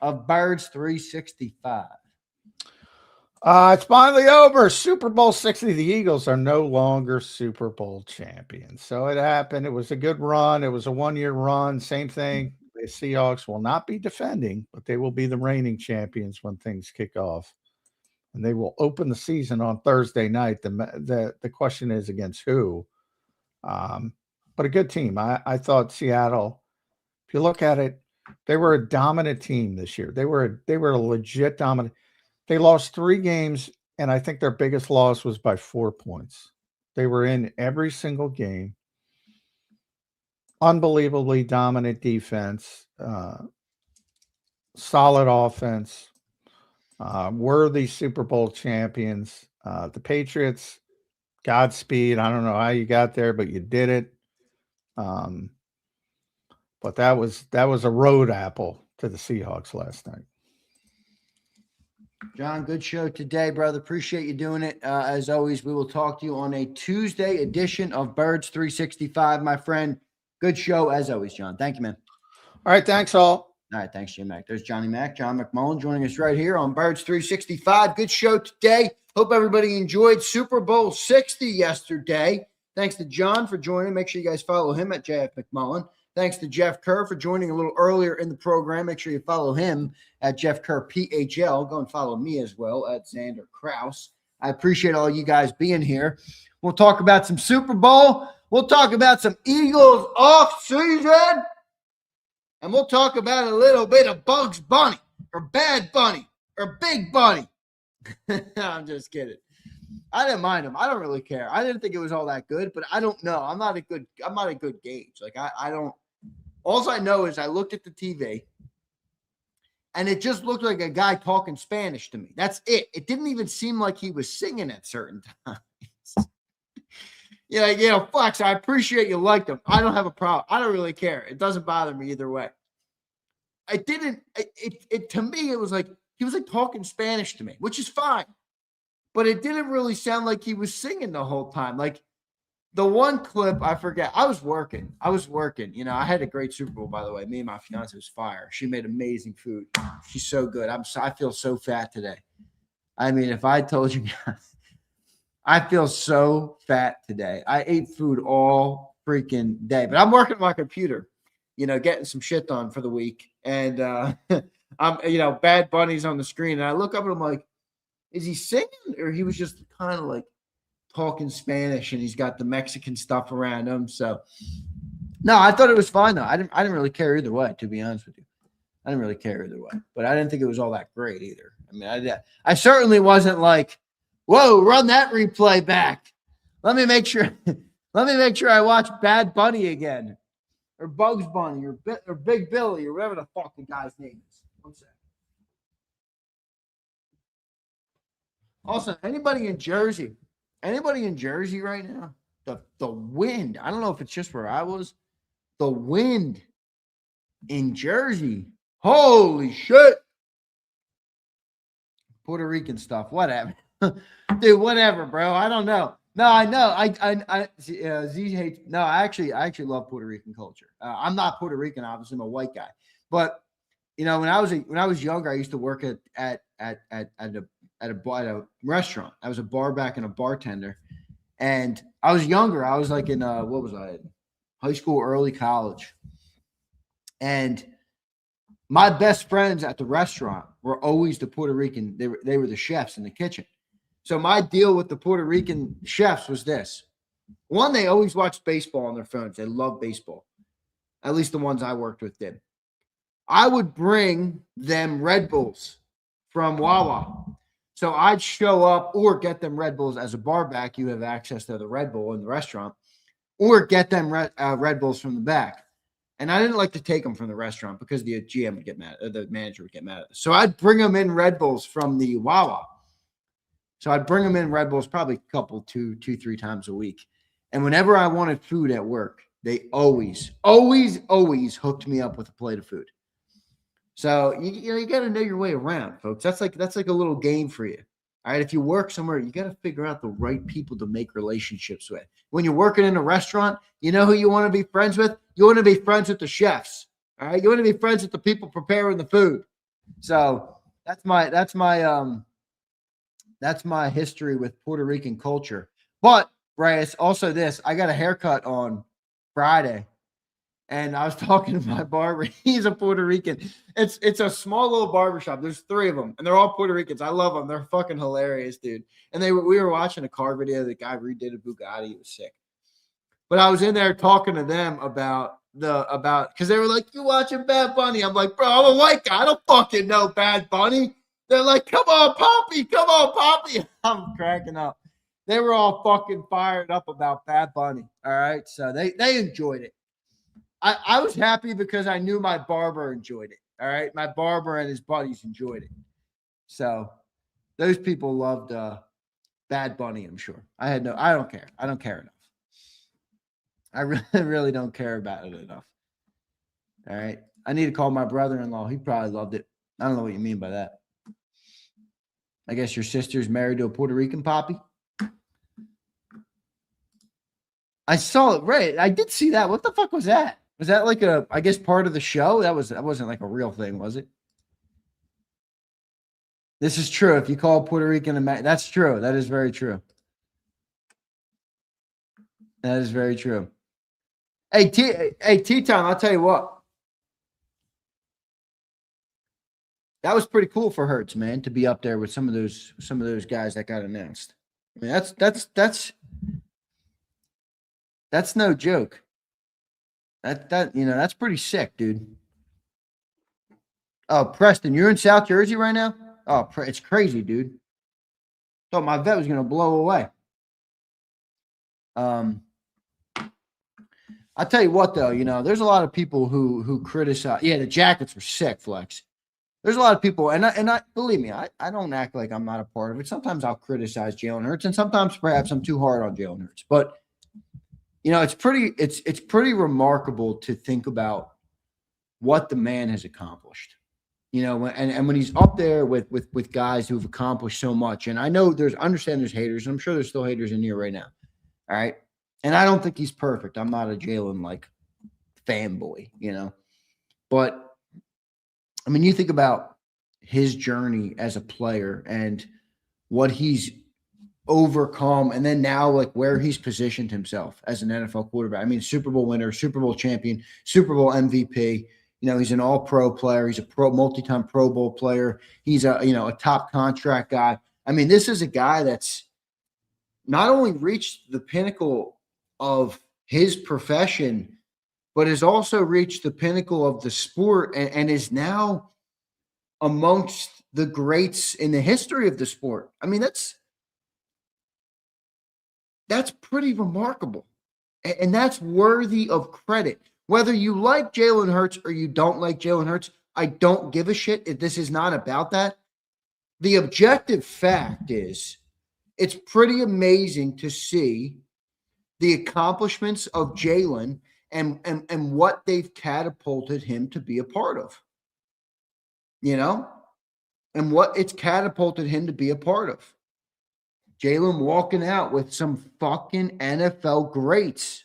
of Birds 365. It's finally over. Super Bowl 60. The Eagles are no longer Super Bowl champions. So it happened. It was a good run. It was a 1-year run. Same thing. The Seahawks will not be defending, but they will be the reigning champions when things kick off. And they will open the season on Thursday night. The question is against who? But a good team. I thought Seattle, if you look at it, they were a dominant team this year. They were a legit dominant. They lost 3 games, and I think their biggest loss was by 4 points. They were in every single game. Unbelievably dominant defense, solid offense. Worthy Super Bowl champions. The Patriots, Godspeed. I don't know how you got there, but you did it. But that was a road apple to the Seahawks last night. John, good show today, brother. Appreciate you doing it. As always, we will talk to you on a Tuesday edition of Birds 365, my friend. Good show as always, John. Thank you, man. All right, thanks all. All right, thanks, Jim Mack. There's Johnny Mack, John McMullen joining us right here on Birds 365. Good show today. Hope everybody enjoyed Super Bowl 60 yesterday. Thanks to John for joining. Make sure you guys follow him at JF McMullen. Thanks to Jeff Kerr for joining a little earlier in the program. Make sure you follow him at Jeff Kerr PHL. Go and follow me as well at Zander Krause. I appreciate all you guys being here. We'll talk about some Super Bowl. We'll talk about some Eagles off season. And we'll talk about a little bit of Bugs Bunny or Bad Bunny or Big Bunny. I'm just kidding. I didn't mind him. I don't really care. I didn't think it was all that good, but I don't know. I'm not a good gauge. Like I don't. All I know is I looked at the TV and it just looked like a guy talking Spanish to me. That's it. It didn't even seem like he was singing at certain times. Flex, I appreciate you liked him. I don't have a problem. I don't really care. It doesn't bother me either way. To me, it was like he was like talking Spanish to me, which is fine. But it didn't really sound like he was singing the whole time. Like the one clip, I forget. I was working. I had a great Super Bowl, by the way. Me and my fiance was fire. She made amazing food. She's so good. I feel so fat today. I mean, if I told you guys, I feel so fat today. I ate food all freaking day. But I'm working on my computer, getting some shit done for the week. And I'm, Bad Bunny's on the screen. And I look up and I'm like, is he singing or he was just kind of like talking Spanish and he's got the Mexican stuff around him? So no, I thought it was fine though. I didn't really care either way, to be honest with you. I didn't really care either way, but I didn't think it was all that great either. I mean, I certainly wasn't like, whoa, run that replay back. Let me make sure I watch Bad Bunny again or Bugs Bunny or Big Billy or whatever the fuck the guy's name is. One second. Also, anybody in Jersey right now? The wind. I don't know if it's just where I was. The wind in Jersey. Holy shit. Puerto Rican stuff. Whatever. Dude, whatever, bro. I don't know. No, I know. Z hates. No, I actually love Puerto Rican culture. I'm not Puerto Rican, obviously. I'm a white guy. But when I was younger, I used to work at a restaurant. I was a bar back and a bartender. And I was younger. I was like in what was I? High school, early college. And my best friends at the restaurant were always the Puerto Rican. They were the chefs in the kitchen. So my deal with the Puerto Rican chefs was this. One, they always watched baseball on their phones. They love baseball. At least the ones I worked with did. I would bring them Red Bulls from Wawa. So I'd show up or get them Red Bulls as a bar back. You have access to the Red Bull in the restaurant, or get them Red Bulls from the back. And I didn't like to take them from the restaurant because the GM would get mad, or the manager would get mad at us. So I'd bring them in Red Bulls from the Wawa. So I'd bring them in Red Bulls probably a couple, two, 3 times a week. And whenever I wanted food at work, they always hooked me up with a plate of food. So you got to know your way around, folks. That's like a little game for you. All right. If you work somewhere, you got to figure out the right people to make relationships with. When you're working in a restaurant, you know who you want to be friends with? You want to be friends with the chefs. All right. You want to be friends with the people preparing the food. So that's my history with Puerto Rican culture. But Bryce, also this, I got a haircut on Friday. And I was talking to my barber. He's a Puerto Rican. It's a small little barbershop. There's 3 of them, and they're all Puerto Ricans. I love them. They're fucking hilarious, dude. And we were watching a car video. The guy redid a Bugatti. It was sick. But I was in there talking to them about because they were like, "You watching Bad Bunny?" I'm like, "Bro, I'm a white guy. I don't fucking know Bad Bunny." They're like, "Come on, Poppy. Come on, Poppy." I'm cracking up. They were all fucking fired up about Bad Bunny. All right, so they enjoyed it. I was happy because I knew my barber enjoyed it. All right. My barber and his buddies enjoyed it. So those people loved Bad Bunny, I'm sure. I don't care. I don't care enough. I really don't care about it enough. All right. I need to call my brother-in-law. He probably loved it. I don't know what you mean by that. I guess your sister's married to a Puerto Rican poppy. I saw it. Right. I did see that. What the fuck was that? Was that like I guess part of the show? That wasn't like a real thing, was it? This is true. If you call Puerto Rican that's true. That is very true. That is very true. Hey, T-Time, I'll tell you what. That was pretty cool for Hurts, man, to be up there with some of those guys that got announced. I mean, that's no joke. That's pretty sick, dude. Oh, Preston, you're in South Jersey right now? Oh, it's crazy, dude. Thought my vet was gonna blow away. I'll tell you what, though, there's a lot of people who criticize. Yeah, the jackets were sick, Flex. There's a lot of people, and I believe me, I don't act like I'm not a part of it. Sometimes I'll criticize Jalen Hurts, and sometimes perhaps I'm too hard on Jalen Hurts. But it's pretty remarkable to think about what the man has accomplished. And when he's up there with guys who've accomplished so much, and I know there's haters, and I'm sure there's still haters in here right now. All right. And I don't think he's perfect. I'm not a Jalen fanboy, but I mean, you think about his journey as a player and what he's overcome, and then now where he's positioned himself as an NFL quarterback. I mean, Super Bowl winner, Super Bowl champion, Super Bowl MVP. He's an all-pro player. He's a multi-time Pro Bowl player. He's a top contract guy. I mean, this is a guy that's not only reached the pinnacle of his profession, but has also reached the pinnacle of the sport and is now amongst the greats in the history of the sport. I mean, that's pretty remarkable. And that's worthy of credit. Whether you like Jalen Hurts or you don't like Jalen Hurts, I don't give a shit. This is not about that. The objective fact is it's pretty amazing to see the accomplishments of Jalen and what they've catapulted him to be a part of, and what it's catapulted him to be a part of. Jalen walking out with some fucking NFL greats.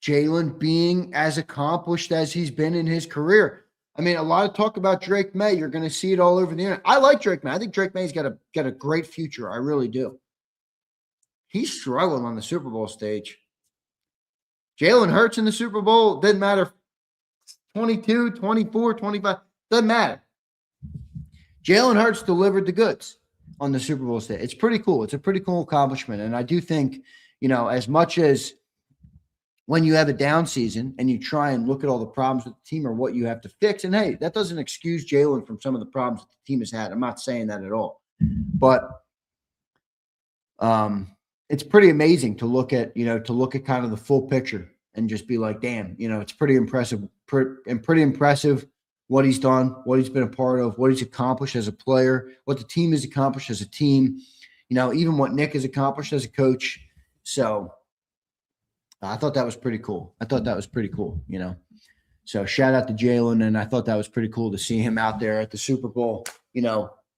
Jalen being as accomplished as he's been in his career. I mean, a lot of talk about Drake May. You're going to see it all over the internet. I like Drake May. I think Drake May's got a great future. I really do. He's struggling on the Super Bowl stage. Jalen Hurts in the Super Bowl, doesn't matter. 22, 24, 25, doesn't matter. Jalen Hurts delivered the goods on the Super Bowl stage. It's pretty cool. It's a pretty cool accomplishment. And I do think, as much as when you have a down season and you try and look at all the problems with the team or what you have to fix, and hey, that doesn't excuse Jalen from some of the problems that the team has had. I'm not saying that at all. But it's pretty amazing to look at kind of the full picture and just be like, damn, it's pretty impressive, pretty impressive what he's done, what he's been a part of, what he's accomplished as a player, what the team has accomplished as a team, even what Nick has accomplished as a coach. So I thought that was pretty cool. So shout out to Jalen, and I thought that was pretty cool to see him out there at the Super Bowl, for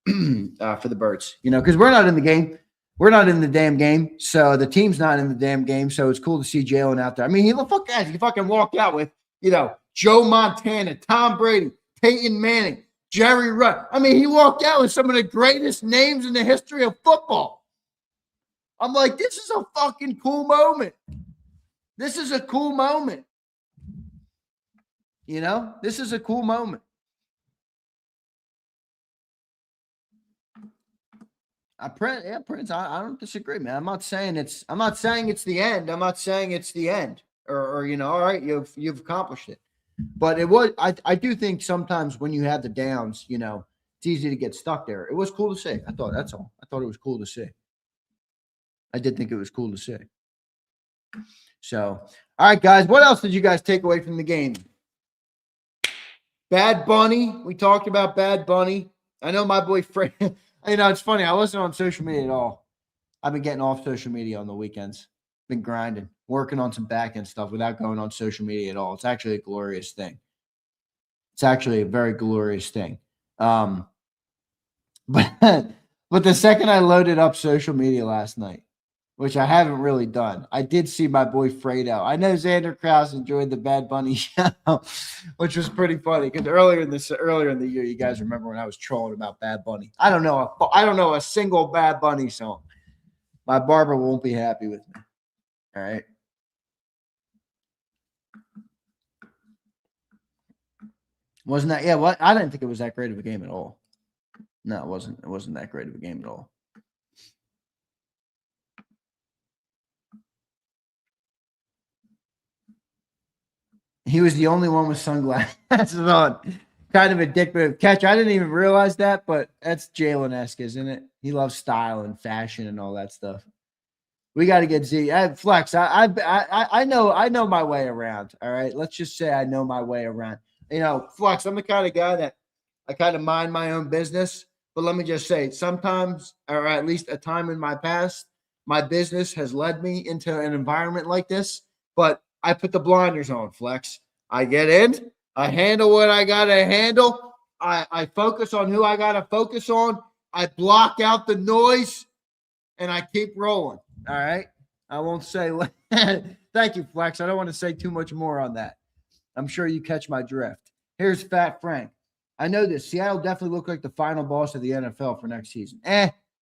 the Birds, because we're not in the game. We're not in the damn game, so the team's not in the damn game. So it's cool to see Jalen out there. I mean, he fucking walked out with, Joe Montana, Tom Brady, Peyton Manning, Jerry Rudd. I mean, he walked out with some of the greatest names in the history of football. I'm like, this is a fucking cool moment. This is a cool moment. This is a cool moment. Prince, I don't disagree, man. I'm not saying it's the end. I'm not saying it's the end. Or all right, you've accomplished it. But I do think sometimes when you have the downs, it's easy to get stuck there. It was cool to see. I thought that's all. I thought it was cool to see. I did think it was cool to see. So, all right, guys, what else did you guys take away from the game? Bad Bunny. We talked about Bad Bunny. I know my boy Fred. It's funny. I wasn't on social media at all. I've been getting off social media on the weekends. Been grinding, working on some back end stuff without going on social media at all. It's actually a glorious thing. It's actually a very glorious thing. But the second I loaded up social media last night, which I haven't really done, I did see my boy Fredo. I know Zander Krause enjoyed the Bad Bunny show, which was pretty funny because earlier in the year, you guys remember when I was trolling about Bad Bunny. I don't know a single Bad Bunny song. My barber won't be happy with me. All right. Wasn't that? Yeah. What? I didn't think it was that great of a game at all. No, it wasn't. It wasn't that great of a game at all. He was the only one with sunglasses on. Kind of a dick move. Catch, I didn't even realize that, but that's Jalen-esque, isn't it? He loves style and fashion and all that stuff. We got to get Z. Flex, I know my way around, all right? Let's just say I know my way around. You know, Flex, I'm the kind of guy that I kind of mind my own business, but let me just say, sometimes, or at least a time in my past, my business has led me into an environment like this, but I put the blinders on, Flex. I get in. I handle what I got to handle. I focus on who I got to focus on. I block out the noise, and I keep rolling. All right? I won't say – thank you, Flex. I don't want to say too much more on that. I'm sure you catch my drift. Here's Fat Frank. I know this. Seattle definitely looked like the final boss of the NFL for next season.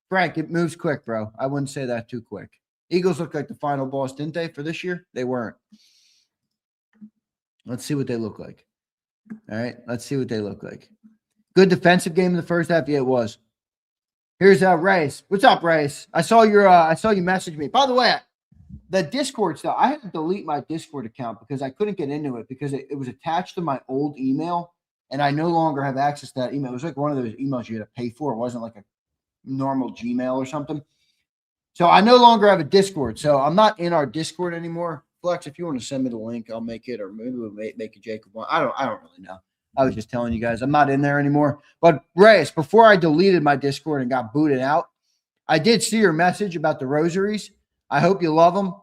Frank, it moves quick, bro. I wouldn't say that too quick. Eagles look like the final boss, didn't they, for this year? They weren't. Let's see what they look like. All right, let's see what they look like. Good defensive game in the first half. Yeah, it was. Here's Rice. What's up, Rice? I saw you message me. By the way, the Discord stuff. I had to delete my Discord account because I couldn't get into it because it was attached to my old email, and I no longer have access to that email. It was like one of those emails you had to pay for. It wasn't like a normal Gmail or something. So I no longer have a Discord. So I'm not in our Discord anymore. Flex, if you want to send me the link, I'll make it, or maybe we'll make a JAKIB one. I don't really know. I was just telling you guys I'm not in there anymore. But Reyes, before I deleted my Discord and got booted out, I did see your message about the rosaries. I hope you love them.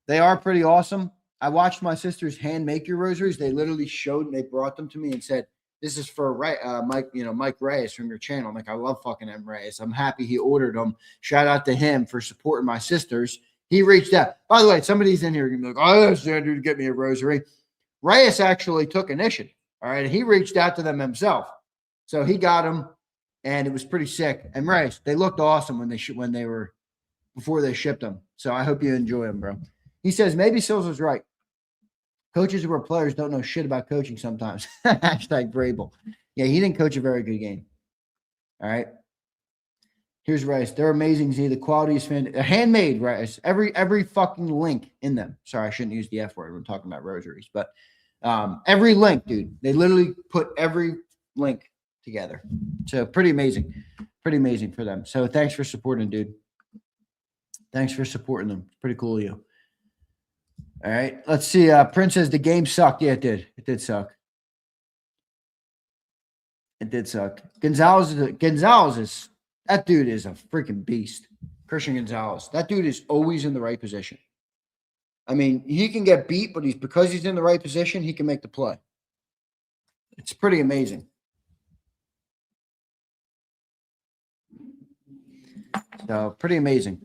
They are pretty awesome. I watched my sisters hand make your rosaries. They literally showed, and they brought them to me and said, "This is for Mike Reyes from your channel." I'm like, I love fucking M. Reyes. I'm happy he ordered them. Shout out to him for supporting my sisters. He reached out. By the way, somebody's in here going to be like, "Oh, Zander to get me a rosary." Reyes actually took initiative. All right. He reached out to them himself. So he got them, and it was pretty sick. And Reyes, they looked awesome before they shipped them. So I hope you enjoy them, bro. He says, maybe Sills was right. Coaches who are players don't know shit about coaching sometimes. Hashtag Brable. Yeah, he didn't coach a very good game. All right. Here's Rice. They're amazing, Z. The quality is fantastic. Handmade, Rice. Every fucking link in them. Sorry, I shouldn't use the F word when talking about rosaries. But every link, dude. They literally put every link together. So pretty amazing. Pretty amazing for them. So thanks for supporting, dude. Thanks for supporting them. It's pretty cool of you. All right. Let's see. Prince says the game sucked. Yeah, it did. It did suck. It did suck. Gonzalez is that dude is a freaking beast. Christian Gonzalez. That dude is always in the right position. I mean, he can get beat, but because he's in the right position, he can make the play. It's pretty amazing. So, pretty amazing.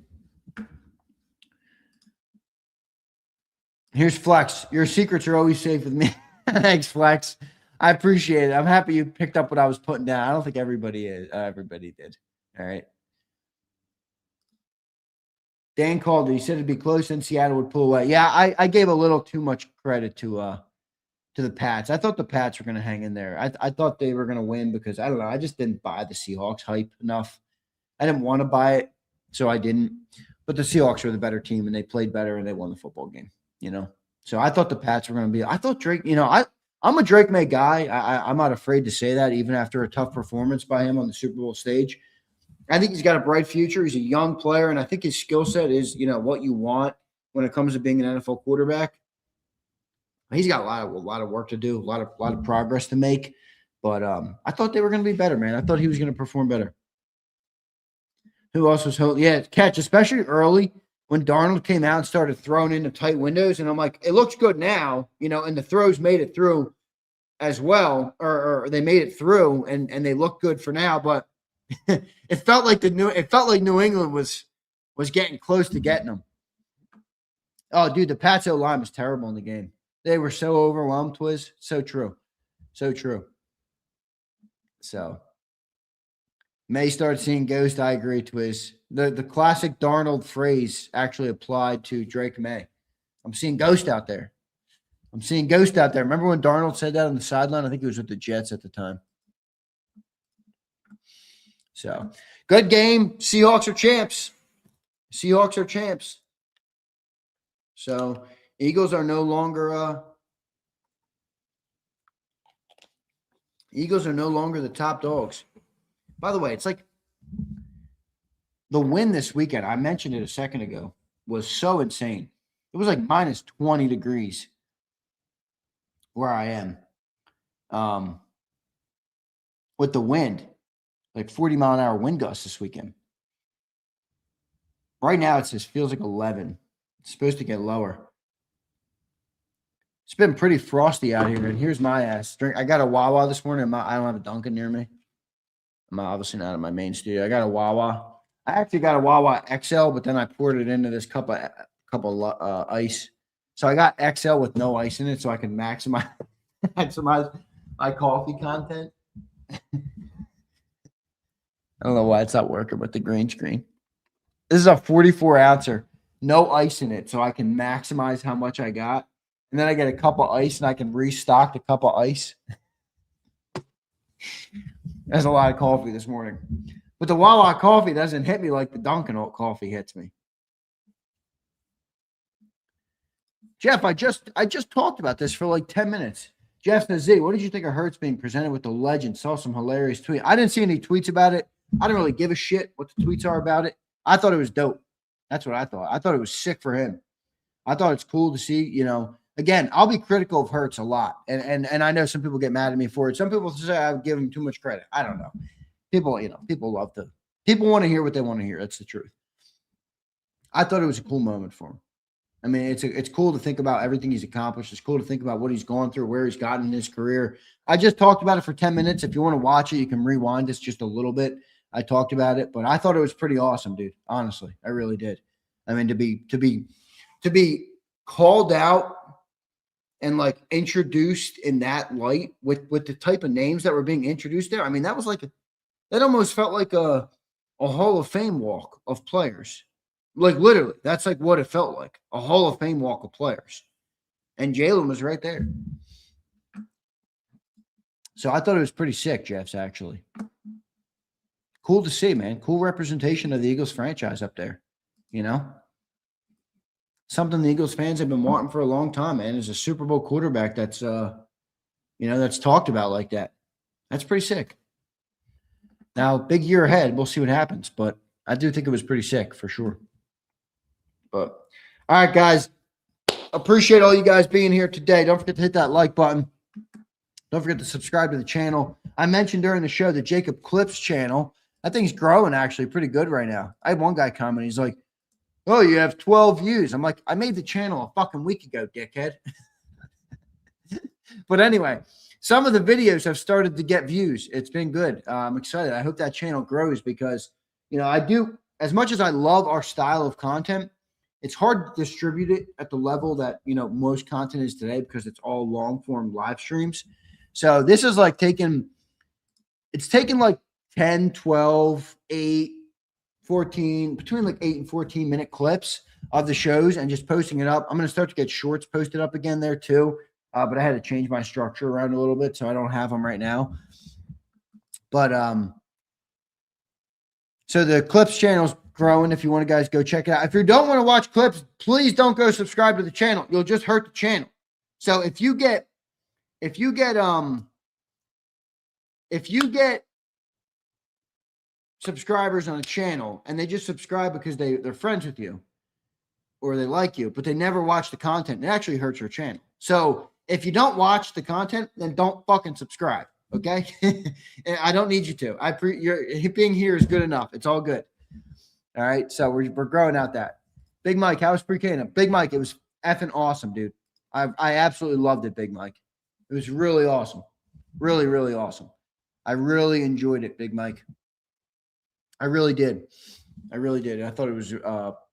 Here's Flex. Your secrets are always safe with me. Thanks, Flex. I appreciate it. I'm happy you picked up what I was putting down. I don't think everybody did. All right. Dan called it. He said it'd be close and Seattle would pull away. Yeah, I gave a little too much credit to the Pats. I thought the Pats were going to hang in there. I thought they were going to win because, I don't know, I just didn't buy the Seahawks hype enough. I didn't want to buy it, so I didn't. But the Seahawks were the better team, and they played better, and they won the football game, you know. So I thought the Pats were going to be – I thought Drake – you know, I'm a Drake May guy. I'm not afraid to say that, even after a tough performance by him on the Super Bowl stage. I think he's got a bright future. He's a young player, and I think his skill set is, you know, what you want when it comes to being an NFL quarterback. He's got a lot of work to do, a lot of progress to make. But I thought they were going to be better, man. I thought he was going to perform better. Who else was holding? Yeah, catch, especially early when Darnold came out and started throwing into tight windows. And I'm like, it looks good now, you know, and the throws made it through as well, or they made it through and they look good for now. But It felt like New England was getting close to getting them. Oh, dude, the Pats O-line was terrible in the game. They were so overwhelmed, Twiz. So true. So true. So May start seeing ghost. I agree, Twiz. The classic Darnold phrase actually applied to Drake May. I'm seeing ghost out there. Remember when Darnold said that on the sideline? I think he was with the Jets at the time. So, good game. Seahawks are champs. So, Eagles are no longer the top dogs. By the way, it's like the win this weekend, I mentioned it a second ago, was so insane. It was like minus 20 degrees where I am. With the wind, like 40-mile-an-hour wind gusts this weekend. Right now, it just feels like 11. It's supposed to get lower. It's been pretty frosty out here, and here's my ass drink. I got a Wawa this morning. I don't have a Dunkin' near me. I'm obviously not in my main studio. I got a Wawa. I actually got a Wawa XL, but then I poured it into this cup of ice. So I got XL with no ice in it, so I can maximize my coffee content. I don't know why it's not working with the green screen. This is a 44-ouncer, no ice in it, so I can maximize how much I got. And then I get a cup of ice, and I can restock the cup of ice. That's a lot of coffee this morning. But the Wawa coffee doesn't hit me like the Dunkin' coffee hits me. Jeff, I just talked about this for like 10 minutes. Jeff Nazi, what did you think of Hurts being presented with the legend? Saw some hilarious tweets. I didn't see any tweets about it. I don't really give a shit what the tweets are about it. I thought it was dope. That's what I thought. I thought it was sick for him. I thought it's cool to see, again, I'll be critical of Hurts a lot. And I know some people get mad at me for it. Some people say I give him too much credit. I don't know. People want to hear what they want to hear. That's the truth. I thought it was a cool moment for him. I mean, it's cool to think about everything he's accomplished. It's cool to think about what he's gone through, where he's gotten in his career. I just talked about it for 10 minutes. If you want to watch it, you can rewind this just a little bit. I talked about it, but I thought it was pretty awesome, dude. Honestly, I really did. I mean, to be called out and like introduced in that light with the type of names that were being introduced there. I mean, that was like that almost felt like a Hall of Fame walk of players. Like literally, that's like what it felt like, a Hall of Fame walk of players. And Jalen was right there. So I thought it was pretty sick, Jeff's actually. Cool to see, man. Cool representation of the Eagles franchise up there, Something the Eagles fans have been wanting for a long time, man, is a Super Bowl quarterback that's that's talked about like that. That's pretty sick. Now, big year ahead. We'll see what happens, but I do think it was pretty sick for sure. But all right, guys, appreciate all you guys being here today. Don't forget to hit that like button. Don't forget to subscribe to the channel. I mentioned during the show the JAKIB Clips channel. That thing's growing actually pretty good right now. I had one guy comment. He's like, "Oh, you have 12 views." I'm like, I made the channel a fucking week ago, dickhead. But anyway, some of the videos have started to get views. It's been good. I'm excited. I hope that channel grows because, I do, as much as I love our style of content, it's hard to distribute it at the level that, most content is today because it's all long form live streams. So this is like it's taken like 10, 12, 8, 14, between like 8 and 14 minute clips of the shows and just posting it up. I'm going to start to get shorts posted up again there too. But I had to change my structure around a little bit, so I don't have them right now. But so the Clips channel's growing. If you want to guys go check it out. If you don't want to watch clips, please don't go subscribe to the channel. You'll just hurt the channel. So if you get subscribers on a channel and they just subscribe because they're friends with you or they like you, but they never watch the content, it actually hurts your channel. So if you don't watch the content, then don't fucking subscribe. Okay. I don't need you to. Your being here is good enough. It's all good. All right. So we're growing out that. Big Mike, how was pre-K? Big Mike, it was effing awesome, dude. I absolutely loved it, Big Mike. It was really awesome. Really, really awesome. I really enjoyed it, Big Mike. I really did. I thought it was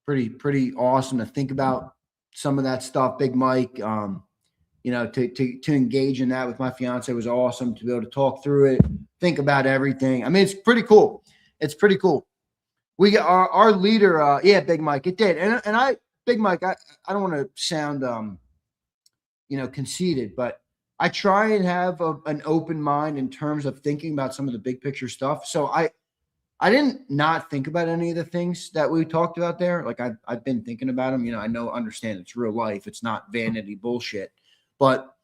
pretty awesome to think about some of that stuff. Big Mike, you know, to engage in that with my fiance was awesome. To be able to talk through it, think about everything. I mean, it's pretty cool. It's pretty cool. We got our leader. Yeah, Big Mike. It did, and Big Mike. I don't want to sound you know, conceited, but I try and have an open mind in terms of thinking about some of the big picture stuff. So I didn't not think about any of the things that we talked about there. Like I've been thinking about them. You know, understand it's real life. It's not vanity bullshit. But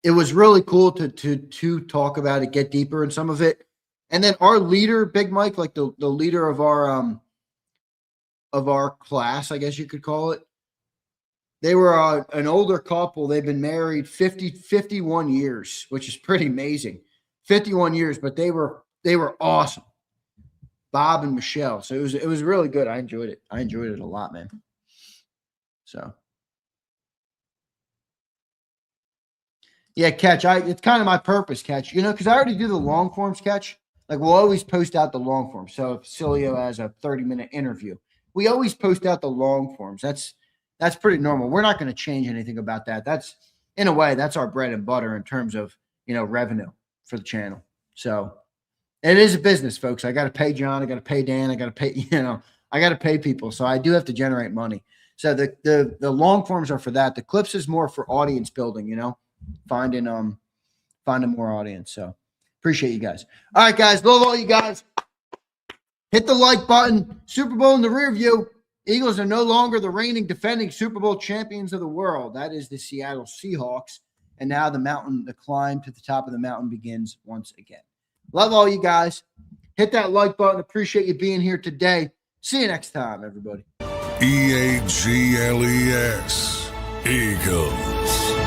it was really cool to talk about it, get deeper in some of it. And then our leader, Big Mike, like the leader of our class, I guess you could call it. They were an older couple. They've been married 51 years, which is pretty amazing. 51 years, but they were awesome. Bob and Michelle. So it was really good. I enjoyed it. I enjoyed it a lot, man. So yeah, Catch. It's kind of my purpose, Catch. You know, because I already do the long forms, Catch. Like we'll always post out the long forms. So if Cilio has a 30-minute interview, we always post out the long forms. That's pretty normal. We're not going to change anything about that. That's, in a way, that's our bread and butter in terms of, you know, revenue for the channel. So it is a business, folks. I got to pay John. I got to pay Dan. I got to pay, you know, I got to pay people. So I do have to generate money. So the long forms are for that. The clips is more for audience building, you know, finding more audience. So appreciate you guys. All right, guys. Love all you guys. Hit the like button. Super Bowl in the rear view. Eagles are no longer the reigning defending Super Bowl champions of the world. That is the Seattle Seahawks. And now the climb to the top of the mountain begins once again. Love all you guys. Hit that like button. Appreciate you being here today. See you next time, everybody. EAGLES. Eagles.